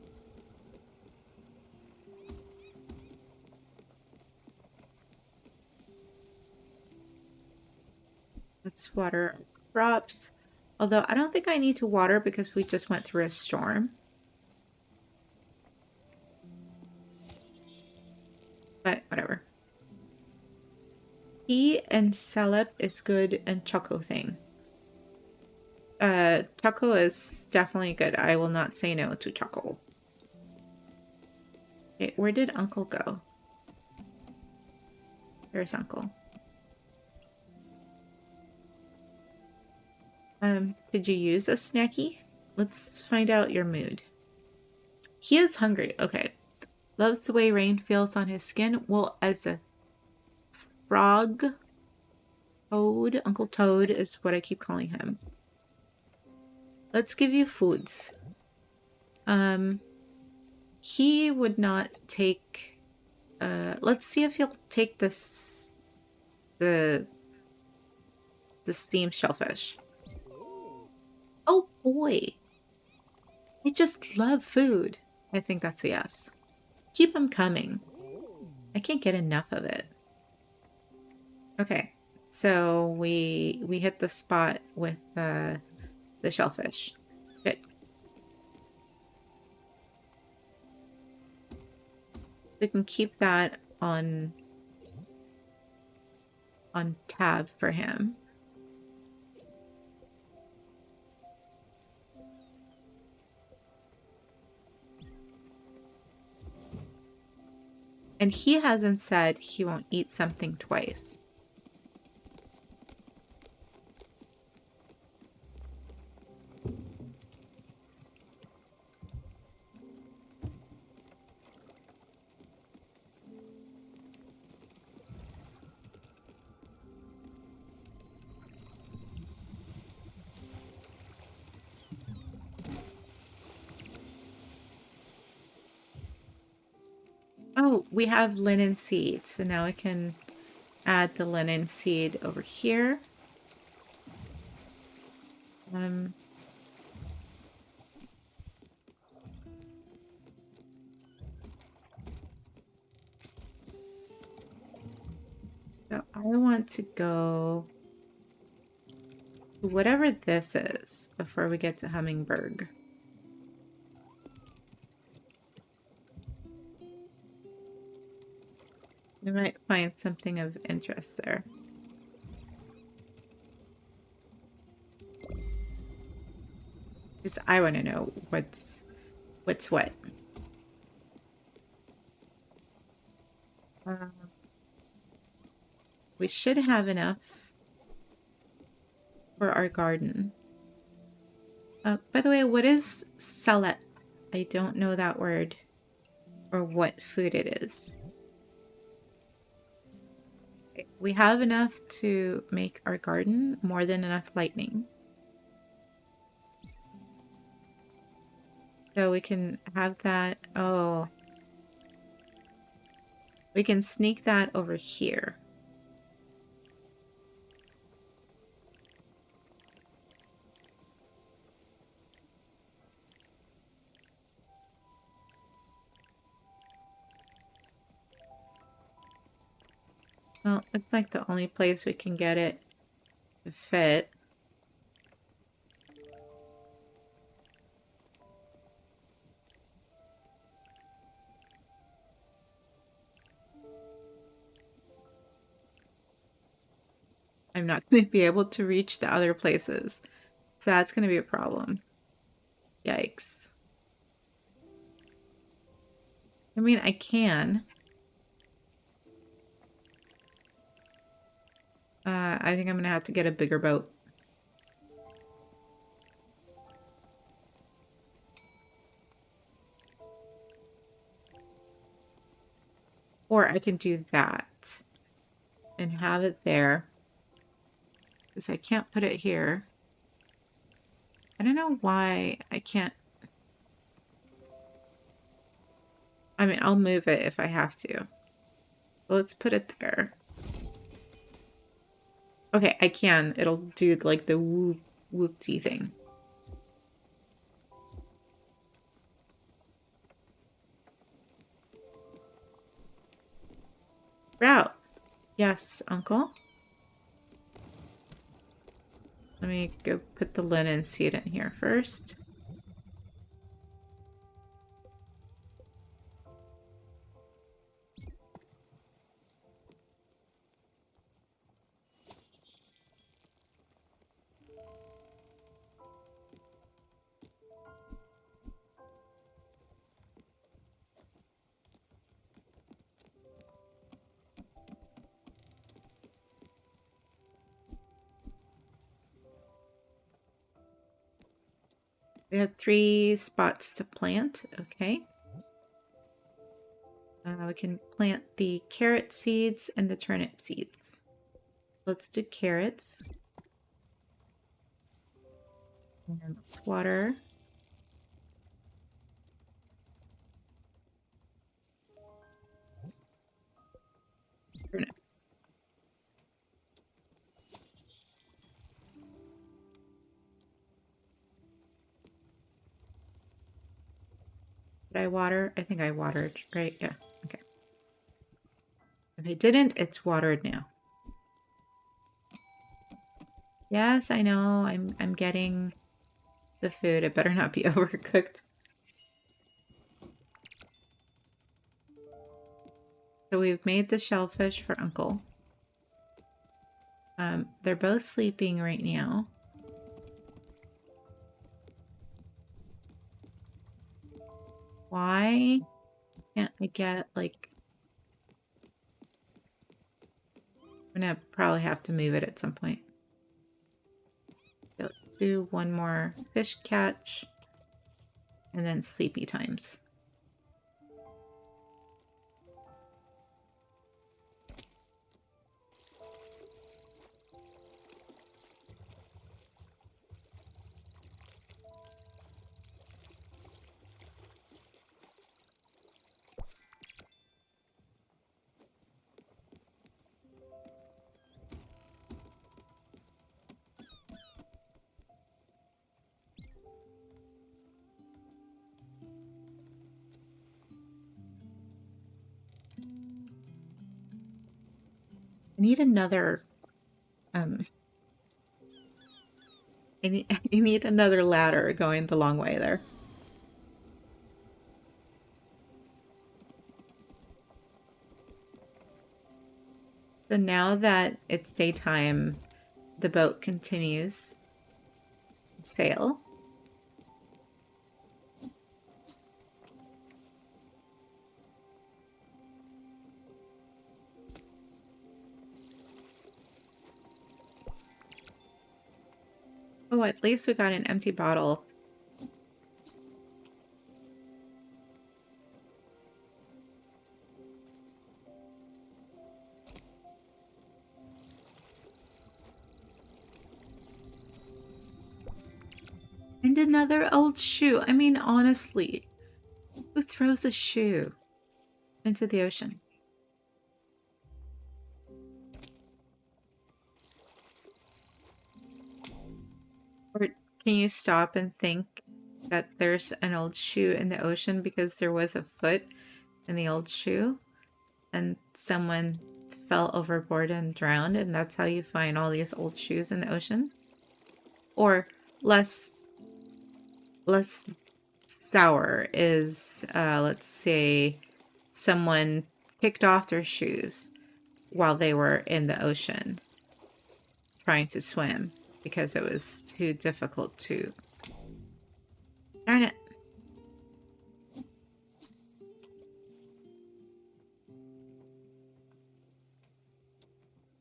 Let's water crops. Although I don't think I need to water because we just went through a storm. But whatever. Tea and Celeb is good and Choco thing. Choco is definitely good. I will not say no to Choco. Okay, where did Uncle go? There's Uncle. Did you use a snacky? Let's find out your mood. He is hungry. Okay. Loves the way rain feels on his skin. Well, as a frog, Toad, Uncle Toad is what I keep calling him. Let's give you foods. He would not take, let's see if he'll take this, the steamed shellfish. Oh boy. I just love food. I think that's a yes. Keep him coming. I can't get enough of it. Okay. So we hit the spot with the shellfish. Good. We can keep that on tab for him. And he hasn't said he won't eat something twice. Oh, we have linen seed, so now I can add the linen seed over here. Um, so I want to go to whatever this is before we get to Hummingbird. We might find something of interest there. Because I want to know what's what. Uh, we should have enough for our garden. By the way, what is salep? I don't know that word or what food it is. Okay, we have enough to make our garden, more than enough lightning. So we can have that. Oh, we can sneak that over here. Well, it's like the only place we can get it to fit. I'm not going to be able to reach the other places. So that's going to be a problem. Yikes. I mean, I can. I think I'm going to have to get a bigger boat. Or I can do that and have it there. Because I can't put it here. I don't know why I can't. I mean, I'll move it if I have to. But let's put it there. Okay, I can. It'll do like the whoop whoopty thing. Route. Yes, uncle. Let me go put the linen seed in here first. We have 3 spots to plant. Okay. We can plant the carrot seeds and the turnip seeds. Let's do carrots. And let's water. Turnips. Did I water? I think I watered, right? Yeah. Okay. If I didn't, it's watered now. Yes, I know. I'm getting the food. It better not be overcooked. So we've made the shellfish for Uncle. They're both sleeping right now. Why can't I get, like... I'm gonna probably have to move it at some point. So let's do one more fish catch. And then sleepy times. need another I need another ladder going the long way there. So now that it's daytime, the boat continues to sail. Oh, at least we got an empty bottle. And another old shoe. I mean, honestly, who throws a shoe into the ocean? Or can you stop and think that there's an old shoe in the ocean because there was a foot in the old shoe and someone fell overboard and drowned, and that's how you find all these old shoes in the ocean? Or less sour is let's say someone kicked off their shoes while they were in the ocean trying to swim because it was too difficult to. Darn it.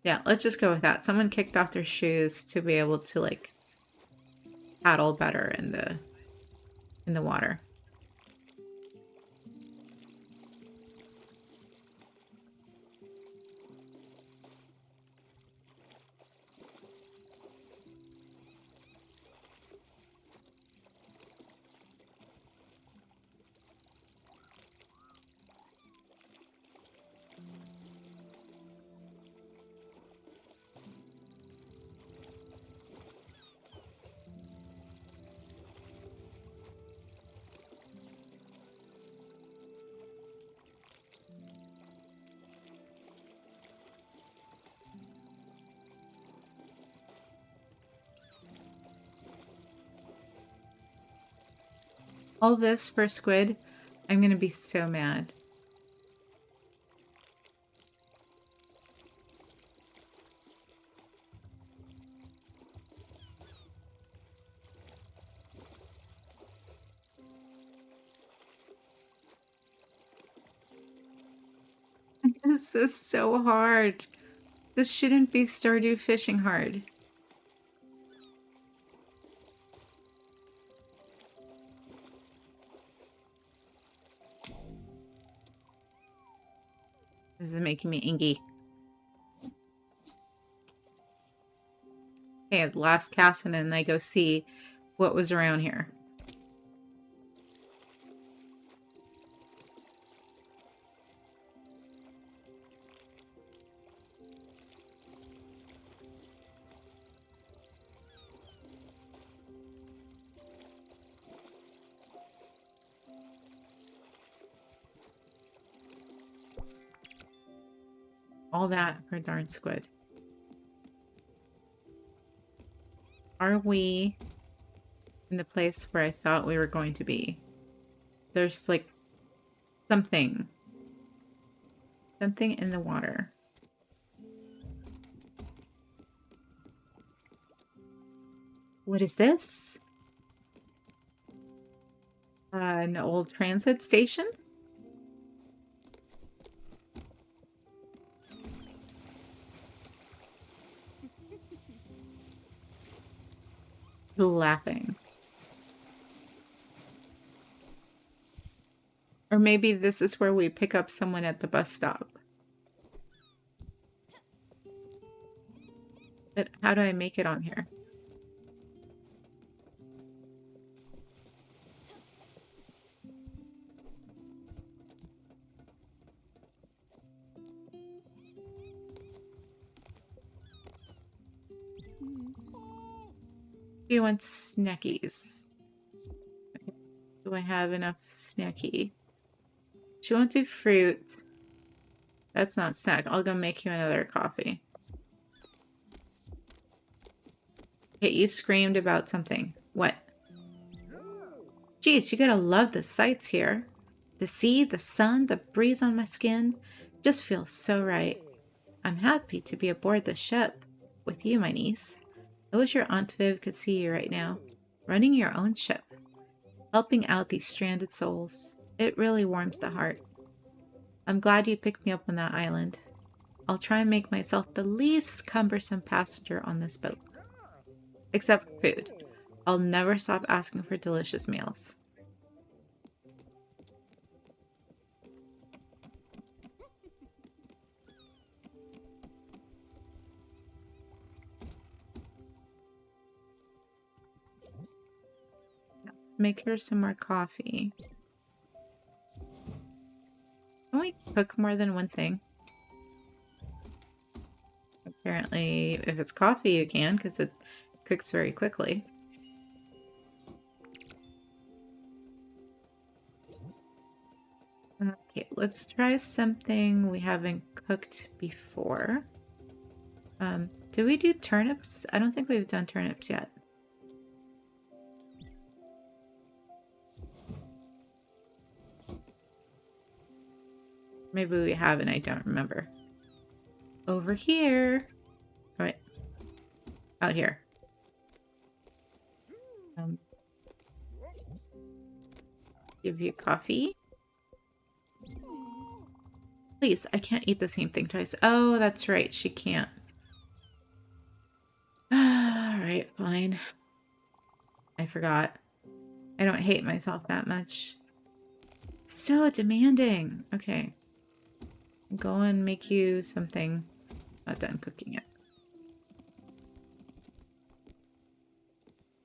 Yeah, let's just go with that. Someone kicked off their shoes to be able to like paddle better in the water. All this for squid, I'm gonna be so mad. This is so hard. This shouldn't be Stardew fishing hard. This is making me ingy. Okay, the last cast and then I go see what was around here. All that for darn squid. Are we in the place where I thought we were going to be? There's like something. Something in the water. What is this? An old transit station? Laughing. Or maybe this is where we pick up someone at the bus stop. But how do I make it on here? Do you want snackies? Do I have enough snacky? Do you want to do fruit? That's not snack. I'll go make you another coffee. Okay, you screamed about something. What? Geez, you gotta love the sights here. The sea, the sun, the breeze on my skin. Just feels so right. I'm happy to be aboard the ship with you, my niece. I wish your Aunt Viv could see you right now. Running your own ship. Helping out these stranded souls. It really warms the heart. I'm glad you picked me up on that island. I'll try and make myself the least cumbersome passenger on this boat. Except food. I'll never stop asking for delicious meals. Let's make her some more coffee. Can we cook more than one thing? Apparently, if it's coffee, you can, because it cooks very quickly. Okay, let's try something we haven't cooked before. Did we do turnips? I don't think we've done turnips yet. Maybe we have and I don't remember. Over here. All right. Out here. Give you coffee. Please, I can't eat the same thing twice. Oh, that's right. She can't. Alright, fine. I forgot. I don't hate myself that much. So demanding. Okay. Go and make you something. Not done cooking it.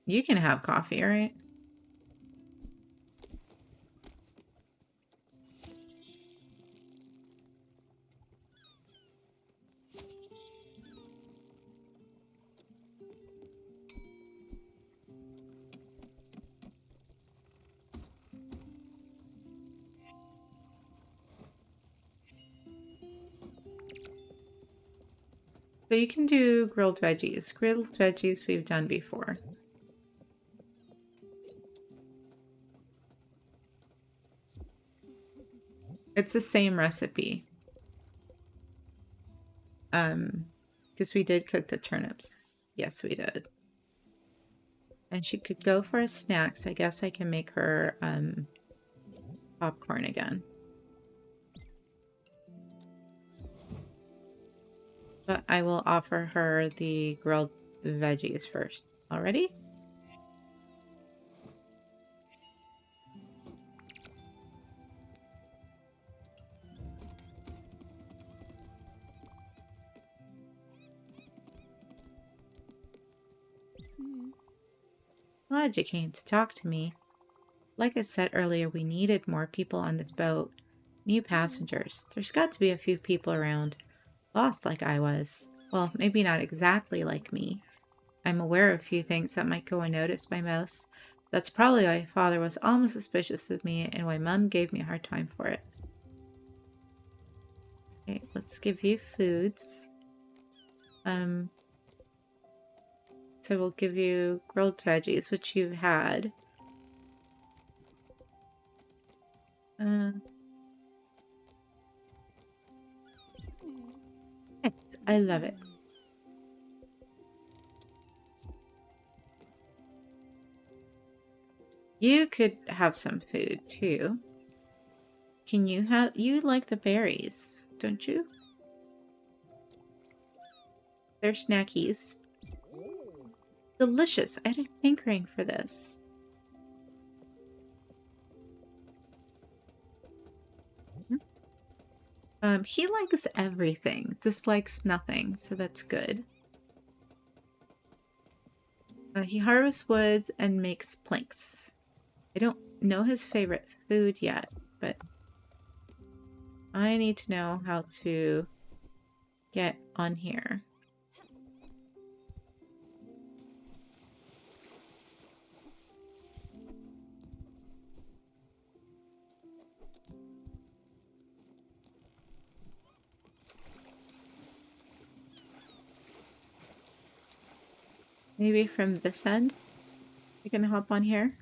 You can have coffee, right? So you can do grilled veggies. Grilled veggies we've done before. It's the same recipe. Because we did cook the turnips. Yes, we did. And she could go for a snack, so I guess I can make her popcorn again. But I will offer her the grilled veggies first. Already? Glad you came to talk to me. Like I said earlier, we needed more people on this boat. New passengers. There's got to be a few people around. Lost like I was. Well, maybe not exactly like me. I'm aware of a few things that might go unnoticed by most. That's probably why Father was almost suspicious of me and why Mum gave me a hard time for it. Okay, let's give you foods. So we'll give you grilled veggies, which you've had. Yes, I love it. You could have some food too. Can you have, you like the berries, don't you? They're snackies. Delicious. I had a hankering for this. He likes everything, dislikes nothing, so that's good. He harvests woods and makes planks. I don't know his favorite food yet, but I need to know how to get on here. Maybe from this end? You can hop on here?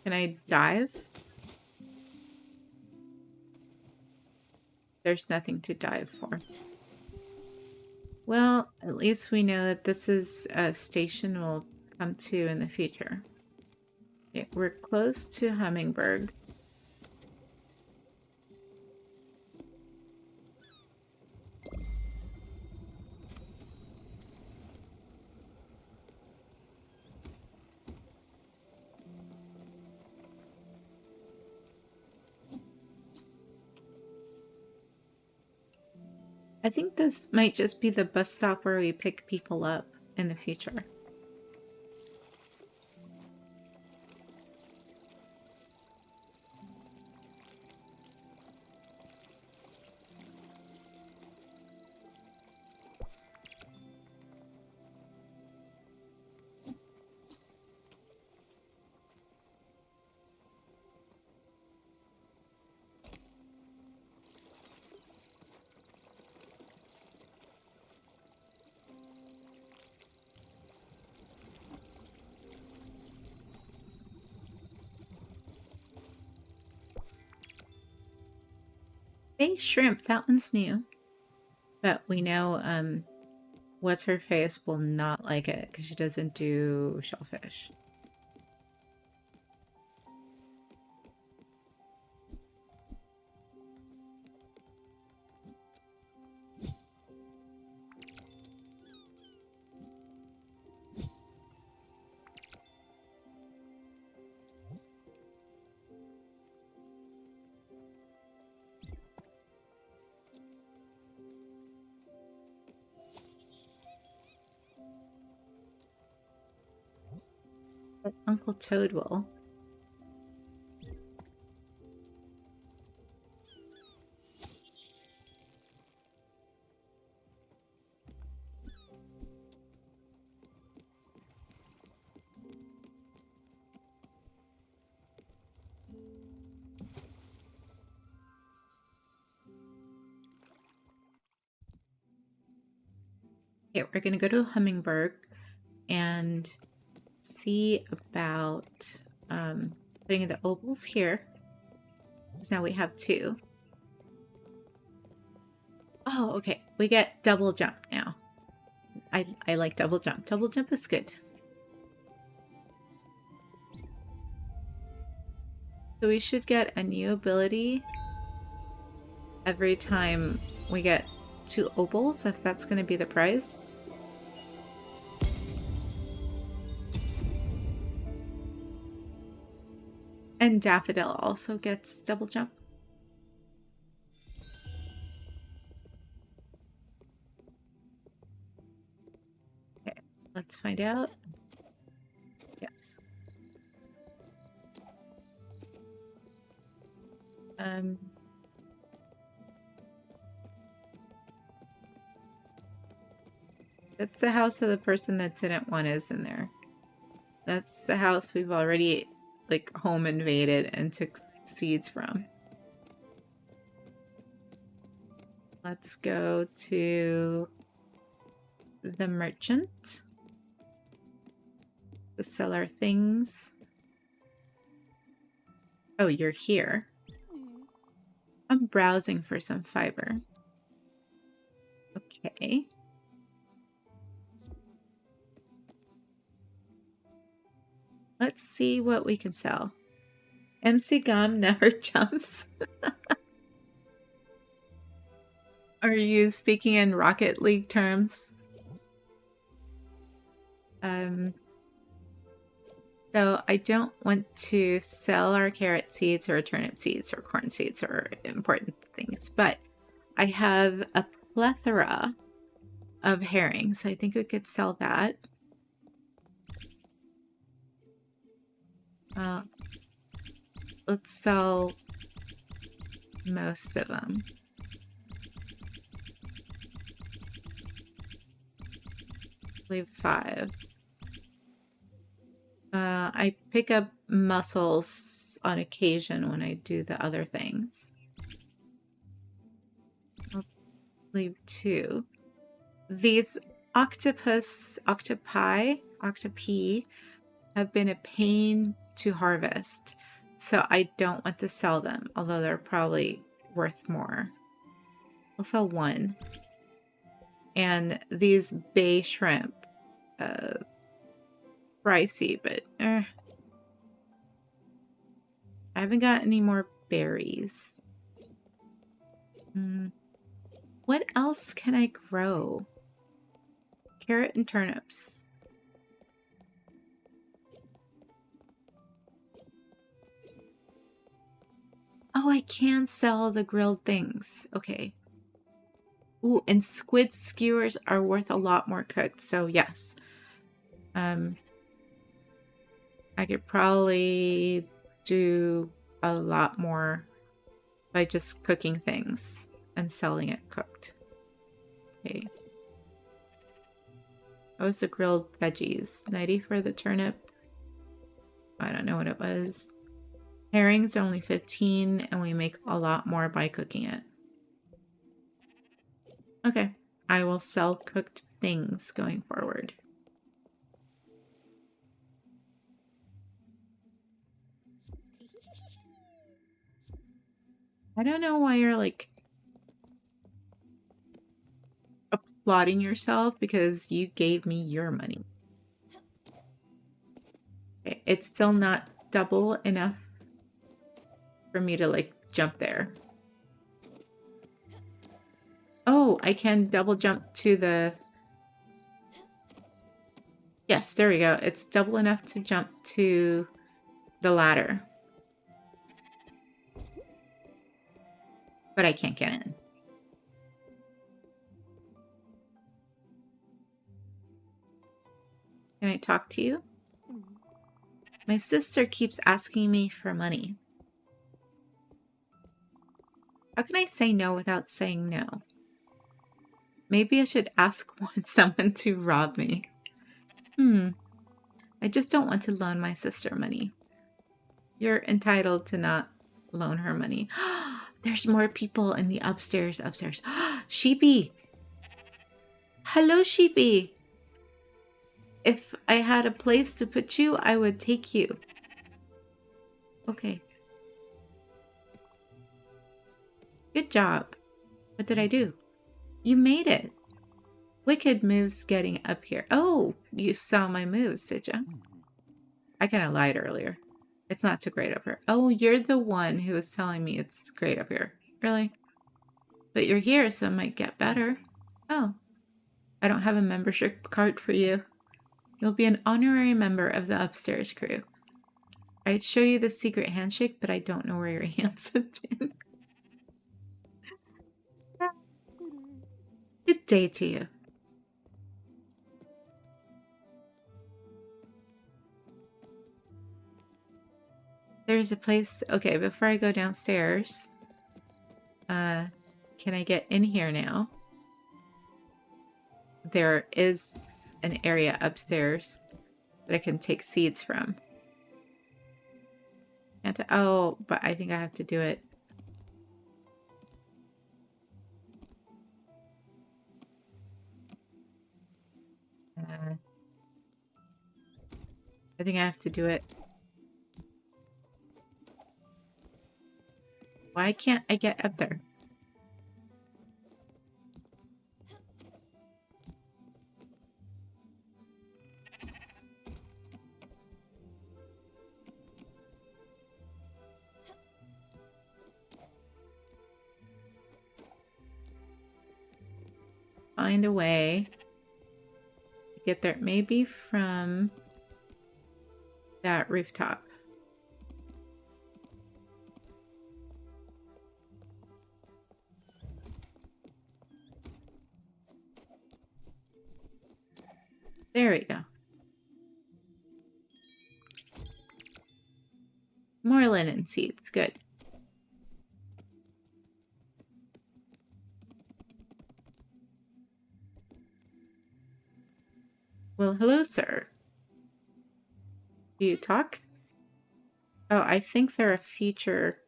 Can I dive? There's nothing to dive for. Well, at least we know that this is a station we'll come to in the future. Okay, we're close to Hummingberg. I think this might just be the bus stop where we pick people up in the future. Hey, shrimp, that one's new. But we know what's her face will not like it because she doesn't do shellfish. But Uncle Toad will. Okay, we're gonna go to Hummingberg and see about putting the opals here. Because now we have 2. Oh, okay. We get double jump now. I like double jump. Double jump is good. So we should get a new ability every time we get 2 opals, if that's going to be the price. And Daffodil also gets double jump. Okay, let's find out. Yes. That's the house of the person that didn't want us in there. That's the house we've already, like, home invaded and took seeds from. Let's go to the merchant to sell our things. Oh, you're here. I'm browsing for some fiber. Okay. Let's see what we can sell. MC Gum never jumps. Are you speaking in Rocket League terms? So I don't want to sell our carrot seeds or turnip seeds or corn seeds or important things, but I have a plethora of herrings. So I think we could sell that. Let's sell most of them. Leave 5. I pick up mussels on occasion when I do the other things. leave 2. These octopi have been a pain to harvest, so I don't want to sell them, although they're probably worth more. I'll sell 1. And these bay shrimp, pricey, but I haven't got any more berries. What else can I grow? Carrot and turnips. Oh, I can sell the grilled things. Okay. Ooh, and squid skewers are worth a lot more cooked, so yes. I could probably do a lot more by just cooking things and selling it cooked. Okay. That was the grilled veggies. 90 for the turnip. I don't know what it was. Herrings are only 15, and we make a lot more by cooking it. Okay. I will sell cooked things going forward. I don't know why you're like applauding yourself because you gave me your money. Okay, it's still not double enough for me to like jump there. Oh, I can double jump to the... Yes, there we go. It's double enough to jump to the ladder. But I can't get in. Can I talk to you? My sister keeps asking me for money. How can I say no without saying no? Maybe I should ask someone to rob me. I just don't want to loan my sister money. You're entitled to not loan her money. There's more people in the upstairs. Sheepy! Hello, Sheepy! If I had a place to put you, I would take you. Okay. Good job. What did I do? You made it. Wicked moves getting up here. Oh, you saw my moves, did you? I kind of lied earlier. It's not so great up here. Oh, you're the one who was telling me it's great up here. Really? But you're here, so it might get better. Oh. I don't have a membership card for you. You'll be an honorary member of the upstairs crew. I'd show you the secret handshake, but I don't know where your hands have been. Good day to you. There's a place... Okay, before I go downstairs... can I get in here now? There is an area upstairs that I can take seeds from. Oh, but I think I have to do it. I think I have to do it. Why can't I get up there? Find a way to get there. Maybe from that rooftop. There we go. More linen seeds. Good. Well, hello, sir. Do you talk? Oh, I think they're a feature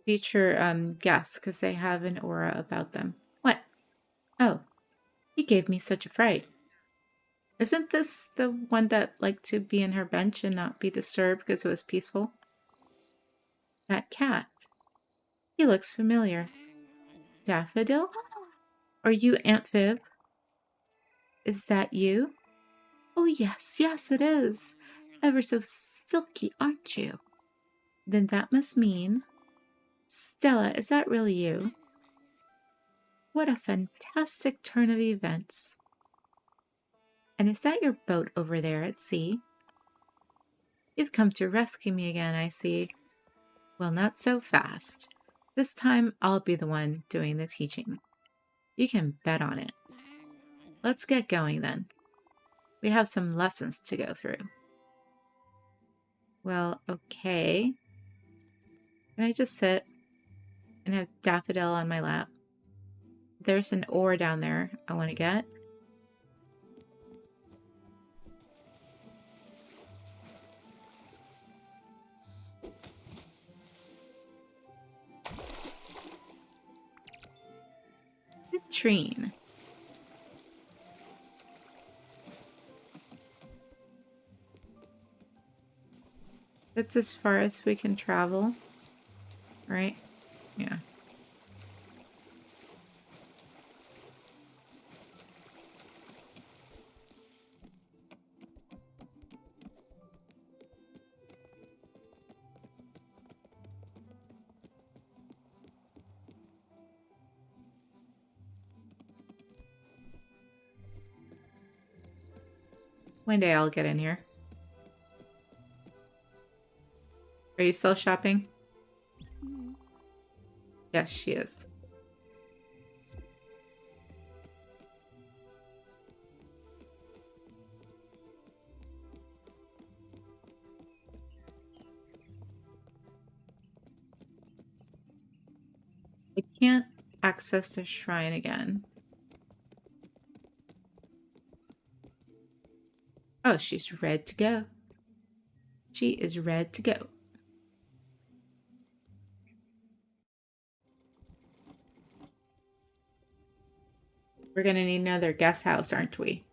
guest because they have an aura about them. What? gave me such a fright. Isn't this the one that liked to be in her bench and not be disturbed because it was peaceful? That cat. He looks familiar. Daffodil? Are you Aunt Viv? Is that you? Oh, yes, yes, it is. Ever so silky, aren't you? Then that must mean... Stella, is that really you? What a fantastic turn of events. And is that your boat over there at sea? You've come to rescue me again, I see. Well, not so fast. This time, I'll be the one doing the teaching. You can bet on it. Let's get going then. We have some lessons to go through. Well, okay. Can I just sit and have Daffodil on my lap? There's an oar down there I want to get. Latrine. That's as far as we can travel, right? Yeah. One day I'll get in here. Are you still shopping? Yes, she is. I can't access the shrine again. Oh, she's ready to go. She is ready to go. We're gonna need another guest house, aren't we?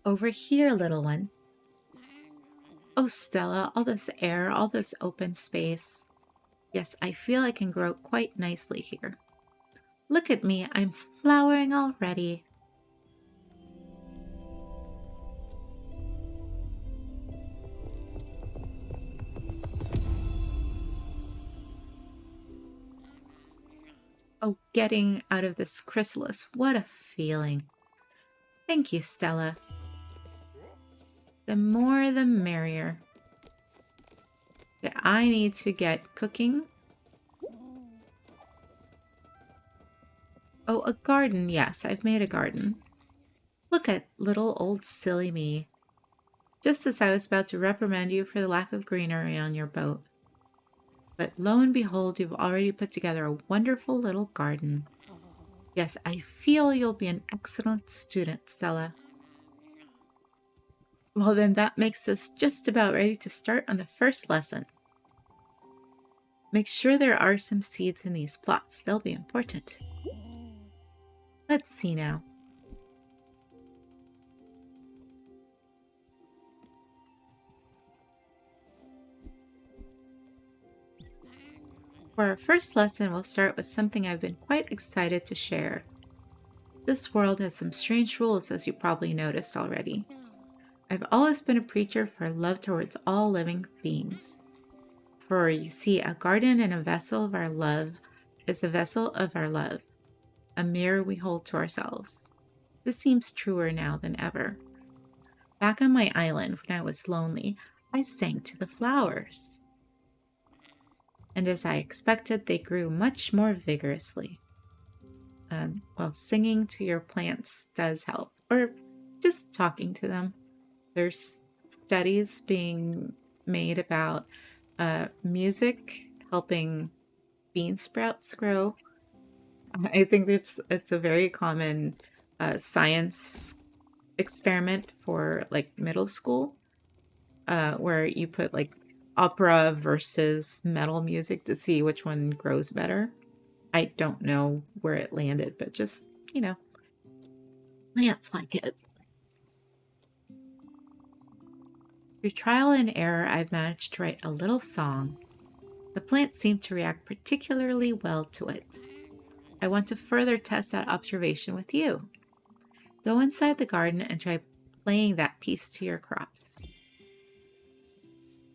Over here, little one. Oh, Stella, all this air, all this open space. Yes, I feel I can grow quite nicely here. Look at me, I'm flowering already. Oh, getting out of this chrysalis, what a feeling. Thank you, Stella. The more the merrier. I need to get cooking. Oh, a garden. Yes, I've made a garden. Look at little old silly me. Just as I was about to reprimand you for the lack of greenery on your boat. But lo and behold, you've already put together a wonderful little garden. Yes, I feel you'll be an excellent student, Stella. Well, then that makes us just about ready to start on the first lesson. Make sure there are some seeds in these plots. They'll be important. Let's see now. For our first lesson, we'll start with something I've been quite excited to share. This world has some strange rules, as you probably noticed already. I've always been a preacher for love towards all living beings. For you see, a garden and a vessel of our love is a vessel of our love, a mirror we hold to ourselves. This seems truer now than ever. Back on my island, when I was lonely, I sang to the flowers. And as I expected, they grew much more vigorously. Well, singing to your plants does help, or just talking to them. There's studies being made about music helping bean sprouts grow. I think it's a very common science experiment for like middle school, where you put like opera versus metal music to see which one grows better. I don't know where it landed, but just, plants like it. Through trial and error, I've managed to write a little song. The plants seem to react particularly well to it. I want to further test that observation with you. Go inside the garden and try playing that piece to your crops.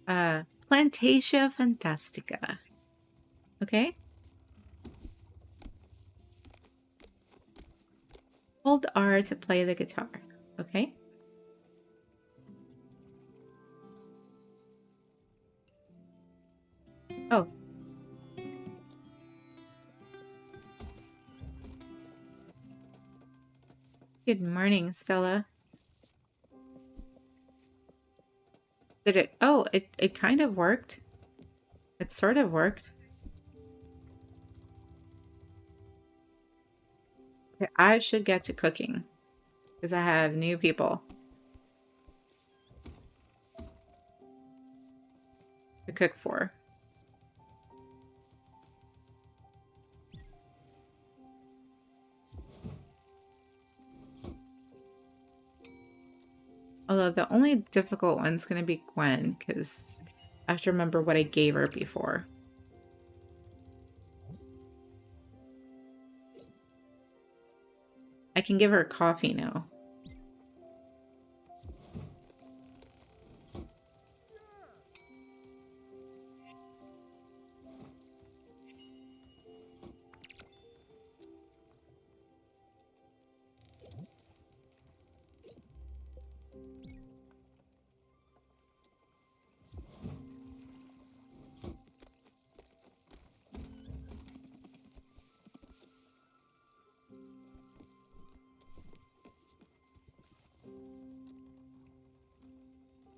Plantatia Fantastica. Okay? Hold R to play the guitar. Okay? Oh. Good morning, Stella. Did it? Oh, it kind of worked. It sort of worked. Okay, I should get to cooking because I have new people to cook for. Although the only difficult one's going to be Gwen because I have to remember what I gave her before. I can give her coffee now.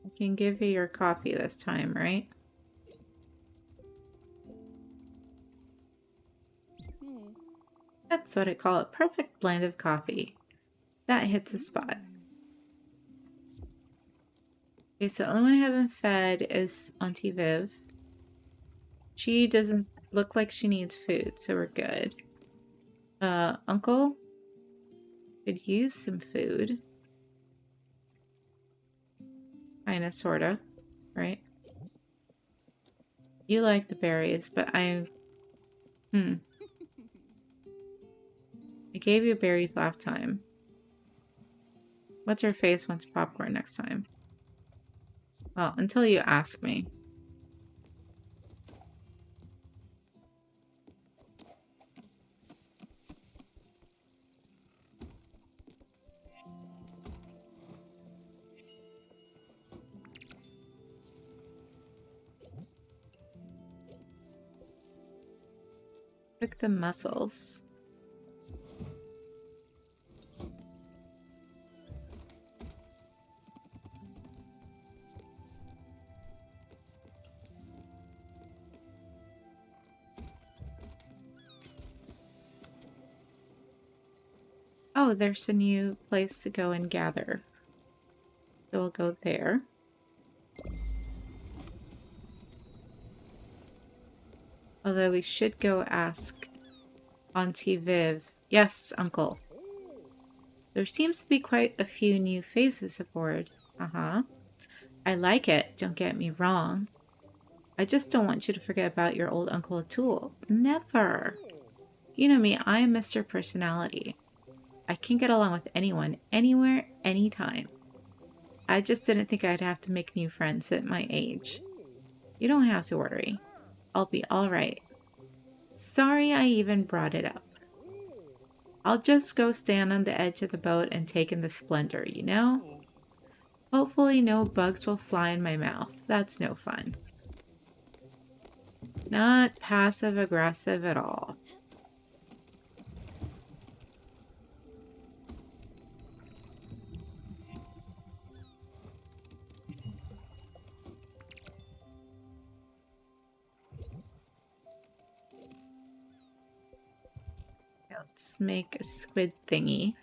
I can give you your coffee this time, right? That's what I call a perfect blend of coffee. That hits the spot. Okay, so the only one I haven't fed is Auntie Viv. She doesn't look like she needs food, so we're good. Uncle could use some food. Kinda, sorta, right? You like the berries, but I gave you berries last time. What's her face wants popcorn next time? Well, until you ask me. Pick the mussels. Oh, there's a new place to go and gather. So we'll go there. Although we should go ask Auntie Viv. Yes, Uncle. There seems to be quite a few new faces aboard. Uh-huh. I like it, don't get me wrong. I just don't want you to forget about your old Uncle Atul. Never. You know me, I am Mr. Personality. I can get along with anyone, anywhere, anytime. I just didn't think I'd have to make new friends at my age. You don't have to worry. I'll be alright. Sorry I even brought it up. I'll just go stand on the edge of the boat and take in the splendor, you know? Hopefully no bugs will fly in my mouth. That's no fun. Not passive-aggressive at all. Let's make a squid thingy.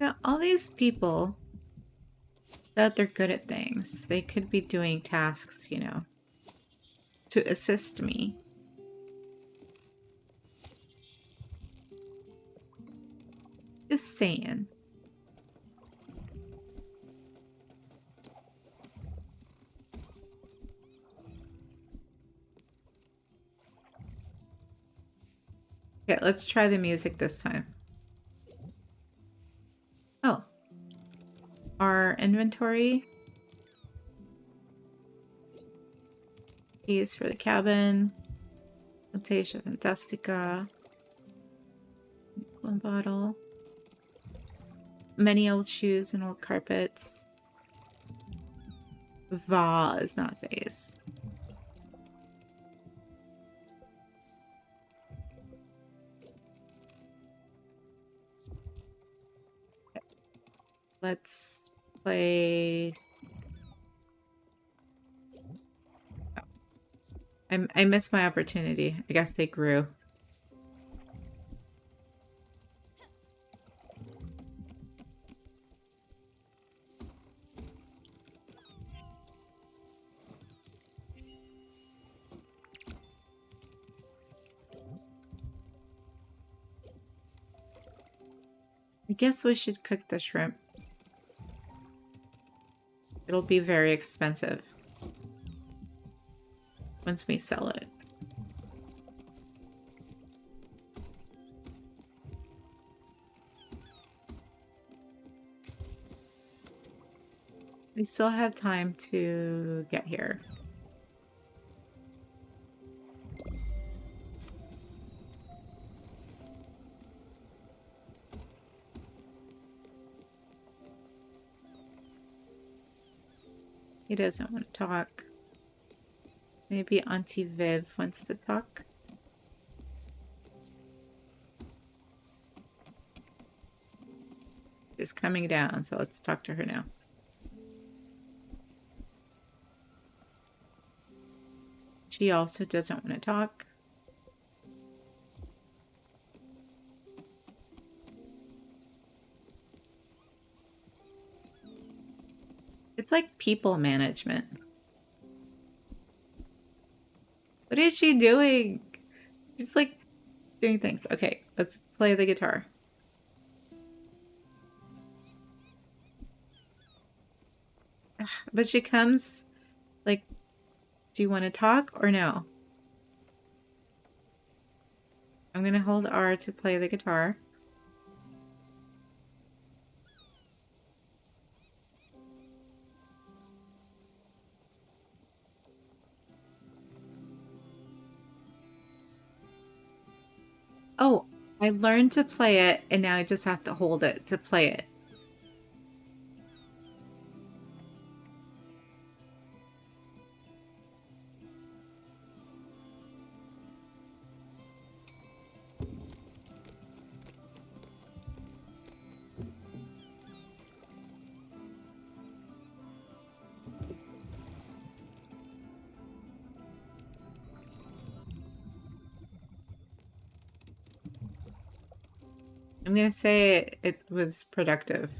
Now, all these people that they're good at things. They could be doing tasks, you know, to assist me. Just saying. Okay, let's try the music this time. Oh. Our inventory. Keys for the cabin. Plantation Fantastica. One bottle. Many old shoes and old carpets. Vase, not vase. Let's play. Oh. I missed my opportunity. I guess they grew. I guess we should cook the shrimp. It'll be very expensive once we sell it. We still have time to get here. He doesn't want to talk. Maybe Auntie Viv wants to talk. She's coming down, so let's talk to her now. She also doesn't want to talk. It's like people management. What is she doing? She's like doing things. Okay, let's play the guitar. But she comes like, do you want to talk or no? I'm gonna hold R to play the guitar. Oh, I learned to play it, and now I just have to hold it to play it. I'm gonna say it was productive.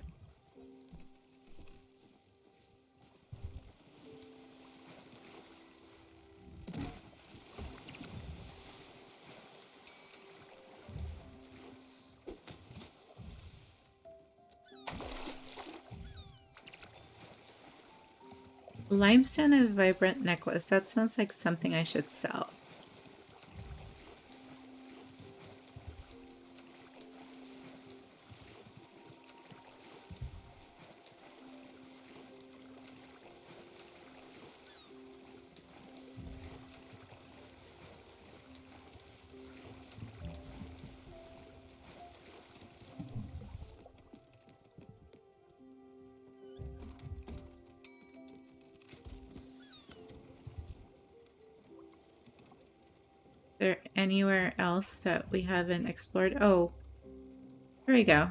Limestone and vibrant necklace. That sounds like something I should sell. Is there anywhere else that we haven't explored? Oh, here we go.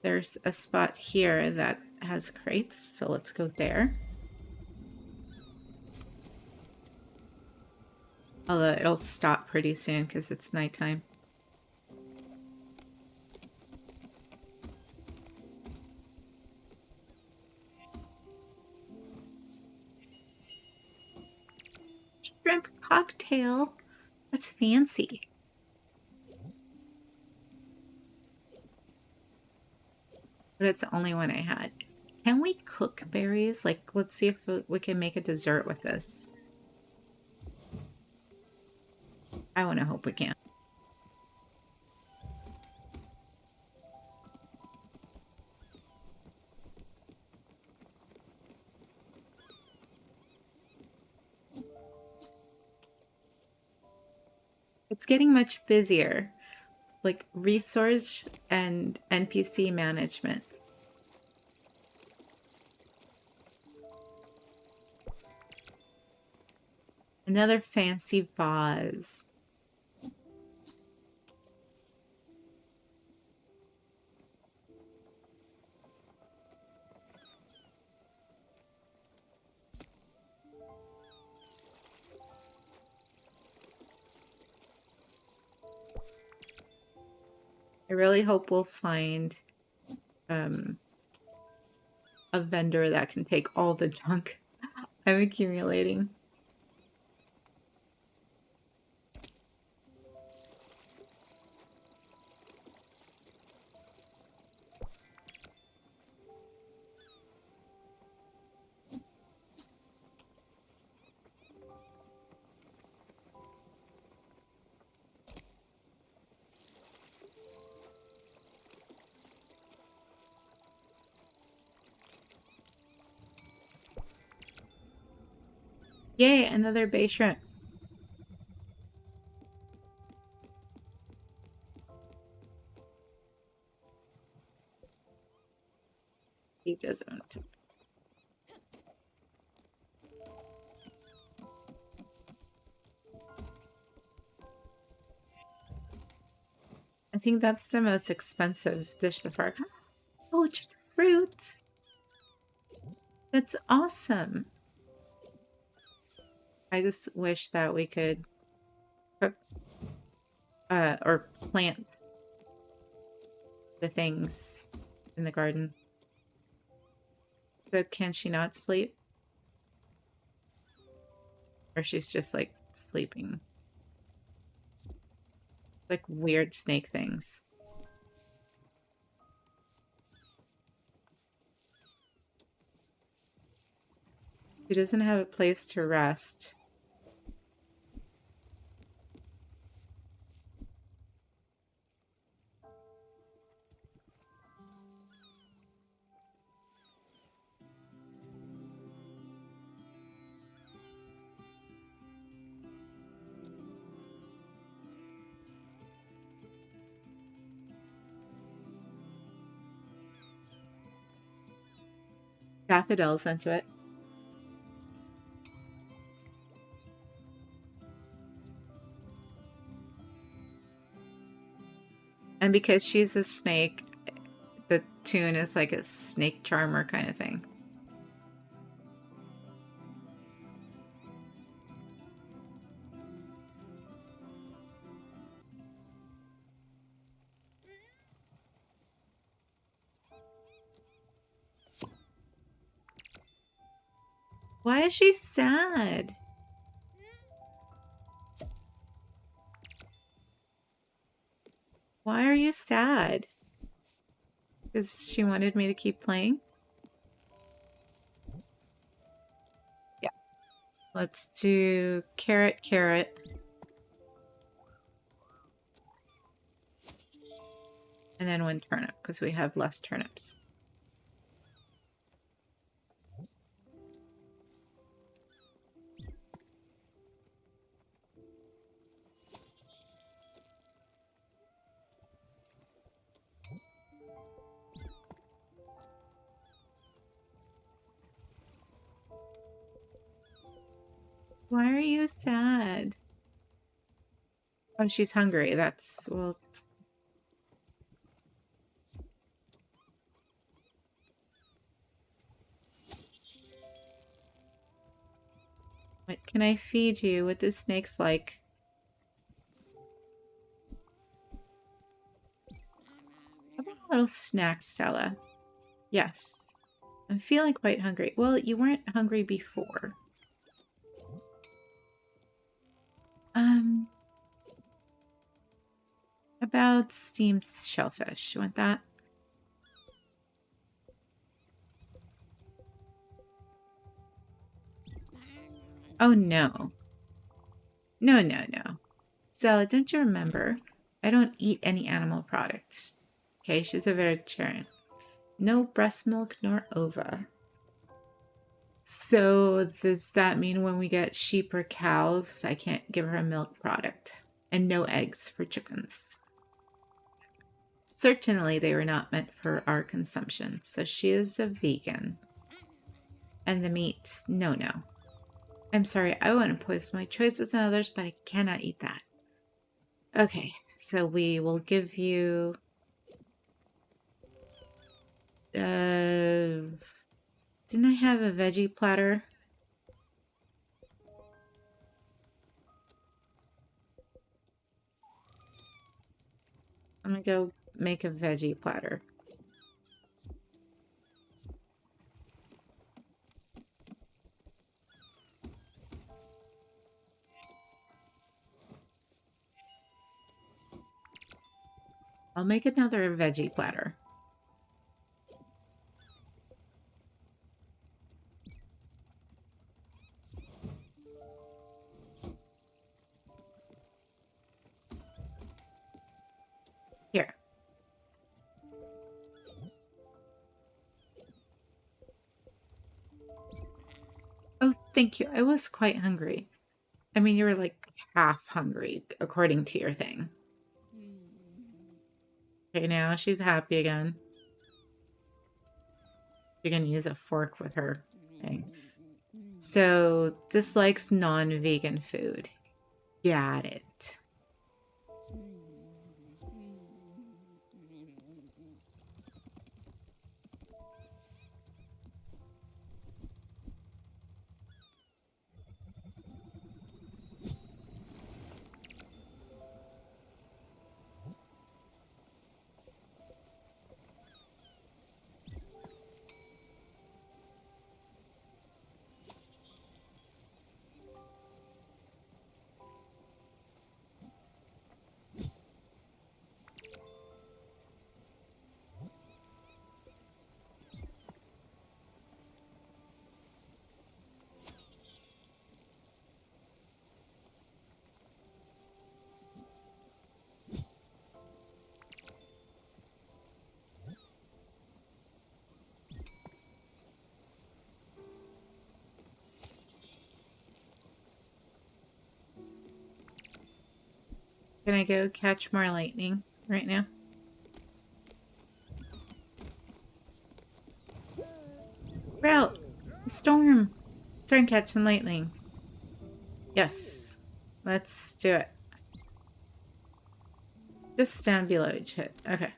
There's a spot here that has crates, so let's go there. Although it'll stop pretty soon because it's nighttime. tail. That's fancy. But it's the only one I had. Can we cook berries? Like, let's see if we can make a dessert with this. I want to hope we can. It's getting much busier, like resource and NPC management. Another fancy vase. I really hope we'll find a vendor that can take all the junk I'm accumulating. Yay, another bay shrimp. He doesn't. I think that's the most expensive dish so far. Poached fruit. That's awesome. I just wish that we could cook or plant the things in the garden. So can she not sleep? Or she's just like sleeping. Like weird snake things. She doesn't have a place to rest. Daffodils into it. And because she's a snake, the tune is like a snake charmer kind of thing. Why is she sad? Why are you sad? Because she wanted me to keep playing? Yeah. Let's do carrot, carrot. And then one turnip, because we have less turnips. Why are you sad? Oh, she's hungry. That's, well... What can I feed you? What do snakes like? How about a little snack, Stella? Yes. I'm feeling quite hungry. Well, you weren't hungry before. about steamed shellfish? You want that? Oh, no. No, no, no. Stella, don't you remember? I don't eat any animal products. Okay, she's a vegetarian. No breast milk nor ova. So does that mean when we get sheep or cows, I can't give her a milk product? And no eggs for chickens. Certainly they were not meant for our consumption, so she is a vegan. And the meat, no, no. I'm sorry, I want to poison my choices and others, but I cannot eat that. Okay, so we will give you... didn't I have a veggie platter? I'm gonna go make a veggie platter. I'll make another veggie platter. Here. Oh, thank you. I was quite hungry. I mean, you were like half hungry, according to your thing. Okay, now she's happy again. You're gonna use a fork with her thing. So, dislikes non-vegan food. Got it. Can I go catch more lightning right now? Route! The storm! Try and catch some lightning. Yes. Let's do it. Just stand below each hit. Okay.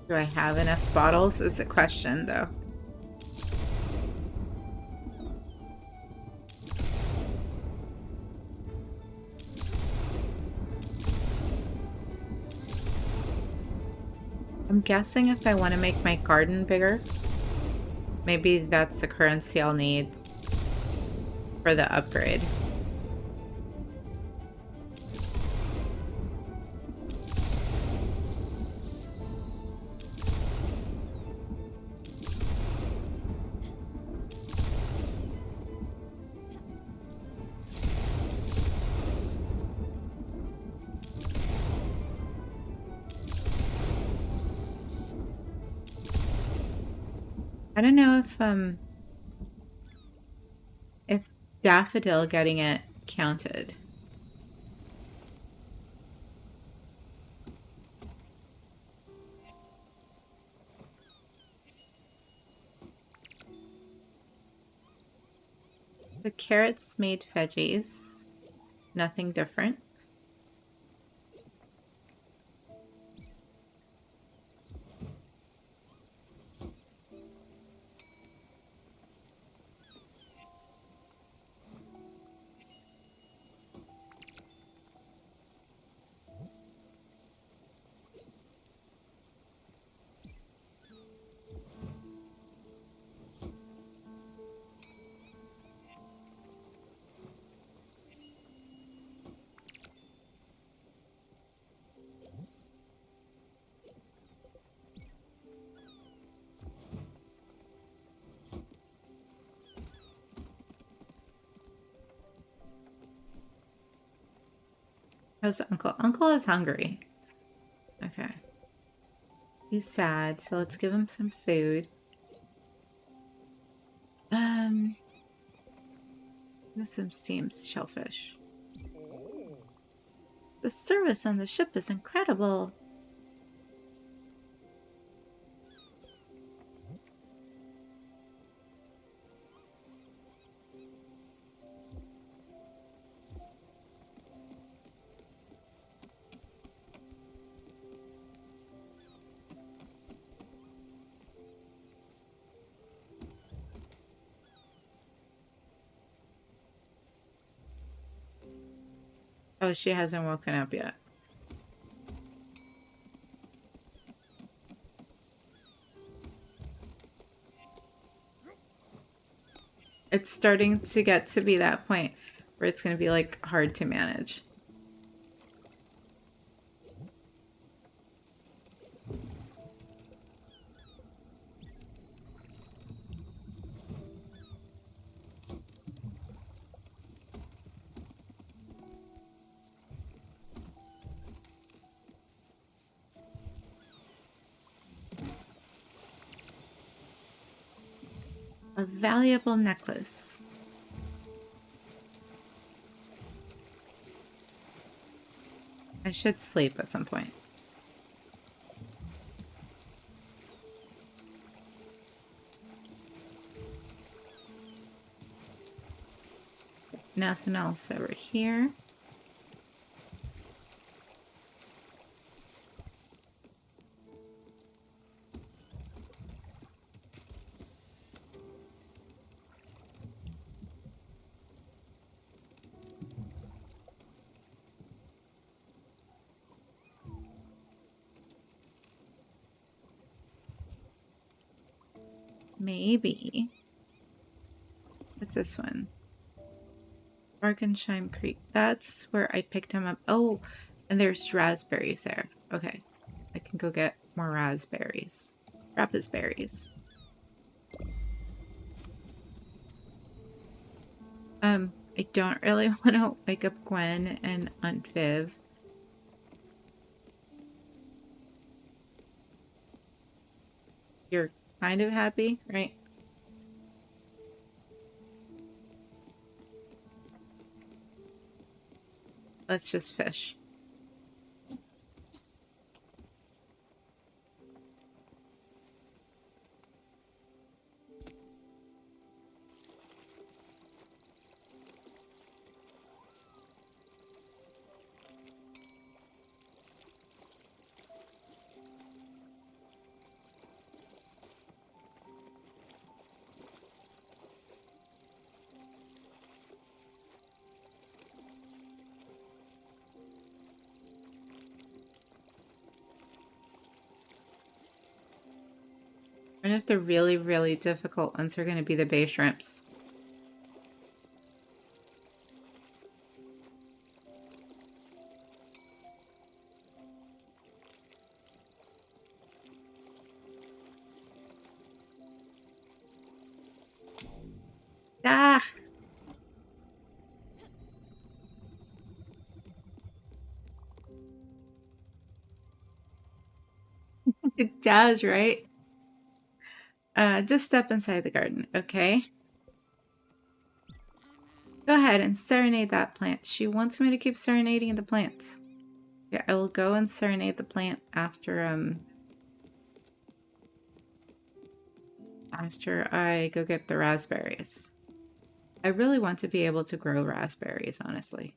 Do I have enough bottles is the question, though. I'm guessing if I want to make my garden bigger, maybe that's the currency I'll need for the upgrade. I don't know if daffodil getting it counted. The carrots made veggies. Nothing different. How's Uncle? Uncle is hungry. Okay. He's sad, so let's give him some food. With some steamed shellfish. The service on the ship is incredible. Oh, she hasn't woken up yet. It's starting to get to be that point where it's going to be like hard to manage. A valuable necklace. I should sleep at some point. Nothing else over here. Maybe. What's this one? Bargansheim Creek. That's where I picked him up. Oh, and there's raspberries there. Okay. I can go get more raspberries. Raspberries. I don't really want to wake up Gwen and Aunt Viv. You're kind of happy, right? Let's just fish. And if the really, really difficult ones are going to be the bay shrimps. Ah! It does, right? Just step inside the garden, okay? Go ahead and serenade that plant. She wants me to keep serenading the plants. Yeah, I will go and serenade the plant after I go get the raspberries. I really want to be able to grow raspberries, honestly.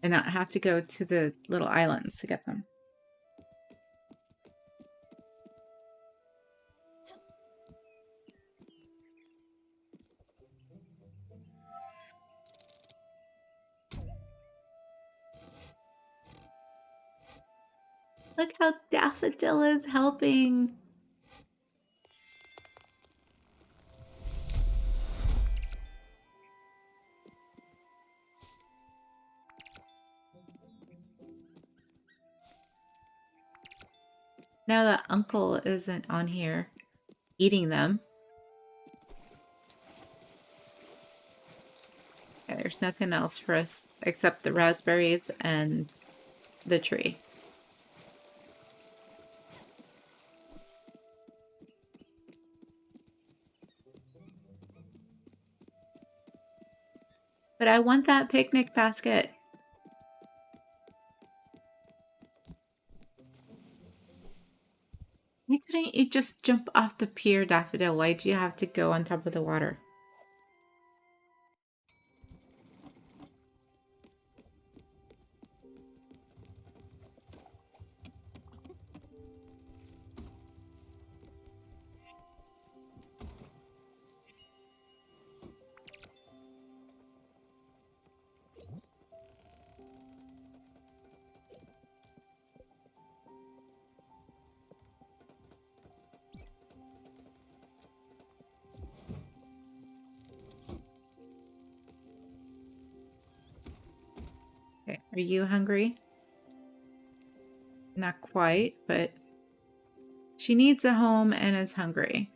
And not have to go to the little islands to get them. Look how Daffodil is helping. Now that Uncle isn't on here eating them. there's nothing else for us except the raspberries and the tree. But I want that picnic basket. Why couldn't you just jump off the pier, Daffodil? Why do you have to go on top of the water? Okay, are you hungry? Not quite, but she needs a home and is hungry.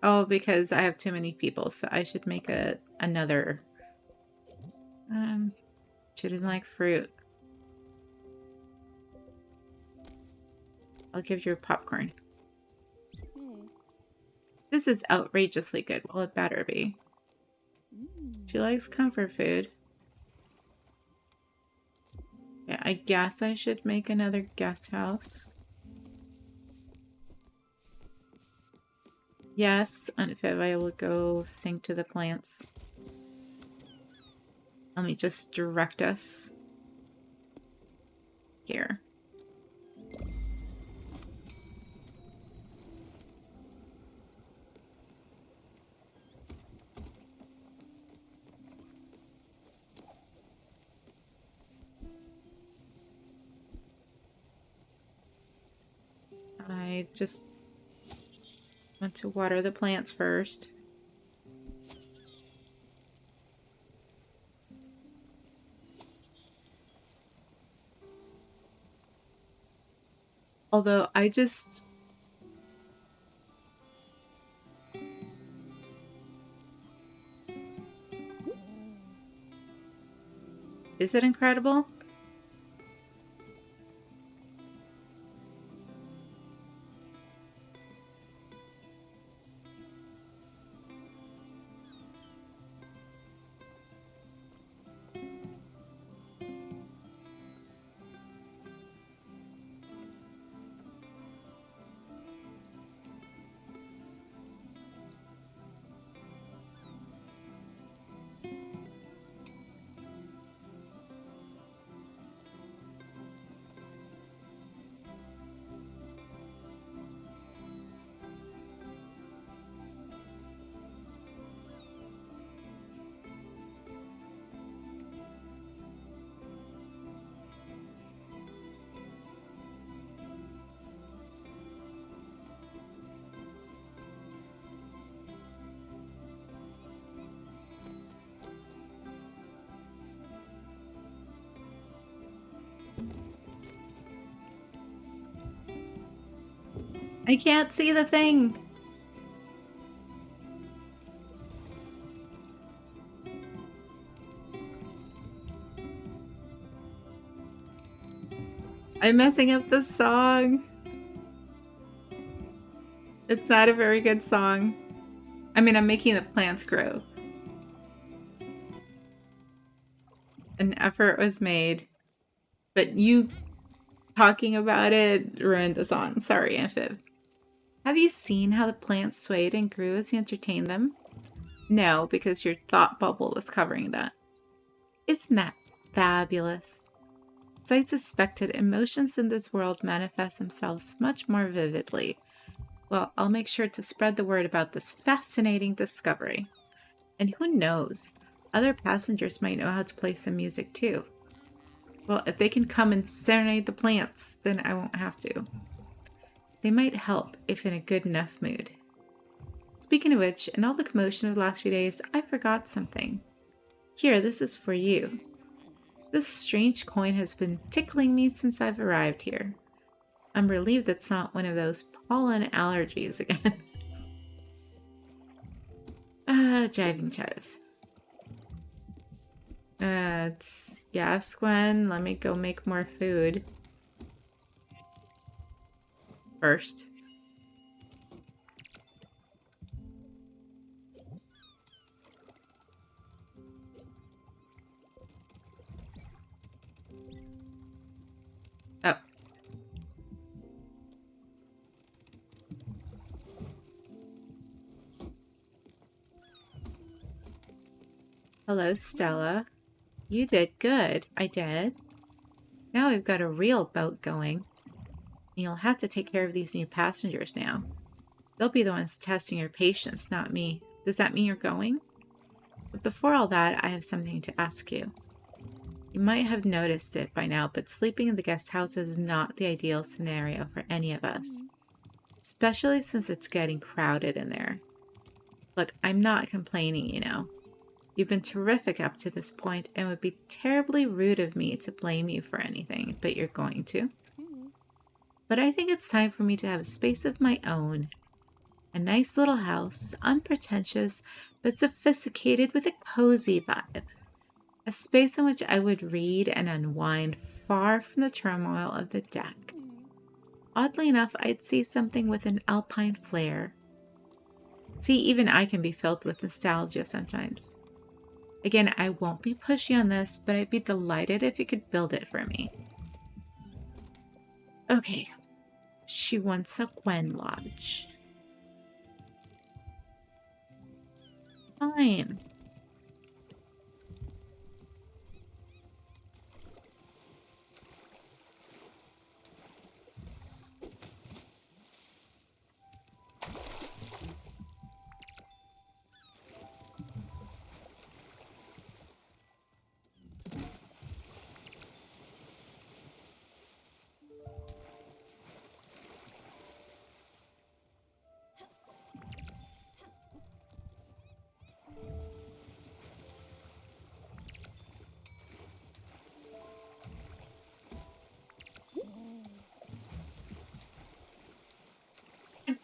Oh, because I have too many people, so I should make another. She doesn't like fruit. I'll give you popcorn. This is outrageously good. Well, it better be. She likes comfort food. Yeah, I guess I should make another guest house. Yes, Unfib, I will go sing to the plants. Let me just direct us here. I just want to water the plants first. Although I just... Is it incredible? I can't see the thing. I'm messing up the song. It's not a very good song. I mean, I'm making the plants grow. An effort was made, but you talking about it ruined the song. Sorry, Anshiv. Have you seen how the plants swayed and grew as you entertained them? No, because your thought bubble was covering that. Isn't that fabulous? As I suspected, emotions in this world manifest themselves much more vividly. Well, I'll make sure to spread the word about this fascinating discovery. And who knows, other passengers might know how to play some music too. Well, if they can come and serenade the plants, then I won't have to. They might help if in a good enough mood. Speaking of which, in all the commotion of the last few days, I forgot something. Here, this is for you. This strange coin has been tickling me since I've arrived here. I'm relieved it's not one of those pollen allergies again. Jiving chives. Yes, Gwen. Let me go make more food first. Oh. Hello, Stella. You did good. I did. Now we've got a real boat going. You'll have to take care of these new passengers now. They'll be the ones testing your patience, not me. Does that mean you're going? But before all that, I have something to ask you. You might have noticed it by now, but sleeping in the guest house is not the ideal scenario for any of us. Especially since it's getting crowded in there. Look, I'm not complaining, you know. You've been terrific up to this point, and it would be terribly rude of me to blame you for anything, but you're going to. But I think it's time for me to have a space of my own. A nice little house, unpretentious, but sophisticated with a cozy vibe. A space in which I would read and unwind far from the turmoil of the deck. Oddly enough, I'd see something with an alpine flair. See, even I can be filled with nostalgia sometimes. Again, I won't be pushy on this, but I'd be delighted if you could build it for me. Okay. She wants a Gwen Lodge. Fine.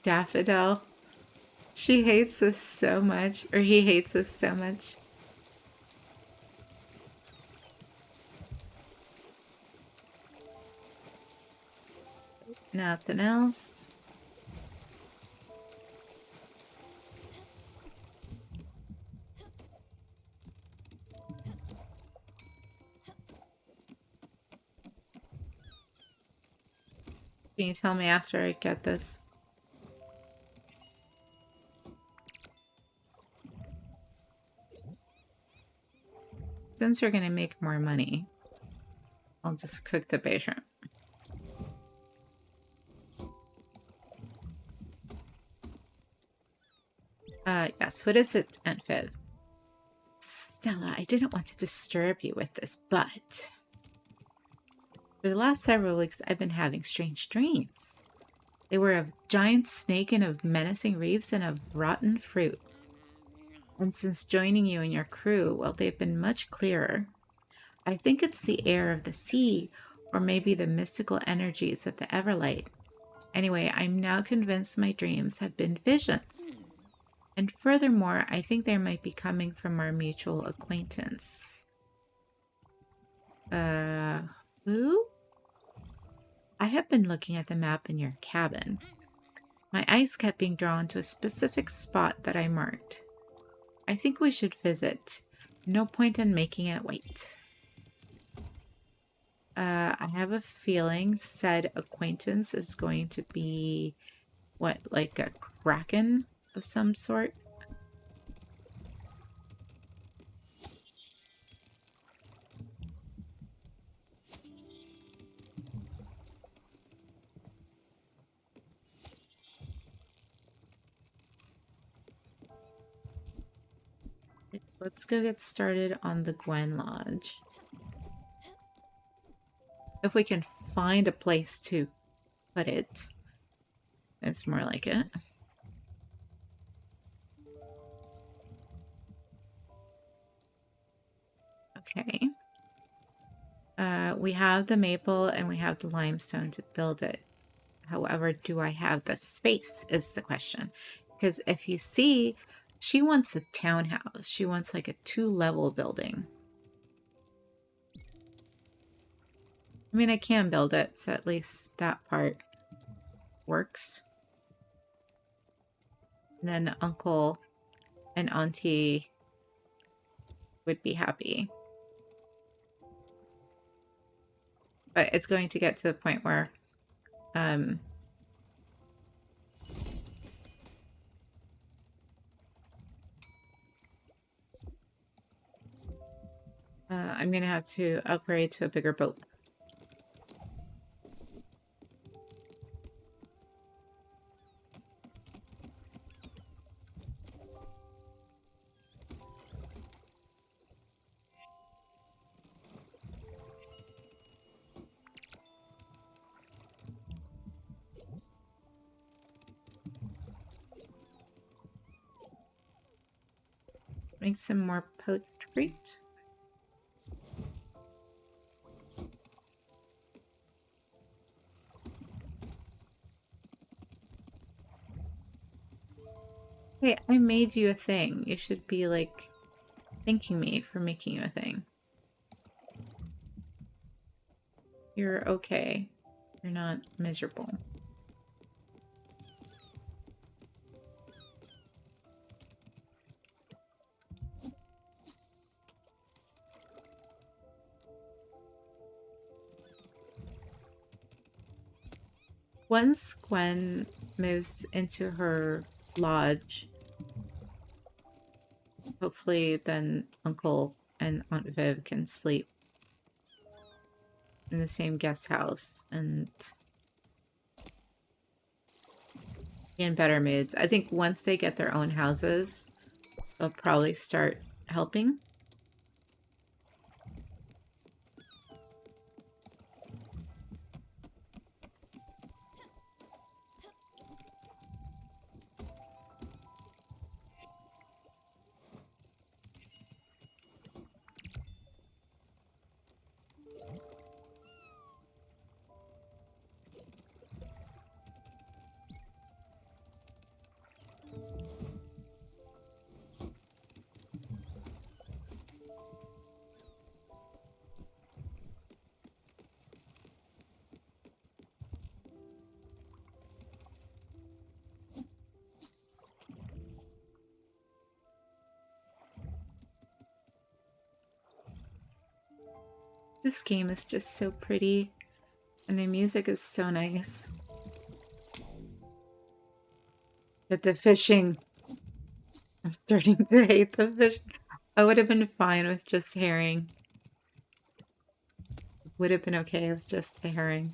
Daffodil. She hates this so much, or he hates this so much. Nothing else. Can you tell me after I get this? Since we're gonna make more money, I'll just cook the bay shrimp. Yes, what is it, Aunt Viv? Stella, I didn't want to disturb you with this, but for the last several weeks I've been having strange dreams. They were of giant snake and of menacing reefs and of rotten fruit. And since joining you and your crew, well, they've been much clearer. I think it's the air of the sea, or maybe the mystical energies of the Everlight. Anyway, I'm now convinced my dreams have been visions. And furthermore, I think they might be coming from our mutual acquaintance. Who? I have been looking at the map in your cabin. My eyes kept being drawn to a specific spot that I marked. I think we should visit. No point in making it wait. I have a feeling said acquaintance is going to be, what, like a kraken of some sort? Let's go get started on the Gwen Lodge. If we can find a place to put it, it's more like it. Okay. We have the maple and we have the limestone to build it. However, do I have the space is the question. Because if you see, she wants a townhouse. She wants like a 2-level building. I mean, I can build it, so at least that part works. And then uncle and auntie would be happy. But it's going to get to the point where I'm going to have to upgrade to a bigger boat. Make some more poached fruit. Hey, I made you a thing. You should be like thanking me for making you a thing. You're okay. You're not miserable. Once Gwen moves into her lodge, hopefully then Uncle and Aunt Viv can sleep in the same guest house and be in better moods. I think once they get their own houses, they'll probably start helping. This game is just so pretty, and the music is so nice. But the fishing, I'm starting to hate the fishing. I would have been fine with just herring. Would have been okay with just the herring.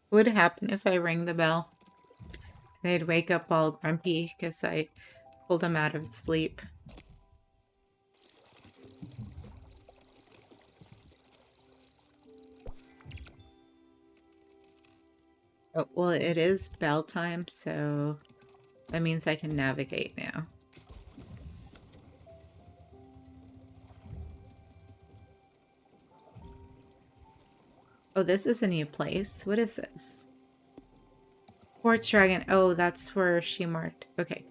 What would happen if I rang the bell? They'd wake up all grumpy because I pulled them out of sleep. Oh, well, it is bell time, so that means I can navigate now. Oh, this is a new place. What is this? Quartz Dragon. Oh, that's where she marked. Okay.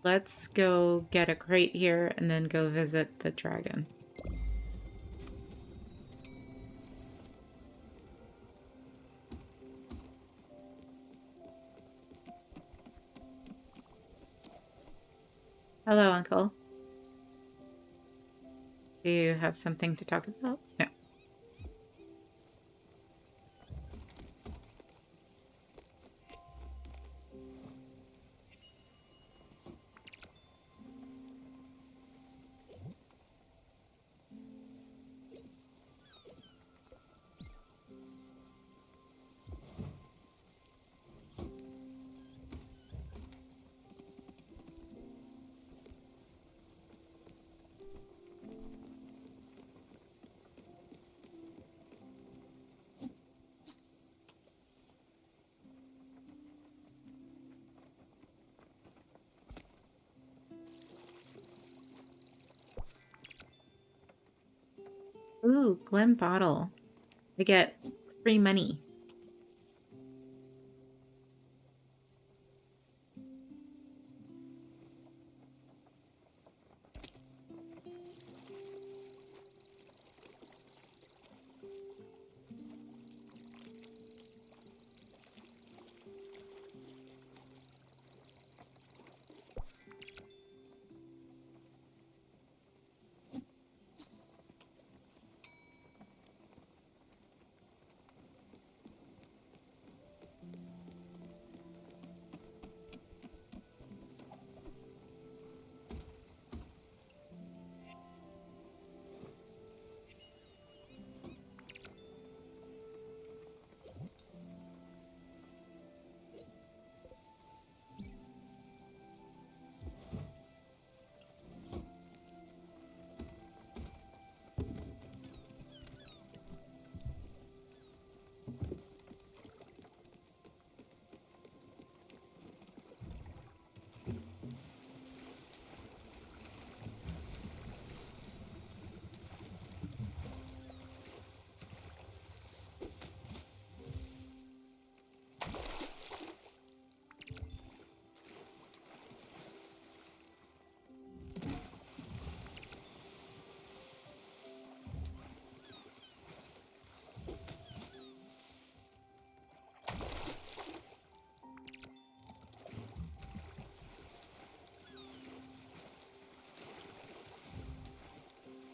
Let's go get a crate here and then go visit the dragon. Hello, Uncle. Do you have something to talk about? No. Ooh, Glen Bottle. We get free money.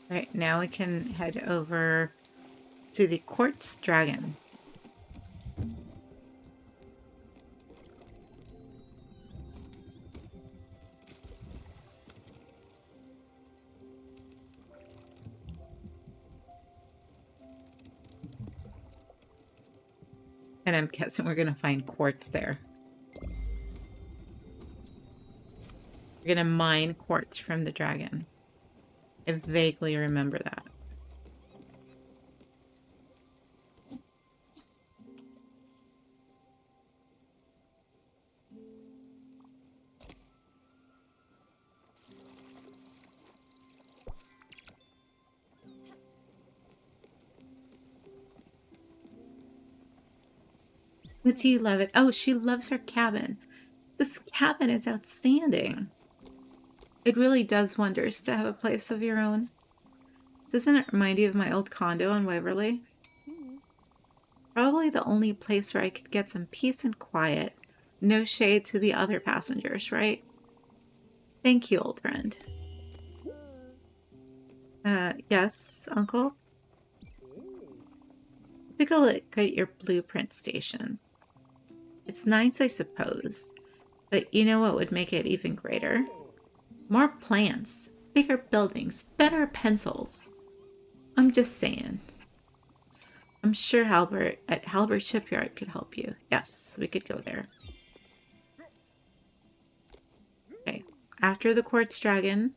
All right, now we can head over to the Quartz Dragon. And I'm guessing we're going to find quartz there. We're going to mine quartz from the dragon. I vaguely remember that. What do you love it? Oh, she loves her cabin. This cabin is outstanding. It really does wonders to have a place of your own. Doesn't it remind you of my old condo in Waverly? Probably the only place where I could get some peace and quiet. No shade to the other passengers, right? Thank you, old friend. Yes, Uncle? Take a look at your blueprint station. It's nice, I suppose, but you know what would make it even greater? More plants, bigger buildings, better pencils. I'm just saying. I'm sure Halbert at Halbert Shipyard could help you. Yes, we could go there. Okay, after the Quartz Dragon,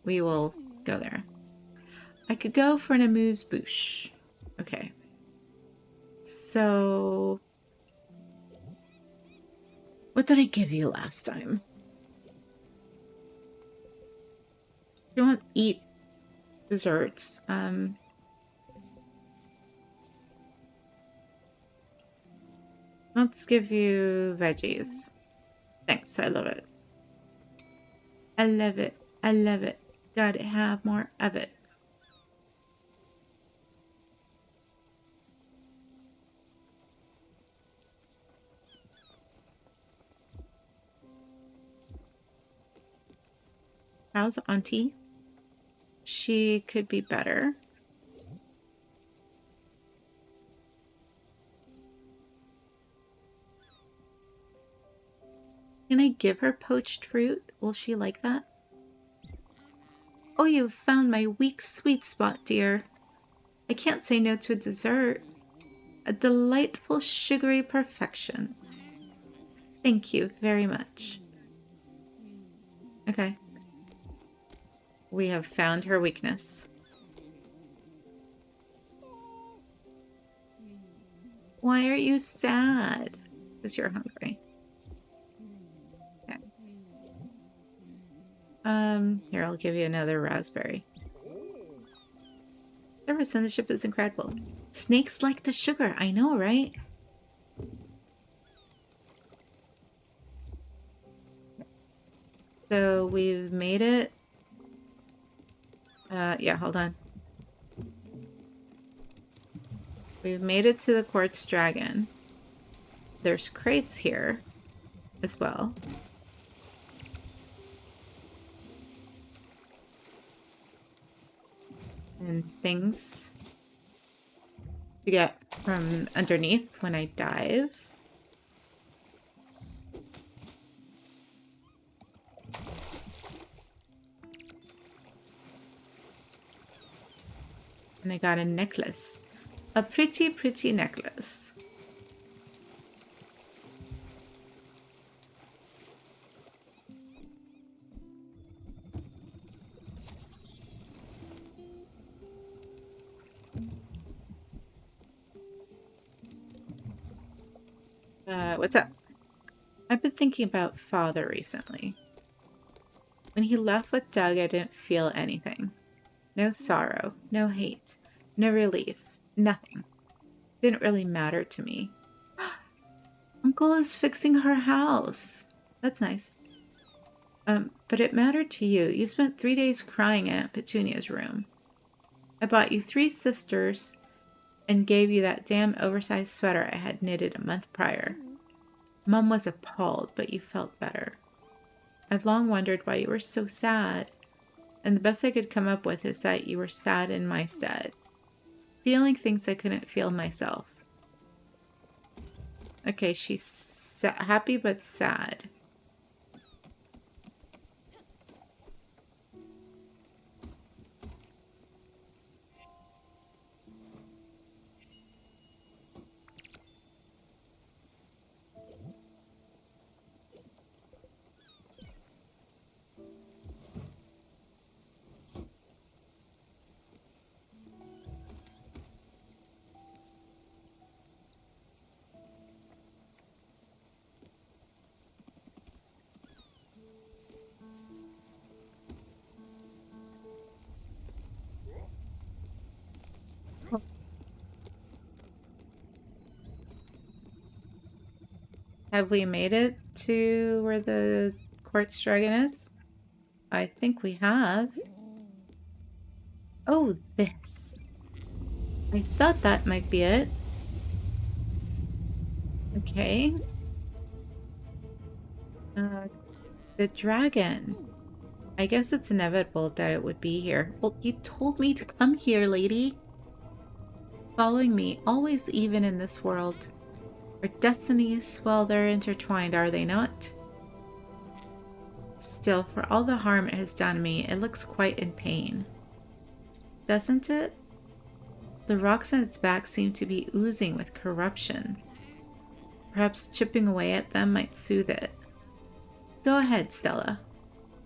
we will go there. I could go for an amuse-bouche. Okay. So, what did I give you last time? Do you want to eat desserts. Let's give you veggies. Thanks, I love it. I love it. I love it. Gotta have more of it. How's Auntie? She could be better. Can I give her poached fruit? Will she like that? Oh, you've found my weak sweet spot, dear. I can't say no to a dessert. A delightful sugary perfection. Thank you very much. Okay. We have found her weakness. Why are you sad? Because you're hungry. Okay. Here, I'll give you another raspberry. Service in the ship is incredible. Snakes like the sugar, I know, right? So we've made it. Yeah, hold on. We've made it to the quartz dragon. There's crates here as well. And things to get from underneath when I dive. And I got a necklace. A pretty, pretty necklace. What's up? I've been thinking about Father recently. When he left with Doug, I didn't feel anything. No sorrow, no hate, no relief, nothing. Didn't really matter to me. Uncle is fixing her house. That's nice. But it mattered to you. You spent 3 days crying in Aunt Petunia's room. I bought you 3 sisters and gave you that damn oversized sweater I had knitted a month prior. Mom was appalled, but you felt better. I've long wondered why you were so sad, and the best I could come up with is that you were sad in my stead, feeling things I couldn't feel myself. Okay, she's happy but sad. Have we made it to where the quartz dragon is? I think we have. Oh, this. I thought that might be it. Okay. The dragon. I guess it's inevitable that it would be here. Well, you told me to come here, lady. Following me, always even in this world. Our destinies, well, they're intertwined, are they not? Still, for all the harm it has done me, it looks quite in pain. Doesn't it? The rocks on its back seem to be oozing with corruption. Perhaps chipping away at them might soothe it. Go ahead, Stella.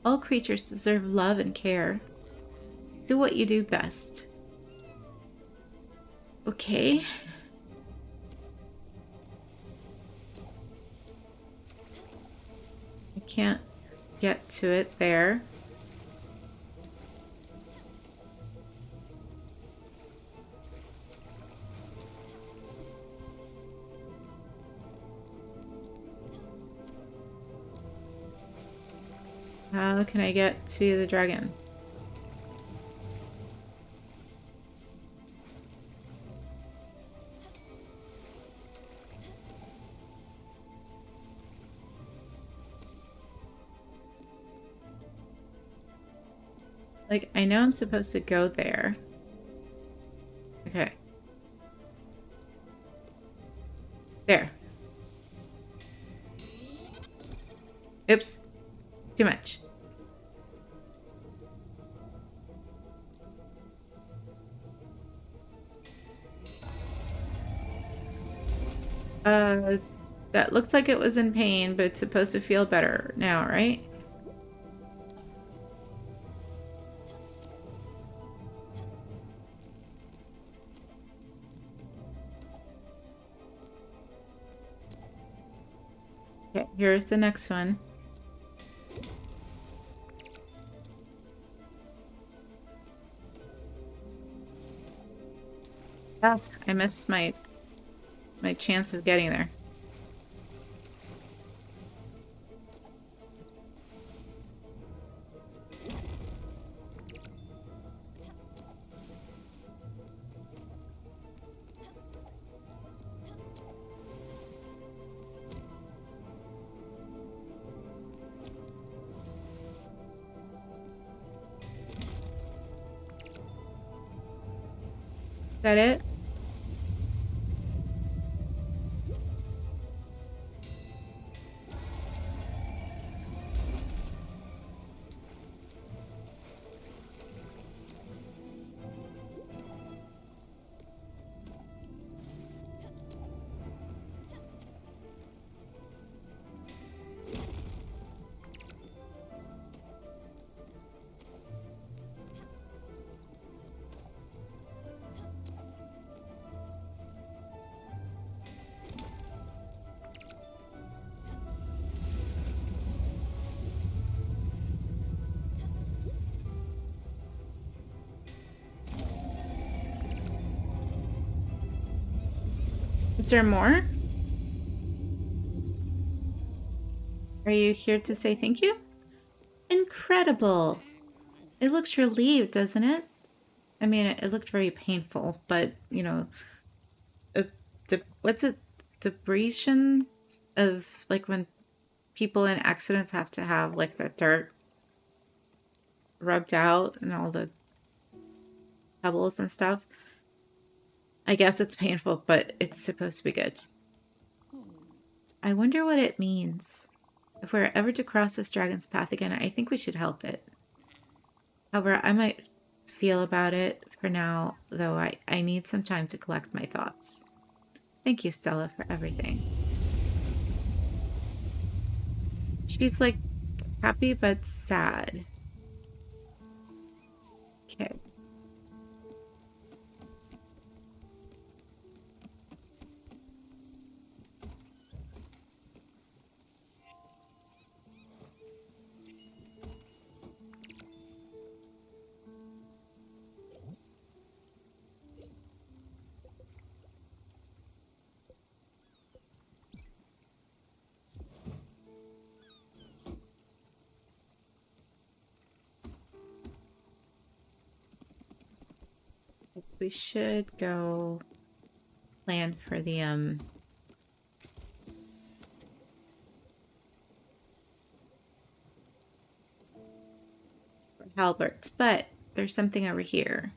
All creatures deserve love and care. Do what you do best. Okay. I can't get to it there. How can I get to the dragon? Like, I know I'm supposed to go there. Okay. There. Oops. Too much. That looks like it was in pain, but it's supposed to feel better now, right? Okay, here's the next one. Ah, I missed my chance of getting there. Is that it? Is there more? Are you here to say thank you? Incredible. It looks relieved, doesn't it? I mean, it looked very painful, but, you know, what's it? Debration of, like, when people in accidents have to have, like, the dirt rubbed out and all the pebbles and stuff. I guess it's painful, but it's supposed to be good. I wonder what it means. If we're ever to cross this dragon's path again, I think we should help it. However, I might feel about it for now, though I need some time to collect my thoughts. Thank you, Stella, for everything. She's like happy but sad. Okay. We should go plan for the Halberts, but there's something over here.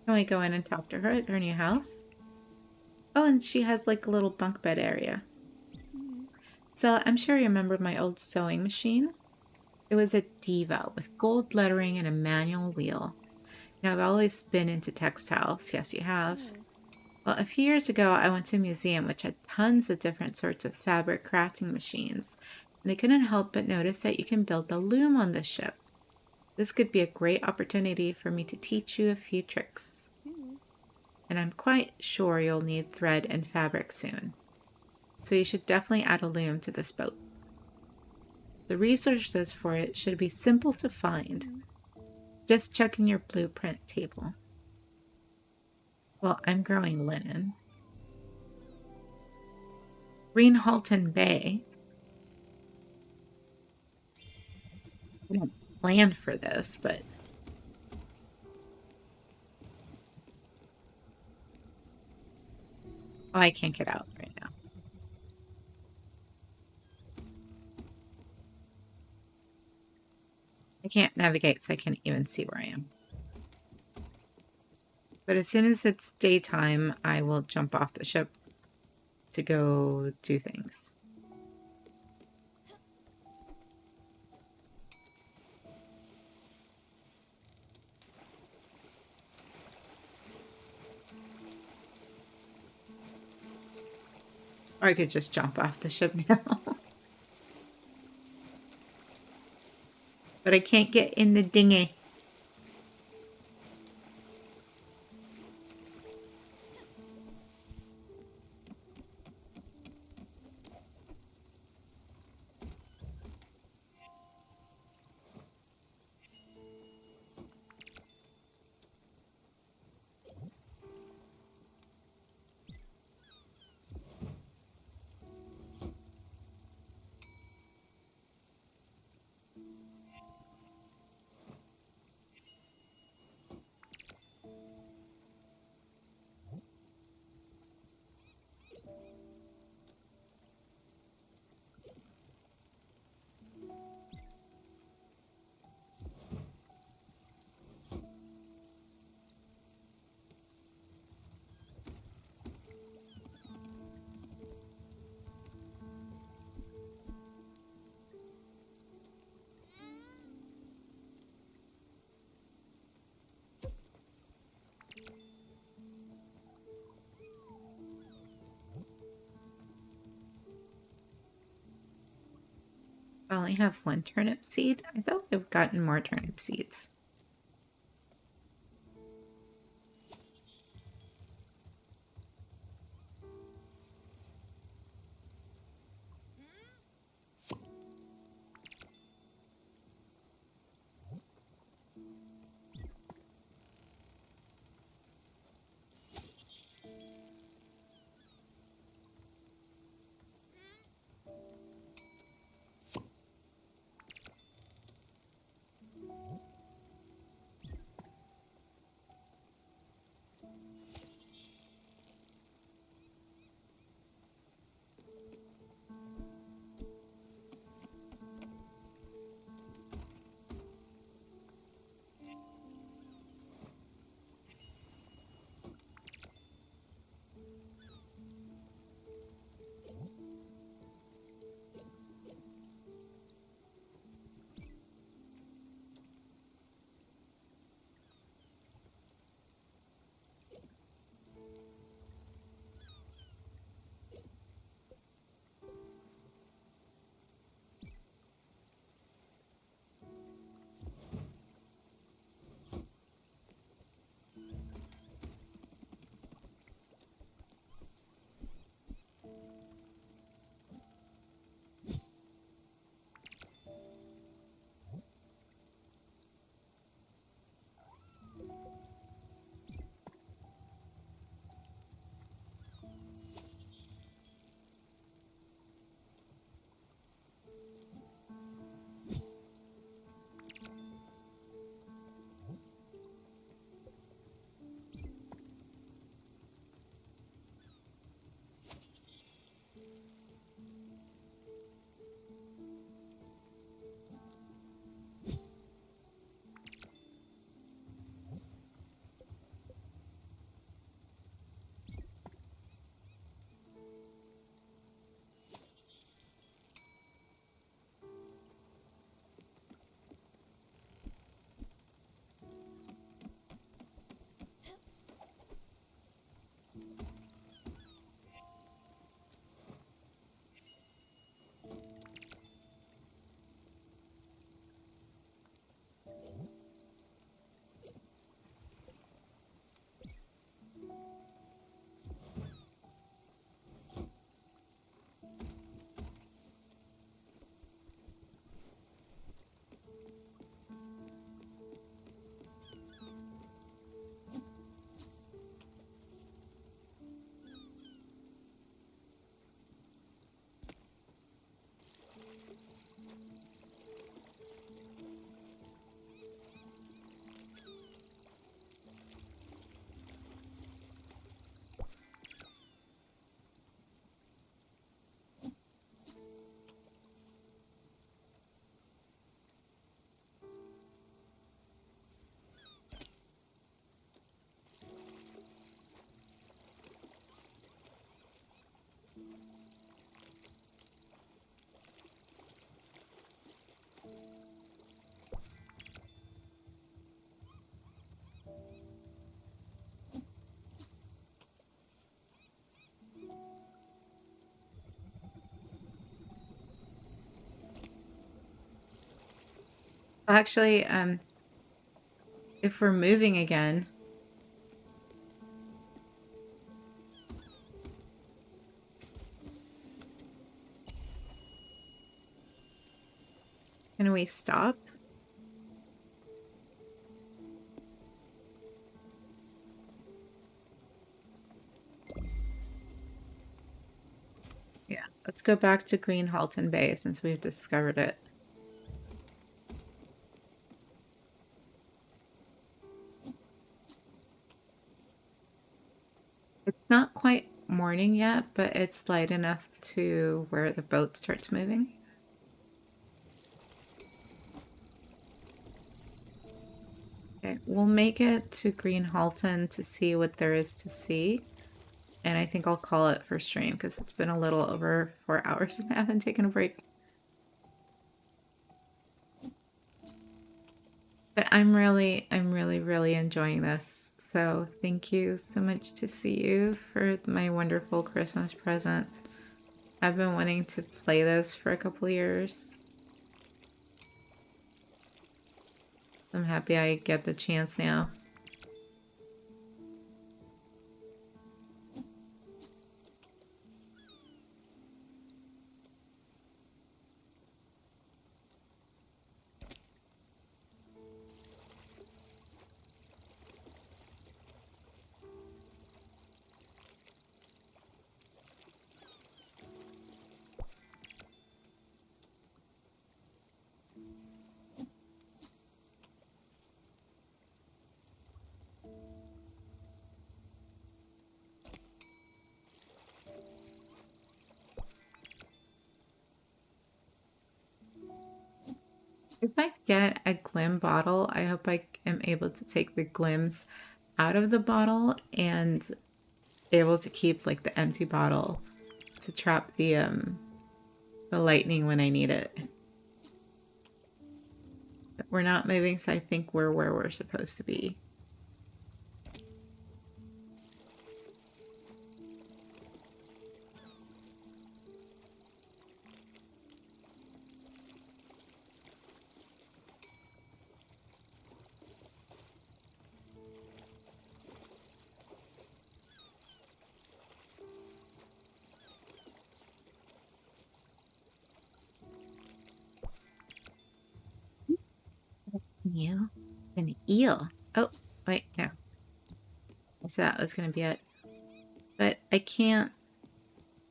Can we go in and talk to her at her new house? Oh, and she has like a little bunk bed area. So I'm sure you remember my old sewing machine. It was a Diva with gold lettering and a manual wheel. Now, I've always been into textiles. Yes, you have. Well, a few years ago, I went to a museum which had tons of different sorts of fabric crafting machines, and I couldn't help but notice that you can build the loom on this ship. This could be a great opportunity for me to teach you a few tricks. And I'm quite sure you'll need thread and fabric soon. So you should definitely add a loom to this boat. The resources for it should be simple to find. Just check in your blueprint table. Well, I'm growing linen. Greenhalton Bay. We don't plan for this, but oh, I can't get out right now. I can't navigate, so I can't even see where I am. But as soon as it's daytime, I will jump off the ship to go do things. Or I could just jump off the ship now. But I can't get in the dinghy. I only have one turnip seed. I thought we've gotten more turnip seeds. Actually, if we're moving again, can we stop? Yeah, let's go back to Green Halton Bay since we've discovered it. It's not quite morning yet, but it's light enough to where the boat starts moving. Okay, we'll make it to Green Halton to see what there is to see. And I think I'll call it for stream because it's been a little over 4 hours and I haven't taken a break. But I'm really, really enjoying this. So thank you so much to see you for my wonderful Christmas present. I've been wanting to play this for a couple years. I'm happy I get the chance now. If I get a glim bottle, I hope I am able to take the glims out of the bottle and able to keep like the empty bottle to trap the lightning when I need it. But we're not moving, so I think we're where we're supposed to be. You? An eel. Oh, wait, no. So that was gonna be it. But I can't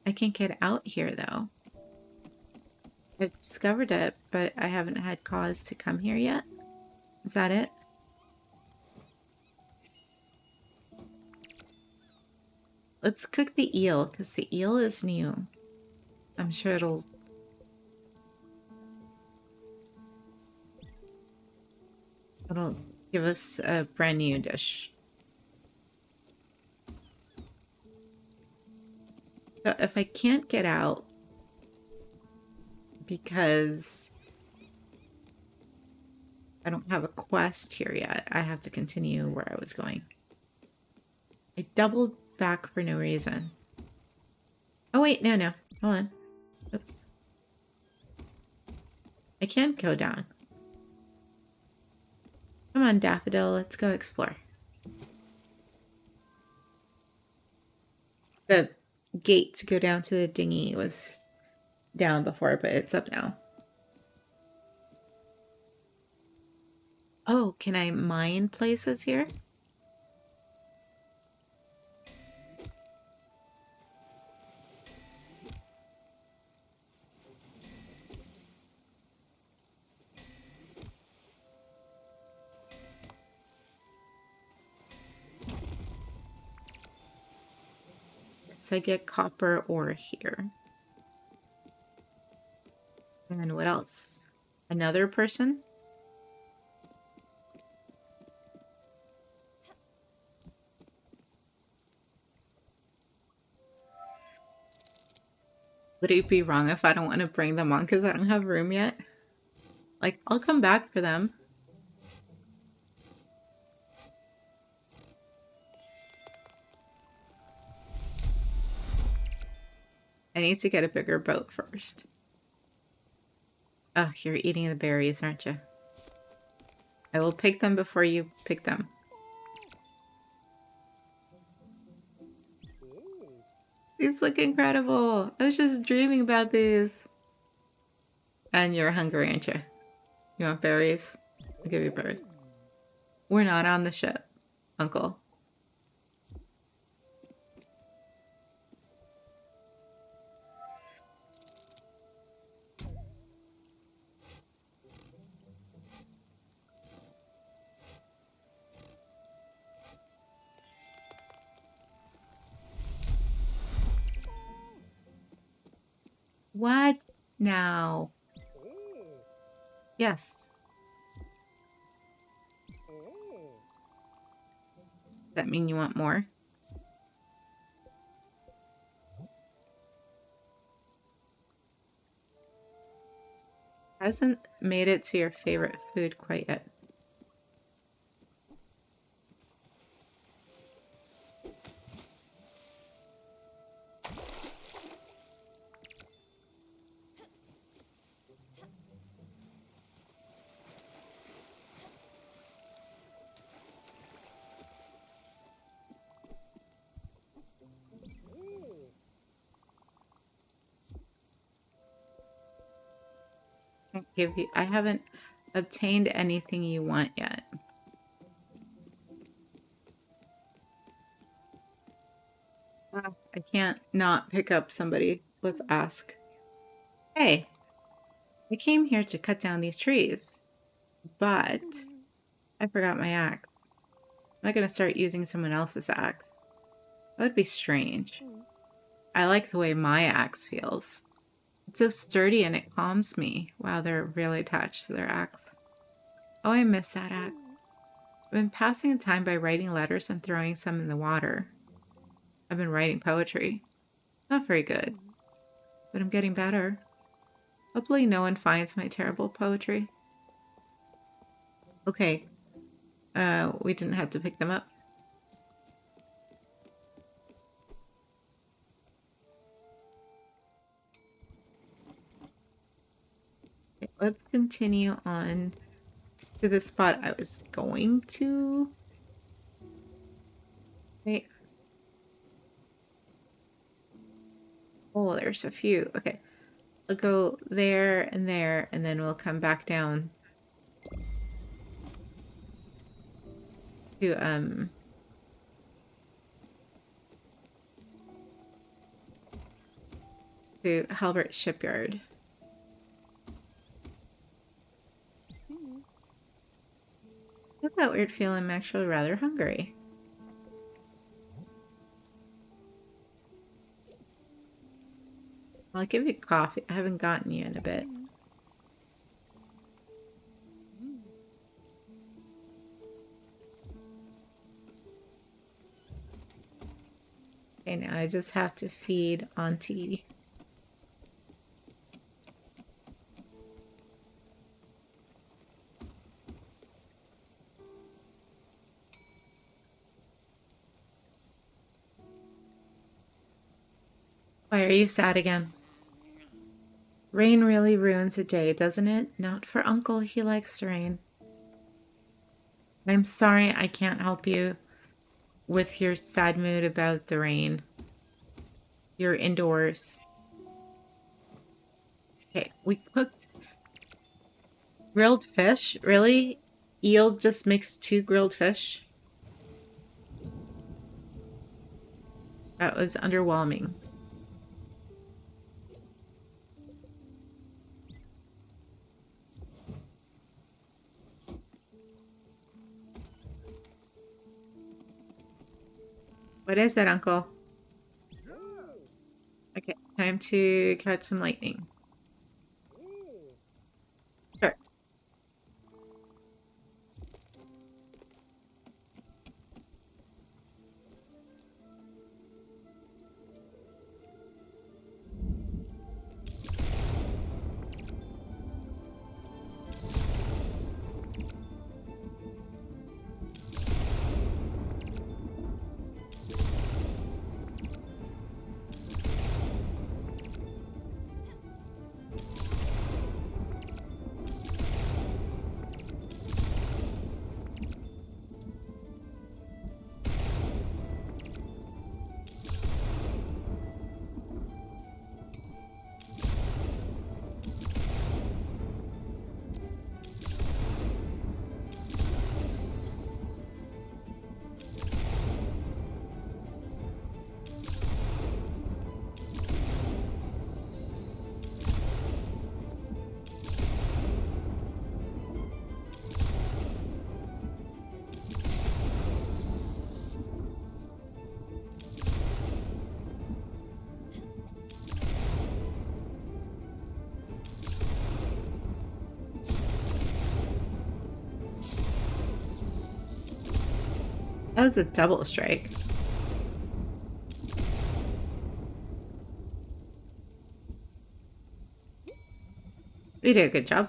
get out here though. I've discovered it, but I haven't had cause to come here yet. Is that it? Let's cook the eel, because the eel is new. I'm sure it'll give us a brand new dish. So if I can't get out because I don't have a quest here yet, I have to continue where I was going. I doubled back for no reason. Oh wait, no. Hold on. Oops. I can't go down. Come on, Daffodil, let's go explore. The gate to go down to the dinghy was down before, but it's up now. Oh, can I mine places here? So I get copper ore here. And what else? Another person? Would it be wrong if I don't want to bring them on because I don't have room yet? Like, I'll come back for them. I need to get a bigger boat first. Oh, you're eating the berries, aren't you? I will pick them before you pick them. These look incredible. I was just dreaming about these. And you're hungry, aren't you? You want berries? I'll give you berries. We're not on the ship, Uncle. What now? Yes. Does that mean you want more? Hasn't made it to your favorite food quite yet. Can't give you. I haven't obtained anything you want yet. I can't not pick up somebody. Let's ask. Hey, I came here to cut down these trees, but I forgot my axe. I'm not gonna start using someone else's axe. That would be strange. I like the way my axe feels. It's so sturdy and it calms me. Wow, they're really attached to their axe. Oh, I miss that axe. I've been passing the time by writing letters and throwing some in the water. I've been writing poetry. Not very good, but I'm getting better. Hopefully no one finds my terrible poetry. Okay. We didn't have to pick them up. Okay, let's continue on to the spot I was going to. Wait. Oh, there's a few. Okay. I'll go there, and then we'll come back down to Halbert Shipyard. I have that weird feeling I'm actually rather hungry. I'll give you coffee. I haven't gotten you in a bit. Okay, now I just have to feed Auntie. Why are you sad again? Rain really ruins a day, doesn't it? Not for Uncle. He likes the rain. I'm sorry I can't help you with your sad mood about the rain. You're indoors. Okay, we cooked grilled fish. Really? Eel just makes 2 grilled fish? That was underwhelming. What is it, Uncle? Okay, time to catch some lightning. Sure. That was a double strike. You did a good job.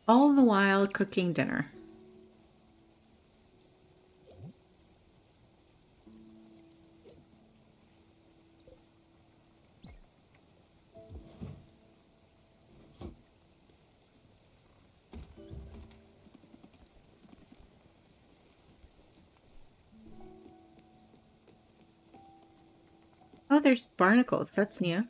All the while cooking dinner. Oh, there's barnacles. That's new.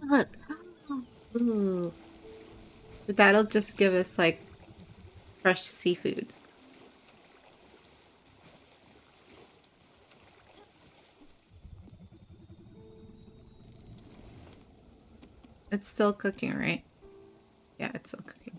Look. Ooh. But that'll just give us like fresh seafood. It's still cooking, right? Yeah, it's still cooking.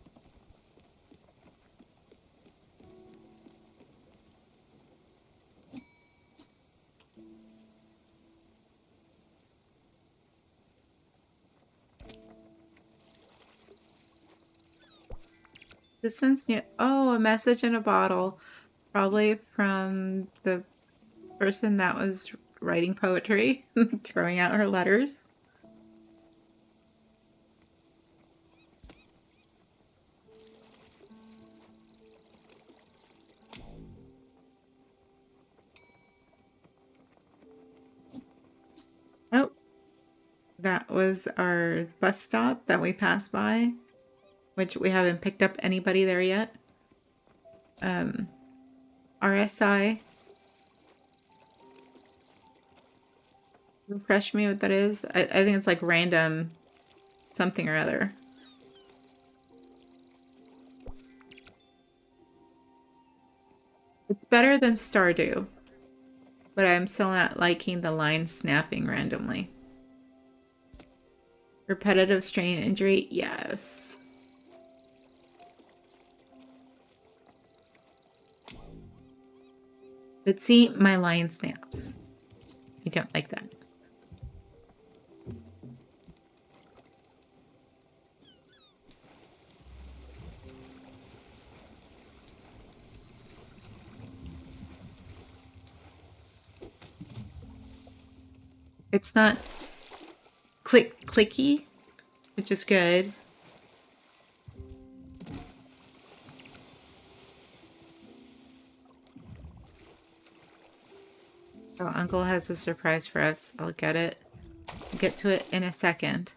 This one's new. Oh, a message in a bottle. Probably from the person that was writing poetry, throwing out her letters. Oh, that was our bus stop that we passed by, which we haven't picked up anybody there yet. RSI. Refresh me what that is. I think it's like random something or other. It's better than Stardew, but I'm still not liking the line snapping randomly. Repetitive strain injury, yes. But see, my line snaps. I don't like that. It's not clicky, which is good. Oh, Uncle has a surprise for us. I'll get it. I'll get to it in a second.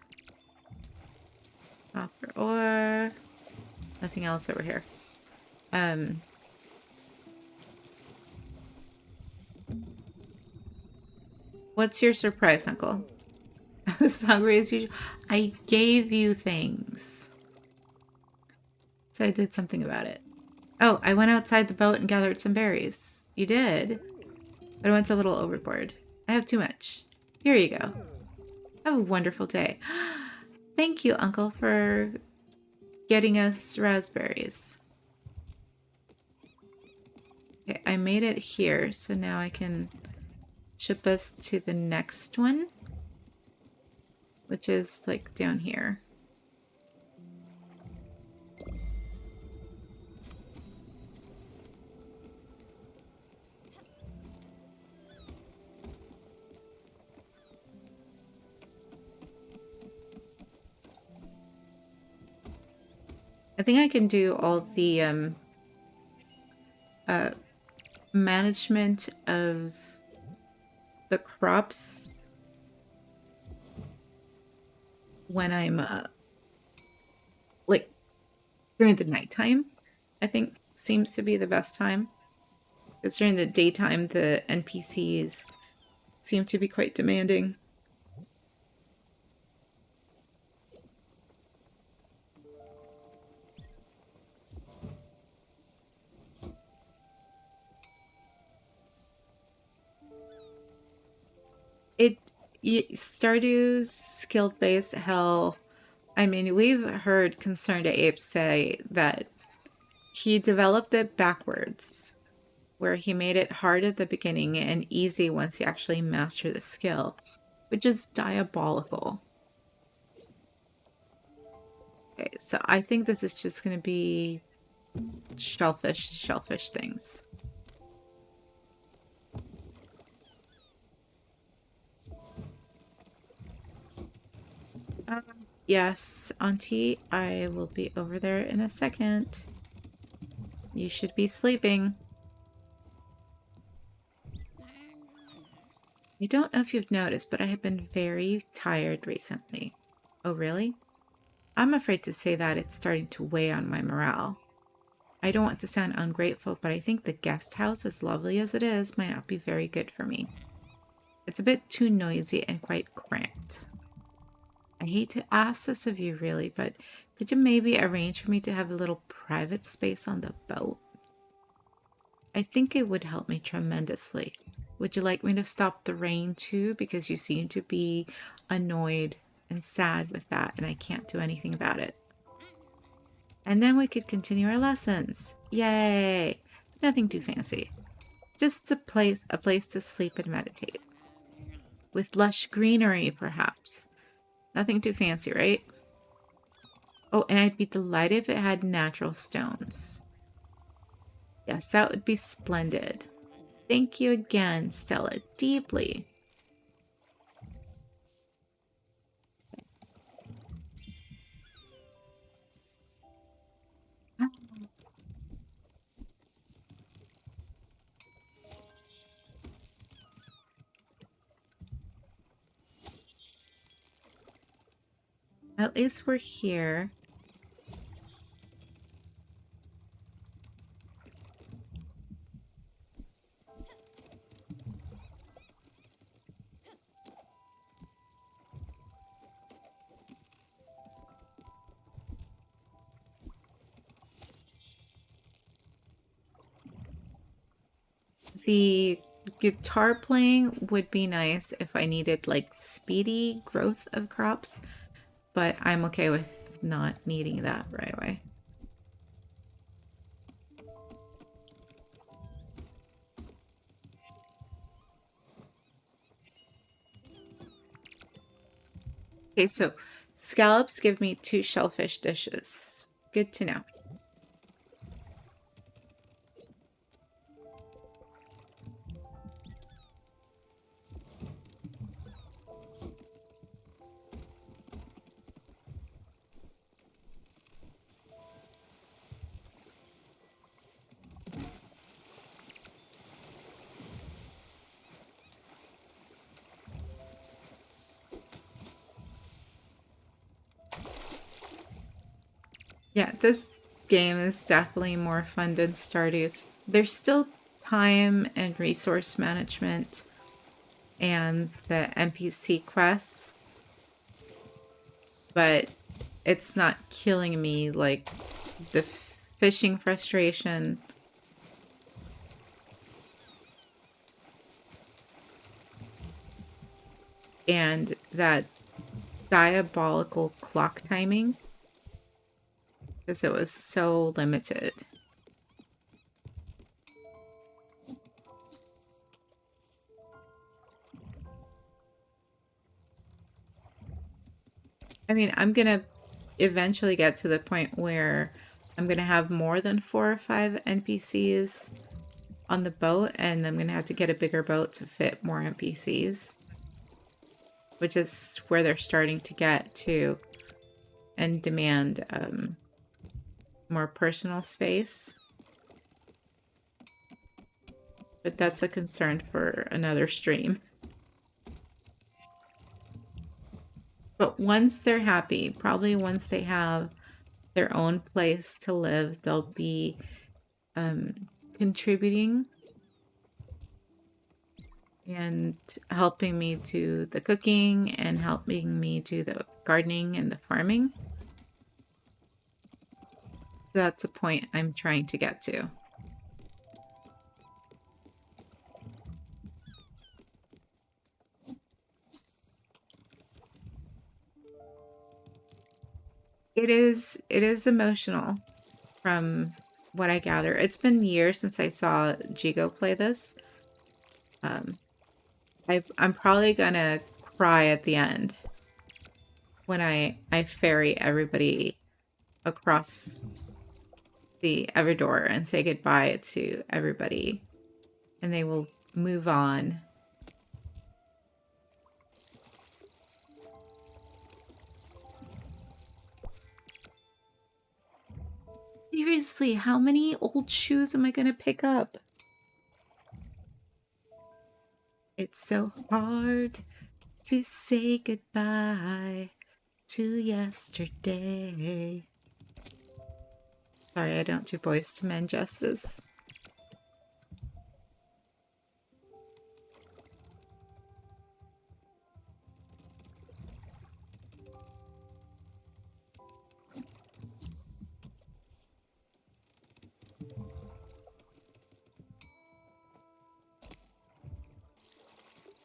Copper ore. Nothing else over here. What's your surprise, Uncle? I was hungry as usual. I gave you things. So I did something about it. Oh, I went outside the boat and gathered some berries. You did? But I went a little overboard. I have too much. Here you go. Have a wonderful day. Thank you, Uncle, for getting us raspberries. Okay, I made it here, so now I can ship us to the next one, which is like down here. I think I can do all the management of the crops when I'm like during the nighttime. I think seems to be the best time. Because during the daytime, the NPCs seem to be quite demanding. It Stardew's guild-based hell. I mean, we've heard Concerned Apes say that he developed it backwards, where he made it hard at the beginning and easy once you actually master the skill, which is diabolical. Okay, so I think this is just going to be shellfish things. Yes, Auntie, I will be over there in a second. You should be sleeping. I don't know if you've noticed, but I have been very tired recently. Oh, really? I'm afraid to say that it's starting to weigh on my morale. I don't want to sound ungrateful, but I think the guest house, as lovely as it is, might not be very good for me. It's a bit too noisy and quite cramped. I hate to ask this of you, really, but could you maybe arrange for me to have a little private space on the boat? I think it would help me tremendously. Would you like me to stop the rain too? Because you seem to be annoyed and sad with that, and I can't do anything about it. And then we could continue our lessons. Yay! Nothing too fancy. Just a place to sleep and meditate. With lush greenery, perhaps. Nothing too fancy, right? Oh, and I'd be delighted if it had natural stones. Yes, that would be splendid. Thank you again, Stella, deeply. At least we're here. The guitar playing would be nice if I needed like speedy growth of crops, but I'm okay with not needing that right away. Okay, so scallops give me 2 shellfish dishes. Good to know. Yeah, this game is definitely more fun than Stardew. There's still time and resource management and the NPC quests, but it's not killing me like the fishing frustration and that diabolical clock timing because it was so limited. I mean, I'm gonna eventually get to the point where I'm gonna have more than 4 or 5 NPCs on the boat, and I'm gonna have to get a bigger boat to fit more NPCs, which is where they're starting to get to and demand more personal space. But that's a concern for another stream. But once they're happy, probably once they have their own place to live, they'll be contributing and helping me do the cooking and helping me do the gardening and the farming. That's a point I'm trying to get to. It is emotional from what I gather. It's been years since I saw Jigo play this. Um, I'm probably gonna cry at the end when I ferry everybody across the Everdor and say goodbye to everybody, and they will move on. Seriously, how many old shoes am I gonna pick up? It's so hard to say goodbye to yesterday. Sorry, I don't do Boys to Men justice.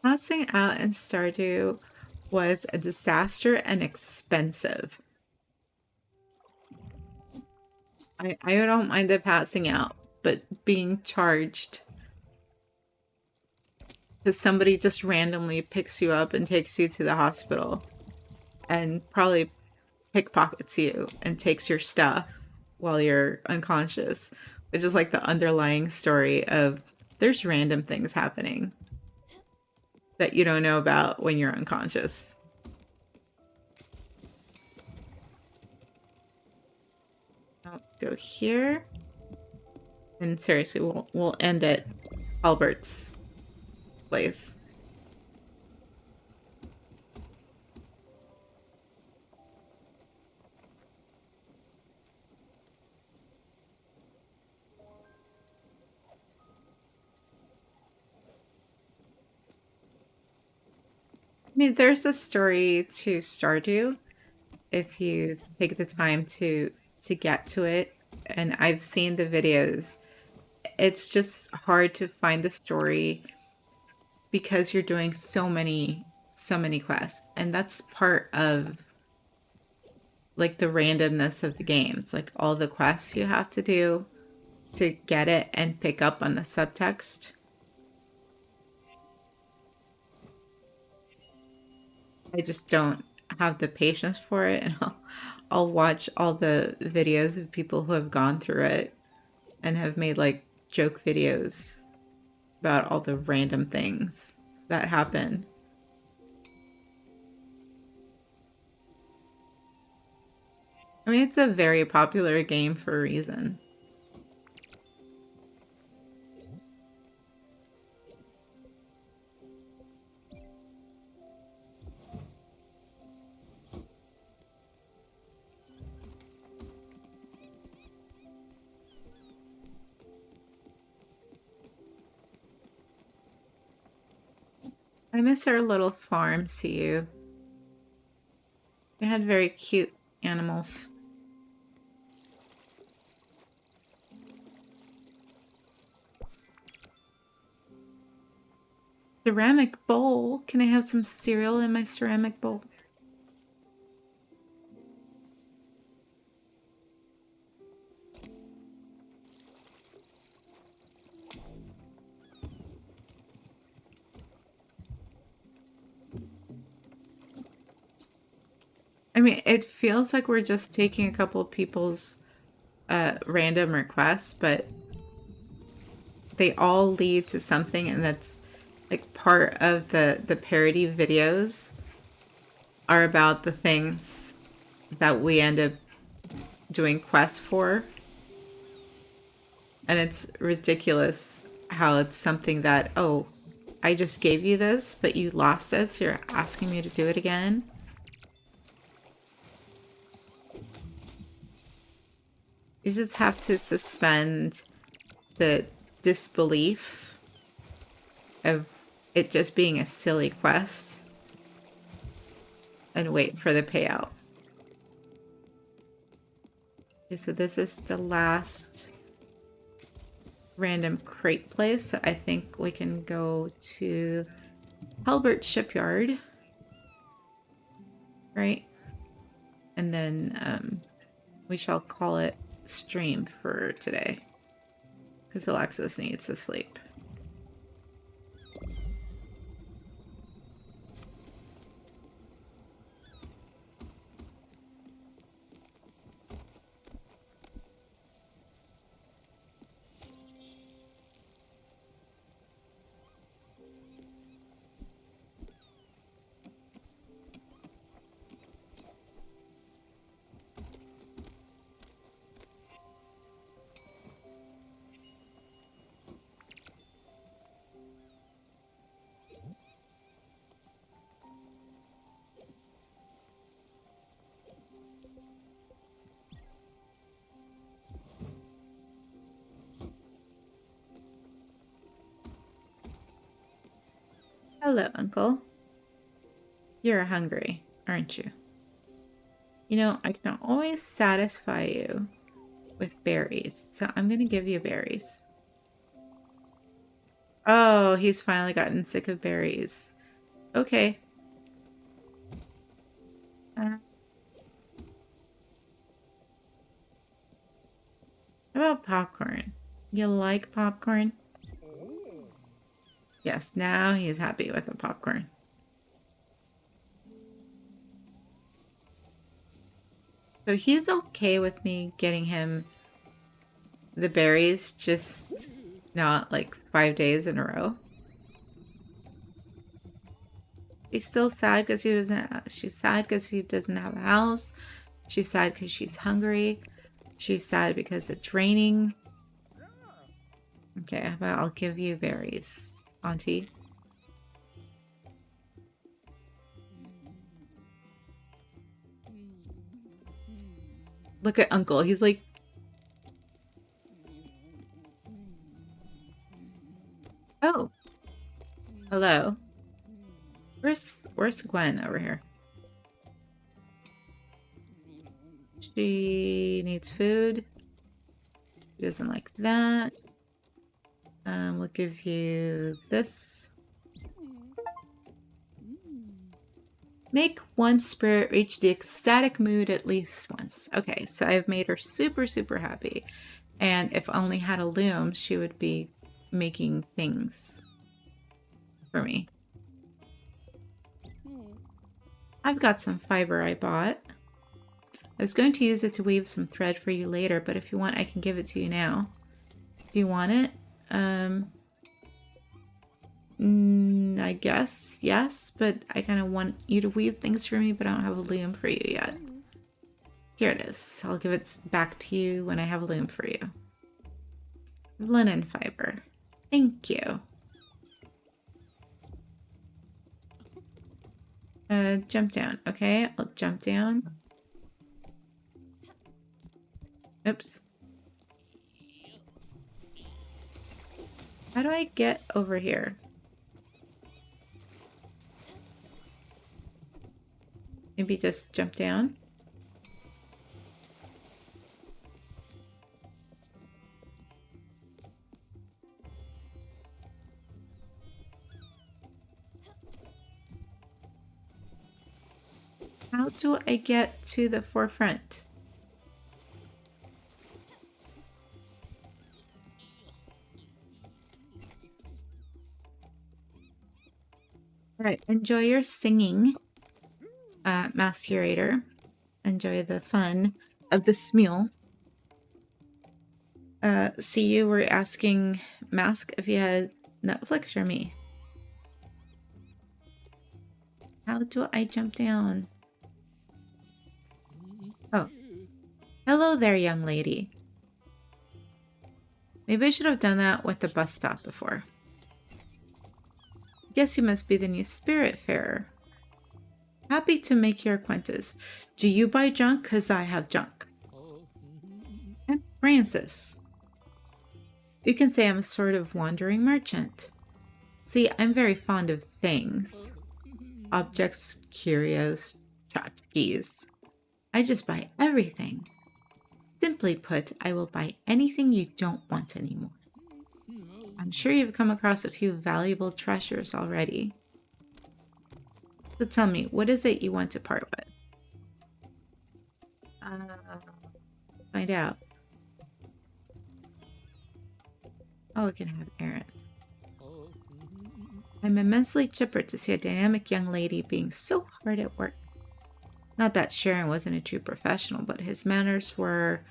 Passing out in Stardew was a disaster and expensive. I don't mind the passing out, but being charged because somebody just randomly picks you up and takes you to the hospital and probably pickpockets you and takes your stuff while you're unconscious, which is like the underlying story of there's random things happening that you don't know about when you're unconscious. I'll go here. And seriously, we'll end at Albert's place. I mean, there's a story to Stardew if you take the time to get to it. And I've seen the videos. It's just hard to find the story because you're doing so many quests. And that's part of like the randomness of the games, like all the quests you have to do to get it and pick up on the subtext. I just don't have the patience for it, and I'll watch all the videos of people who have gone through it and have made like joke videos about all the random things that happen. I mean, it's a very popular game for a reason. I miss our little farm, see you. We had very cute animals. Ceramic bowl? Can I have some cereal in my ceramic bowl? I mean, it feels like we're just taking a couple of people's random requests, but they all lead to something, and that's like part of the parody videos are about the things that we end up doing quests for. And it's ridiculous how it's something that, oh, I just gave you this, but you lost it, so you're asking me to do it again. You just have to suspend the disbelief of it just being a silly quest and wait for the payout. Okay, so this is the last random crate place. So I think we can go to Halbert Shipyard. Right? and then we shall call it stream for today because Alexis needs to sleep. Hello, Uncle. You're hungry, aren't you? You know, I can always satisfy you with berries, so I'm gonna give you berries. Oh, he's finally gotten sick of berries. Okay. How about popcorn? You like popcorn? Yes, now he is happy with the popcorn. So he's okay with me getting him the berries, just not like 5 days in a row. She's still sad because she's sad because he doesn't have a house. She's sad because she's hungry. She's sad because it's raining. Okay, how about I'll give you berries, Auntie. Look at Uncle. He's like, oh, hello. Where's Gwen over here? She needs food. She doesn't like that. We'll give you this. Make one spirit reach the ecstatic mood at least once. Okay, so I've made her super, super happy. And if only had a loom, she would be making things for me. I've got some fiber I bought. I was going to use it to weave some thread for you later, but if you want, I can give it to you now. Do you want it? I guess, yes, but I kind of want you to weave things for me, but I don't have a loom for you yet. Here it is. I'll give it back to you when I have a loom for you. Linen fiber. Thank you. Jump down. Okay, I'll jump down. Oops. How do I get over here? Maybe just jump down. How do I get to the forefront? All right, enjoy your singing, Mask Curator. Enjoy the fun of this meal. See, you were asking Mask if he had Netflix or me. How do I jump down? Oh. Hello there, young lady. Maybe I should have done that with the bus stop before. Guess you must be the new Spiritfarer. Happy to make your acquaintance. Do you buy junk? Because I have junk. I'm Francis. You can say I'm a sort of wandering merchant. See, I'm very fond of things. Objects, curios, tchotchkes. I just buy everything. Simply put, I will buy anything you don't want anymore. I'm sure you've come across a few valuable treasures already. So tell me, what is it you want to part with? Find out. Oh, we can have errands. I'm immensely chipper to see a dynamic young lady being so hard at work. Not that Charon wasn't a true professional, but his manners were,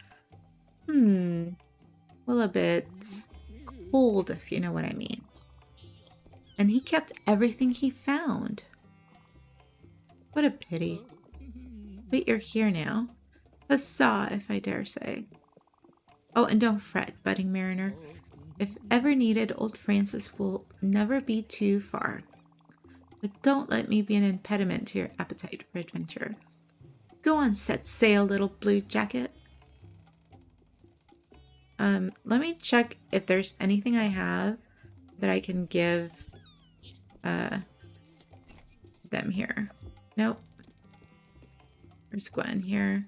well, a bit cold, if you know what I mean. And he kept everything he found. What a pity. But you're here now. Huzzah, if I dare say. Oh, and don't fret, budding mariner. If ever needed, old Francis will never be too far. But don't let me be an impediment to your appetite for adventure. Go on, set sail, little blue jacket. Let me check if there's anything I have that I can give them here. Nope. There's Gwen here.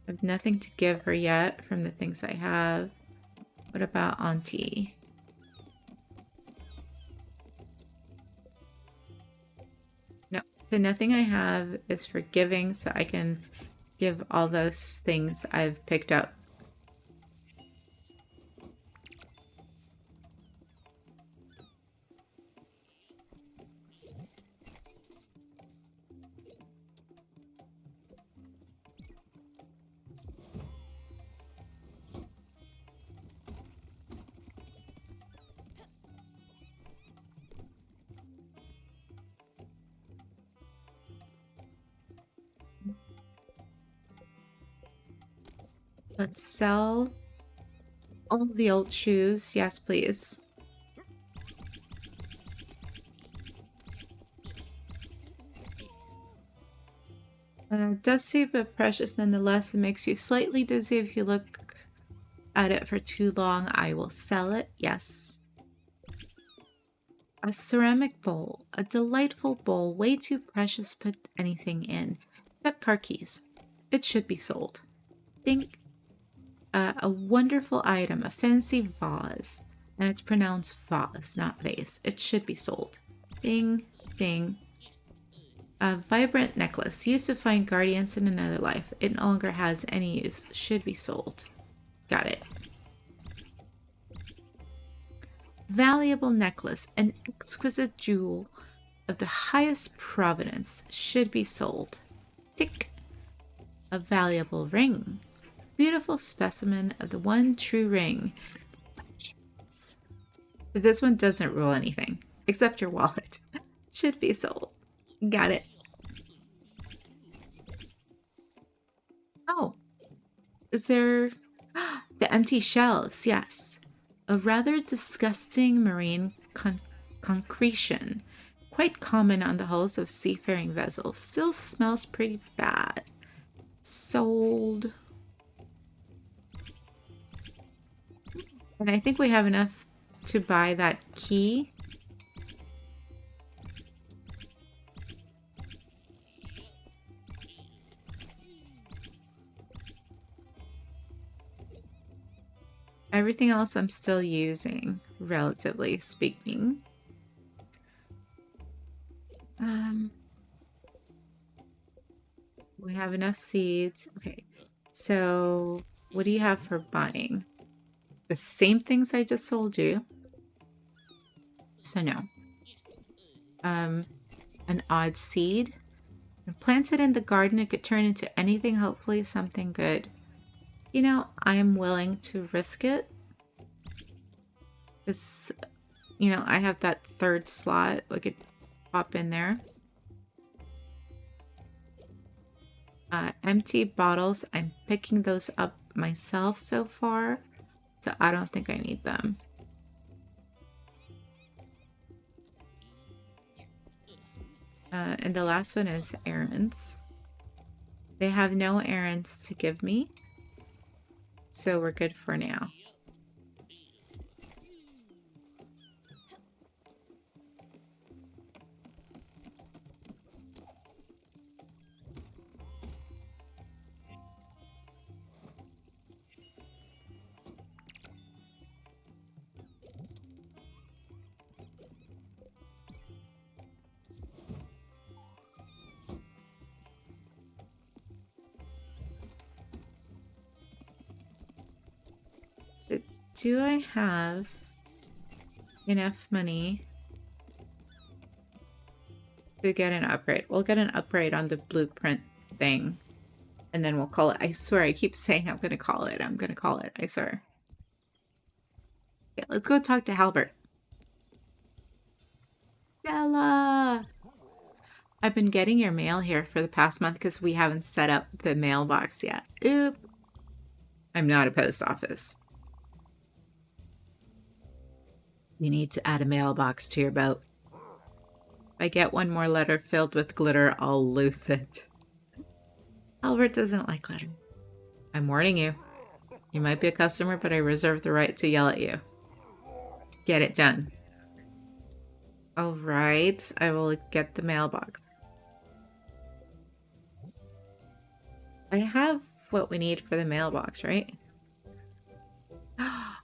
I have nothing to give her yet from the things I have. What about Auntie? No. So nothing I have is for giving, so I can give all those things I've picked up. Let's sell all the old shoes. Yes, please. Dusty but precious nonetheless. It makes you slightly dizzy if you look at it for too long. I will sell it. Yes. A ceramic bowl. A delightful bowl. Way too precious to put anything in. Except car keys. It should be sold. Think a wonderful item. A fancy vase. And it's pronounced vase, not vase. It should be sold. Bing, bing. A vibrant necklace. Used to find guardians in another life. It no longer has any use. Should be sold. Got it. Valuable necklace. An exquisite jewel of the highest provenance. Should be sold. Tick. A valuable ring. Beautiful specimen of the one true ring. This one doesn't rule anything. Except your wallet. Should be sold. Got it. Oh. Is there... the empty shells, yes. A rather disgusting marine concretion. Quite common on the hulls of seafaring vessels. Still smells pretty bad. Sold. And I think we have enough to buy that key. Everything else I'm still using, relatively speaking. We have enough seeds. Okay, so what do you have for buying? The same things I just sold you. So no. An odd seed. Plant it in the garden. It could turn into anything, hopefully something good. You know, I am willing to risk it. This, you know, I have that third slot. We could pop in there. Empty bottles. I'm picking those up myself so far. So I don't think I need them. And the last one is errands. They have no errands to give me. So we're good for now. do I have enough money to get an upgrade? We'll get an upgrade on the blueprint thing, and then we'll call it. I swear, I keep saying I'm going to call it. I'm going to call it. I swear. Okay, let's go talk to Halbert. Stella! I've been getting your mail here for the past month because we haven't set up the mailbox yet. Oop. I'm not a post office. You need to add a mailbox to your boat. If I get one more letter filled with glitter, I'll lose it. Albert doesn't like glitter. I'm warning you. You might be a customer, but I reserve the right to yell at you. Get it done. All right, I will get the mailbox. I have what we need for the mailbox, right?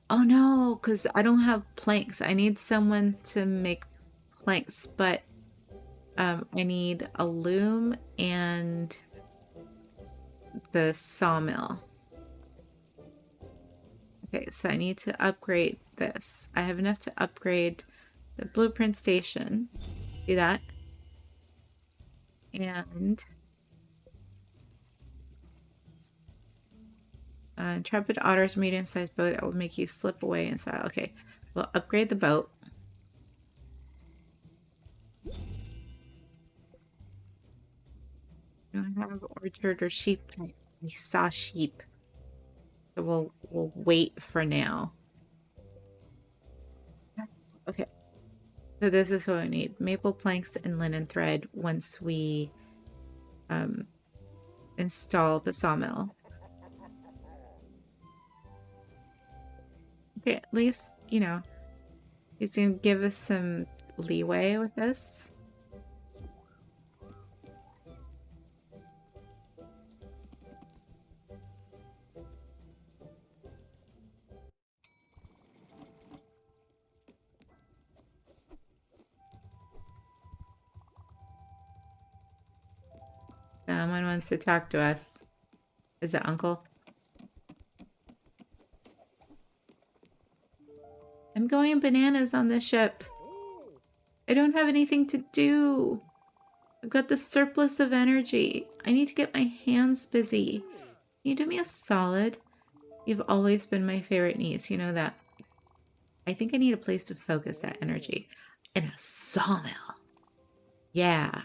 Oh no, because I don't have planks. I need someone to make planks, but I need a loom and the sawmill. Okay, so I need to upgrade this. I have enough to upgrade the blueprint station. Do that. And intrepid otter's medium-sized boat. It will make you slip away inside. Okay, we'll upgrade the boat. I don't have orchard or sheep. I saw sheep. So we'll wait for now. Okay. So this is what we need. Maple planks and linen thread once we install the sawmill. Okay, at least, you know, he's gonna give us some leeway with this. Someone wants to talk to us. Is it Uncle? I'm going bananas on this ship. I don't have anything to do. I've got the surplus of energy. I need to get my hands busy. Can you do me a solid? You've always been my favorite niece. You know that. I think I need a place to focus that energy. In a sawmill. Yeah.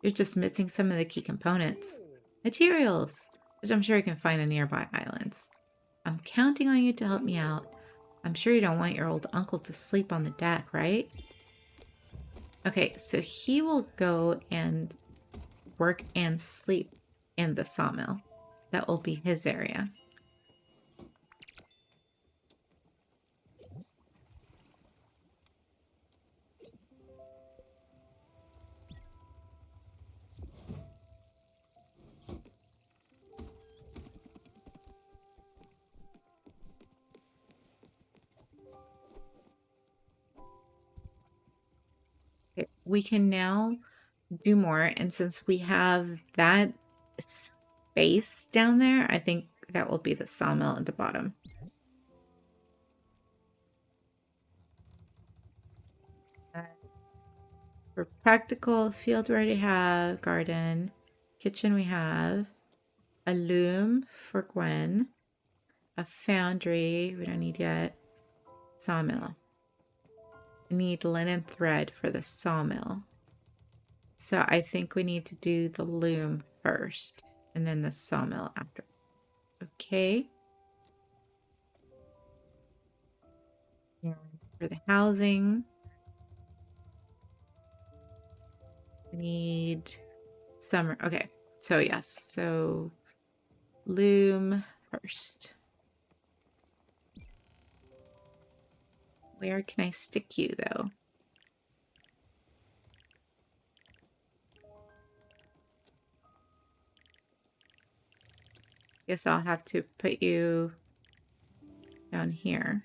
You're just missing some of the key components. Materials, which I'm sure you can find on nearby islands. I'm counting on you to help me out. I'm sure you don't want your old uncle to sleep on the deck, right? Okay, so he will go and work and sleep in the sawmill. That will be his area. Okay, we can now do more, and since we have that space down there, I think that will be the sawmill at the bottom. For practical field, we already have garden. Kitchen, we have a loom for Gwen, a foundry, we don't need yet, sawmill. I need linen thread for the sawmill. So I think we need to do the loom first and then the sawmill after. Okay. And for the housing, we need summer. Okay. So yes. So loom first. Where can I stick you though? Guess I'll have to put you down here.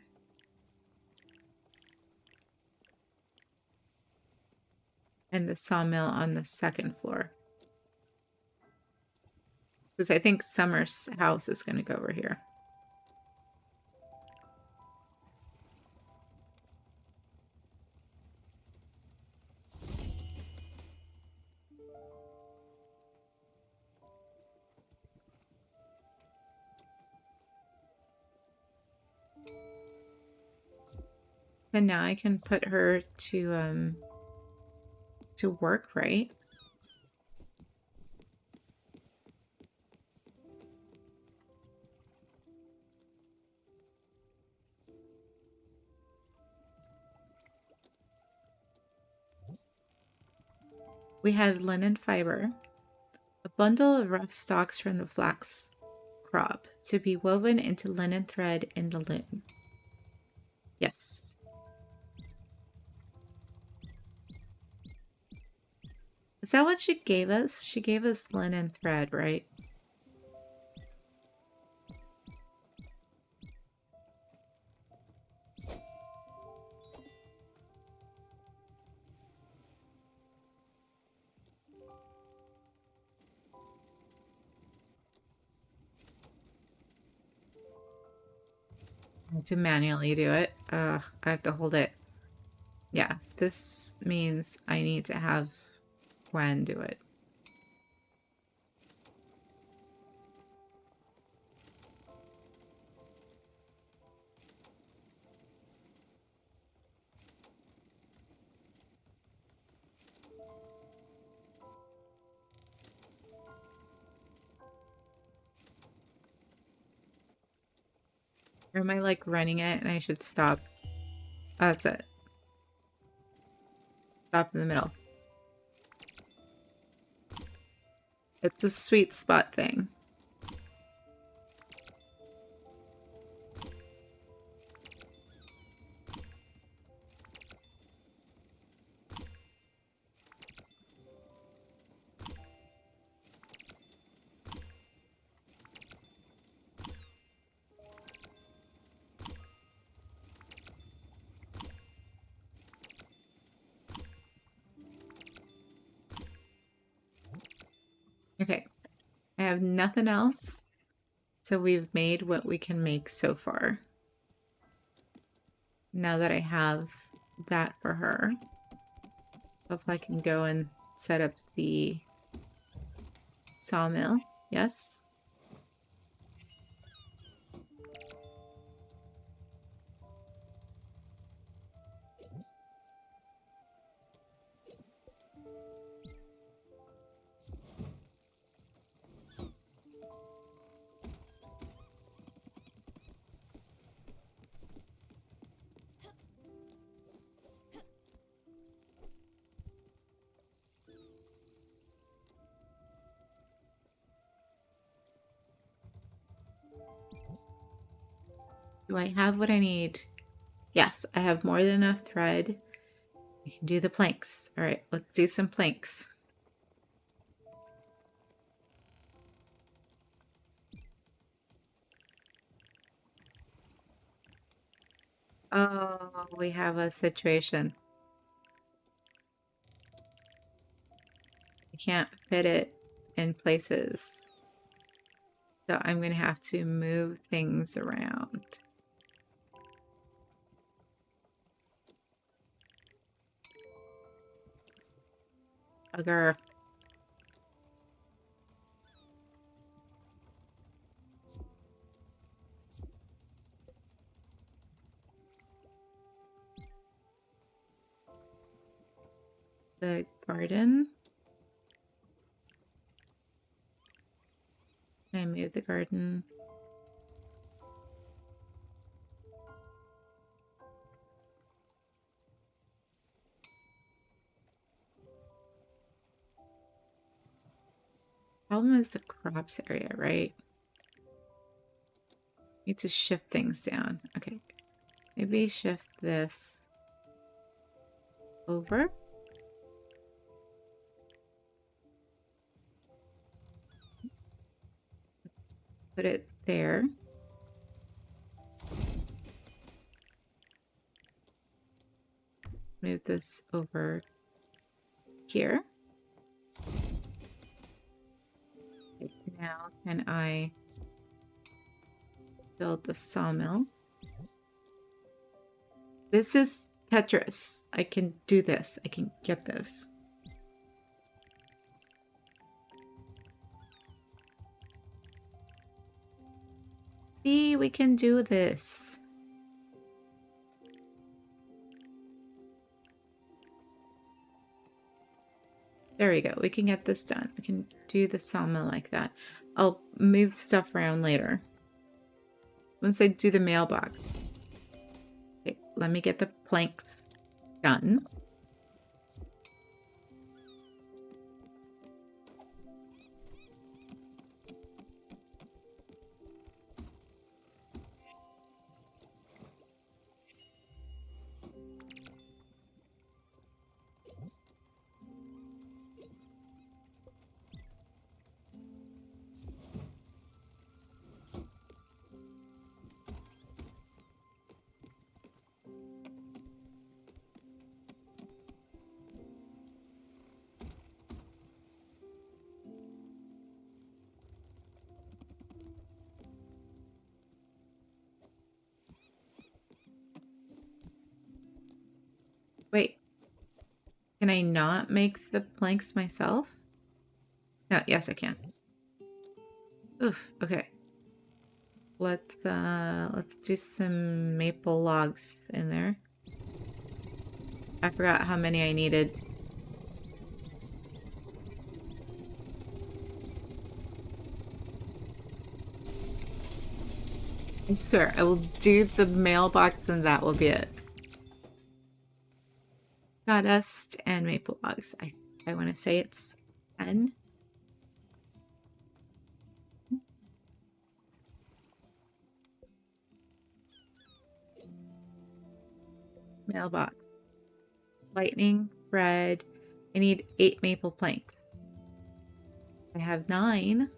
And the sawmill on the second floor. Because I think Summer's house is going to go over here. And now I can put her to work, right? We have linen fiber, a bundle of rough stalks from the flax crop to be woven into linen thread in the loom. Yes. Is that what she gave us? She gave us linen thread, right? I have to manually do it. I have to hold it. Yeah, this means I need to have Gwen do it. Or am I like running it and I should stop? Oh, that's it. Stop in the middle. It's a sweet spot thing. Okay, I have nothing else. So we've made what we can make so far. Now that I have that for her, if I can go and set up the sawmill. Yes. Do I have what I need? Yes, I have more than enough thread. I can do the planks. All right, let's do some planks. Oh, we have a situation. I can't fit it in places. So I'm going to have to move things around. Bugger. The garden. Can I move the garden? Problem is the crops area, right? Need to shift things down. Okay. Maybe shift this over. Put it there. Move this over here. Okay, now can I build the sawmill? This is Tetris. I can do this. I can get this. See, we can do this. There we go. We can get this done. We can do the sawmill like that. I'll move stuff around later. Once I do the mailbox. Okay, let me get the planks done. Wait, can I not make the planks myself? No, yes I can. Oof, okay. Let's do some maple logs in there. I forgot how many I needed. I swear, I will do the mailbox and that will be it. Sawdust and maple logs. I want to say it's 10. Mailbox. Lightning, thread. I need 8 maple planks. I have 9.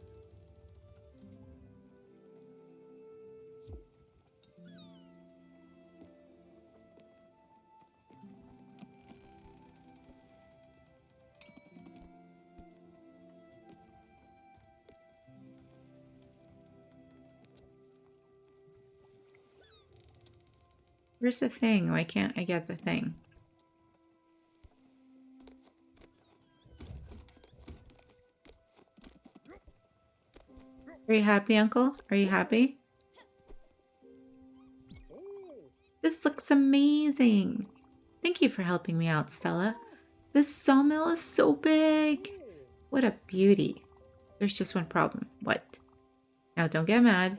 Where's the thing? Why can't I get the thing? Are you happy, Uncle? Are you happy? This looks amazing. Thank you for helping me out, Stella. This sawmill is so big. What a beauty. There's just one problem. What? Now don't get mad.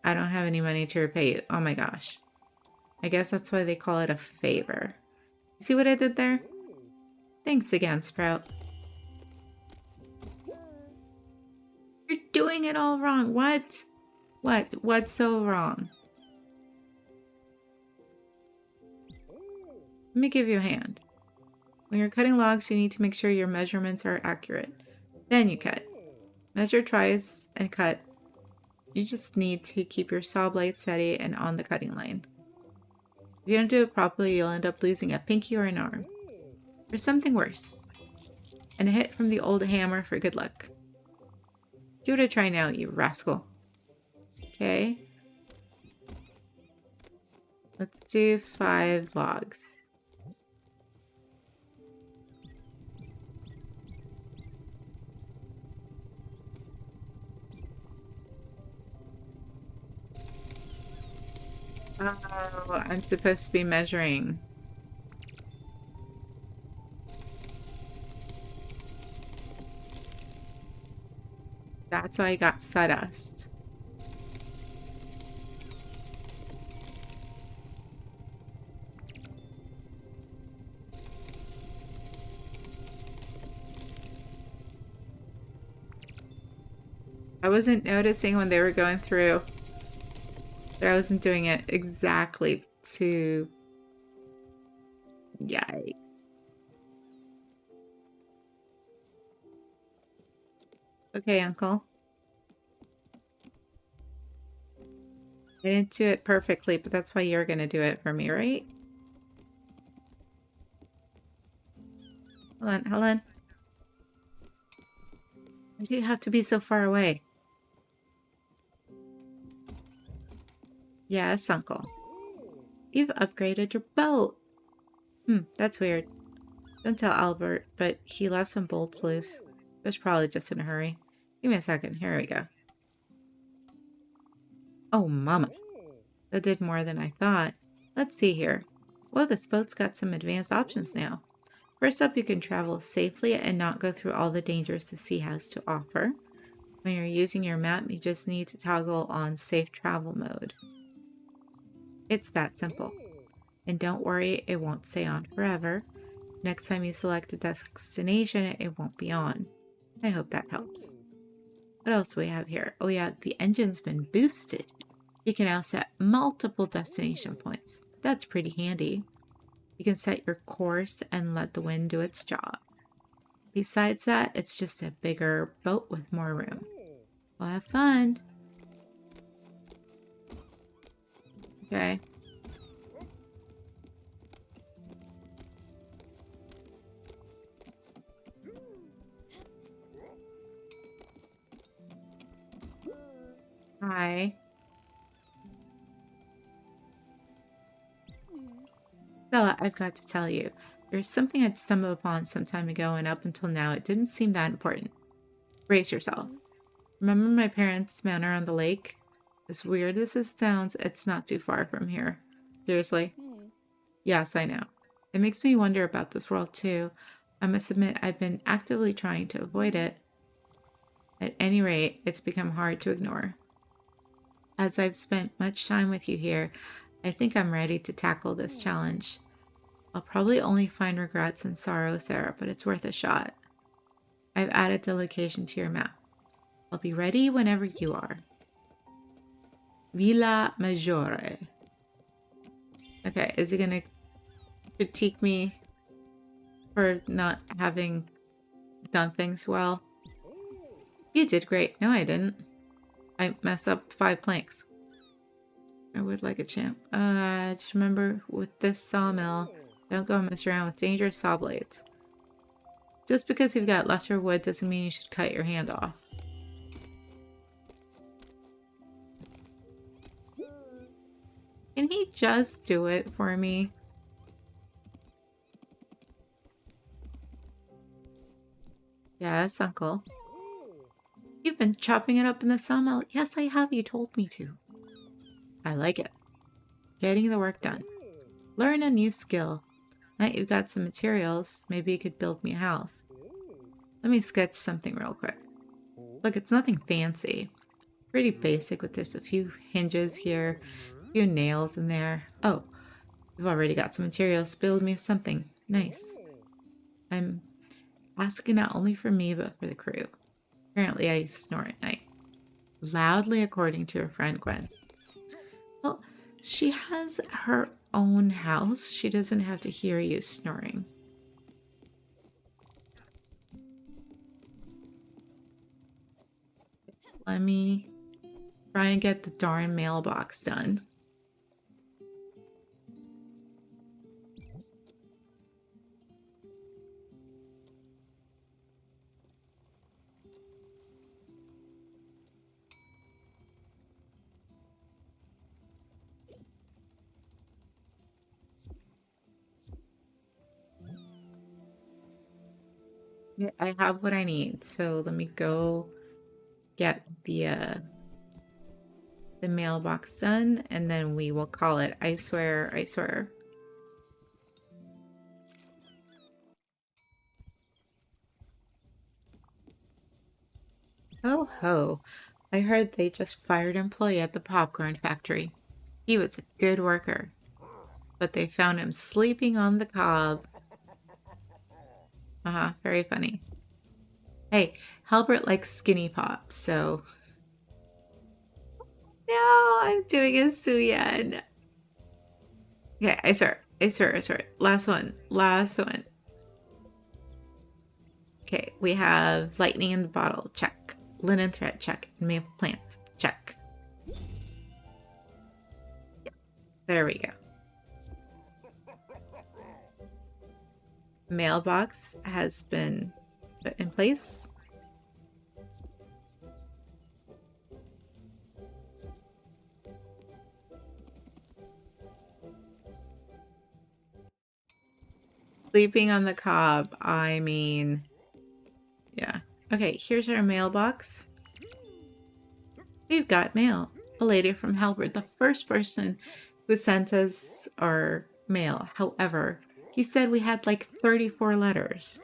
I don't have any money to repay you. Oh my gosh. I guess that's why they call it a favor. See what I did there? Thanks again, Sprout. You're doing it all wrong. What? What? What's so wrong? Let me give you a hand. When you're cutting logs, you need to make sure your measurements are accurate. Then you cut. Measure twice and cut. You just need to keep your saw blade steady and on the cutting line. If you don't do it properly, you'll end up losing a pinky or an arm. Or something worse. And a hit from the old hammer for good luck. Give it a try now, you rascal. Okay. Let's do 5 logs. Oh, I'm supposed to be measuring. That's why I got sawdust. I wasn't noticing when they were going through that I wasn't doing it exactly to... Yikes. Okay, Uncle. I didn't do it perfectly, but that's why you're gonna do it for me, right? Hold on, hold on. Why do you have to be so far away? Yes, Uncle. You've upgraded your boat. That's weird. Don't tell Albert, but he left some bolts loose. He was probably just in a hurry. Give me a second. Here we go. Oh, mama. That did more than I thought. Let's see here. Well, this boat's got some advanced options now. First up, you can travel safely and not go through all the dangers the sea has to offer. When you're using your map, you just need to toggle on safe travel mode. It's that simple. And don't worry, it won't stay on forever. Next time you select a destination, it won't be on. I hope that helps. What else do we have here? Oh yeah, the engine's been boosted. You can now set multiple destination points. That's pretty handy. You can set your course and let the wind do its job. Besides that, it's just a bigger boat with more room. Well, have fun. Okay. Hi. Bella, I've got to tell you, there's something I'd stumbled upon some time ago, and up until now, it didn't seem that important. Brace yourself. Remember my parents' manor on the lake? As weird as this sounds, it's not too far from here. Seriously? Yes, I know. It makes me wonder about this world too. I must admit, I've been actively trying to avoid it. At any rate, it's become hard to ignore. As I've spent much time with you here, I think I'm ready to tackle this challenge. I'll probably only find regrets and sorrow, Sarah, but it's worth a shot. I've added the location to your map. I'll be ready whenever you are. Villa Maggiore. Okay, is he gonna critique me for not having done things well? You did great. No, I didn't. I messed up 5 planks. I would like a champ. Just remember with this sawmill, don't go mess around with dangerous saw blades. Just because you've got leftover wood doesn't mean you should cut your hand off. Can he just do it for me? Yes, uncle. You've been chopping it up in the sawmill. Yes, I have. You told me to. I like it. Getting the work done. Learn a new skill. Now you've got some materials, maybe you could build me a house. Let me sketch something real quick. Look, it's nothing fancy. Pretty basic with just a few hinges here, a few nails in there. Oh, you've already got some materials. Build me something nice. I'm asking not only for me, but for the crew. Apparently I snore at night. Loudly, according to her friend Gwen. Well, she has her own house. She doesn't have to hear you snoring. Let me try and get the darn mailbox done. Yeah, I have what I need, so let me go get the mailbox done, and then we will call it. I swear, I swear. Oh ho! I heard they just fired an employee at the popcorn factory. He was a good worker, but they found him sleeping on the cob. Very funny. Hey, Halbert likes skinny pop, so... No, I'm doing a Suyan. Okay, I swear. Last one. Okay, we have lightning in the bottle. Check. Linen thread. Check. Maple plant. Check. Yes, there we go. Mailbox has been put in place. Sleeping on the cob, I mean, yeah. Okay, here's our mailbox. We've got mail. A lady from Halbert, the first person who sent us our mail. However, He said we had like 34 letters.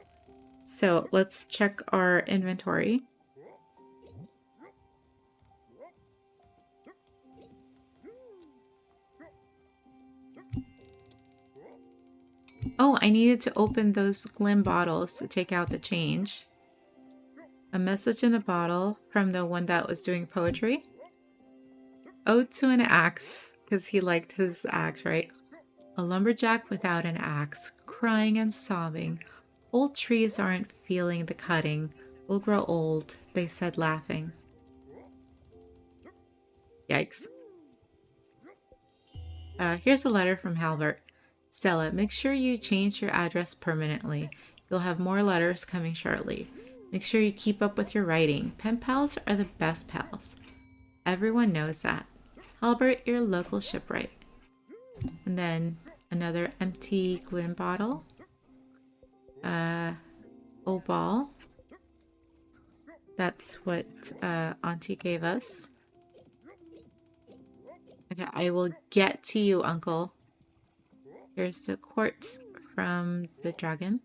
So let's check our inventory. Oh, I needed to open those Glim bottles to take out the change. A message in a bottle from the one that was doing poetry. Ode to an axe, because he liked his axe, right? A lumberjack without an axe, crying and sobbing. Old trees aren't feeling the cutting. We'll grow old, they said, laughing. Yikes. Here's a letter from Halbert. Stella, make sure you change your address permanently. You'll have more letters coming shortly. Make sure you keep up with your writing. Pen pals are the best pals. Everyone knows that. Halbert, your local shipwright. And then another empty Glim bottle. Ball. That's what Auntie gave us. Okay, I will get to you, Uncle. Here's the quartz from the dragon.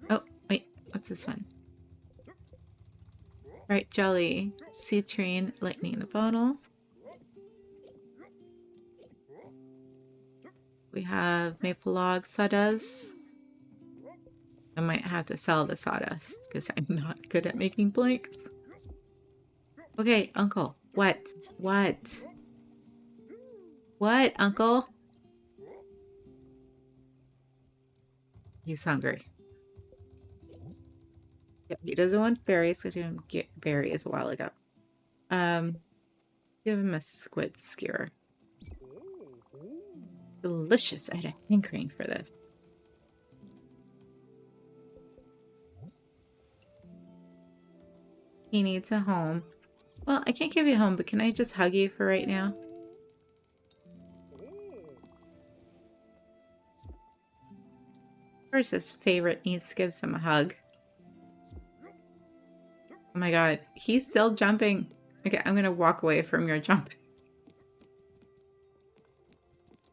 Oh, wait, what's this one? Right, jelly, citrine, lightning in a bottle. We have maple log sawdust. I might have to sell the sawdust because I'm not good at making blanks. Okay, Uncle. What? What? What, Uncle? He's hungry. Yeah, he doesn't want berries because he didn't get berries a while ago. Give him a squid skewer. Delicious. I had a hankering for this. He needs a home. Well, I can't give you a home, but can I just hug you for right now? Of course, his favorite niece gives him a hug. Oh my god, he's still jumping. Okay, I'm gonna walk away from your jump.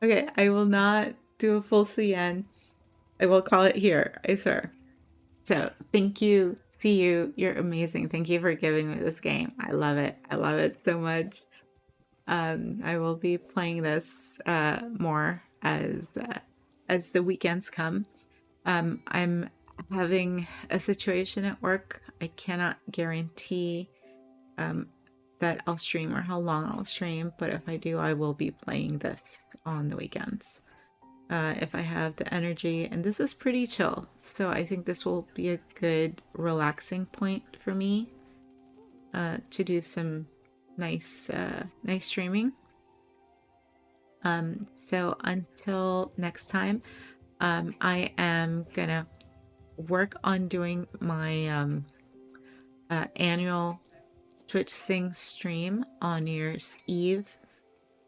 Okay, I will not do a full CN. I will call it here, I swear. So, thank you. See you. You're amazing. Thank you for giving me this game. I love it. I love it so much. I will be playing this more as the weekends come. I'm having a situation at work. I cannot guarantee that I'll stream or how long I'll stream, but if I do, I will be playing this on the weekends. If I have the energy, and this is pretty chill, so I think this will be a good relaxing point for me to do some nice streaming. So until next time, I am gonna work on doing my annual Twitch Sing stream on New Year's Eve.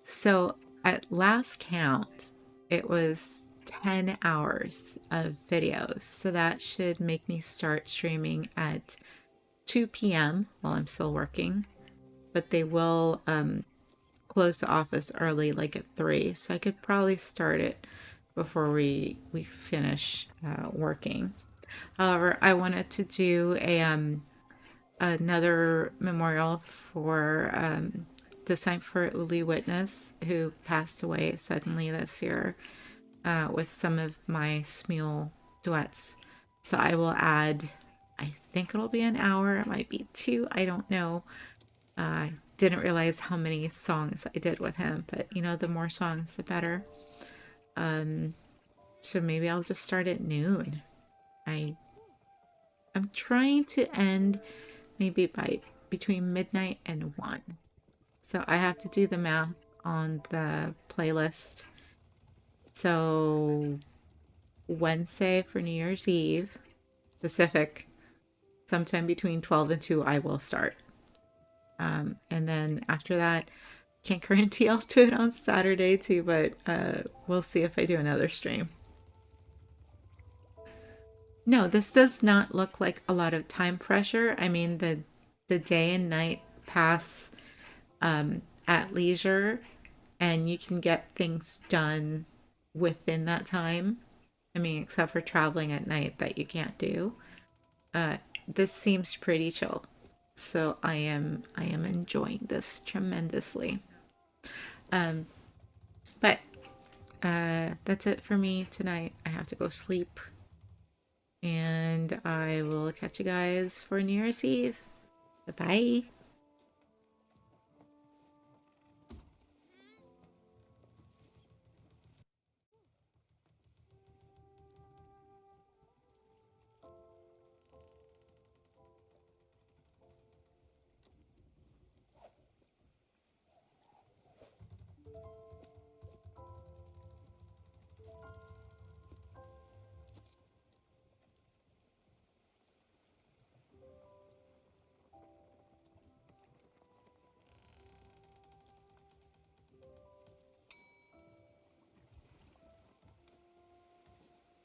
So at last count, it was 10 hours of videos. So that should make me start streaming at 2 p.m. while I'm still working. But they will close the office early, like at 3. So I could probably start it before we finish working. However, I wanted to do another memorial for the sign for Uli Witness, who passed away suddenly this year, with some of my Smule duets. So I will add, I think it'll be an hour, it might be 2, I don't know. I didn't realize how many songs I did with him, but you know, the more songs, the better. So maybe I'll just start at noon. I'm trying to end maybe by between midnight and 1. So I have to do the math on the playlist. So Wednesday for New Year's Eve, Pacific, sometime between 12 and 2, I will start. And then after that, can't guarantee I'll do it on Saturday too, but we'll see if I do another stream. No, this does not look like a lot of time pressure. I mean, the day and night pass at leisure, and you can get things done within that time. I mean, except for traveling at night that you can't do. Uh, this seems pretty chill. So I am enjoying this tremendously. Um, but that's it for me tonight. I have to go sleep, and I will catch you guys for New Year's Eve. Bye bye.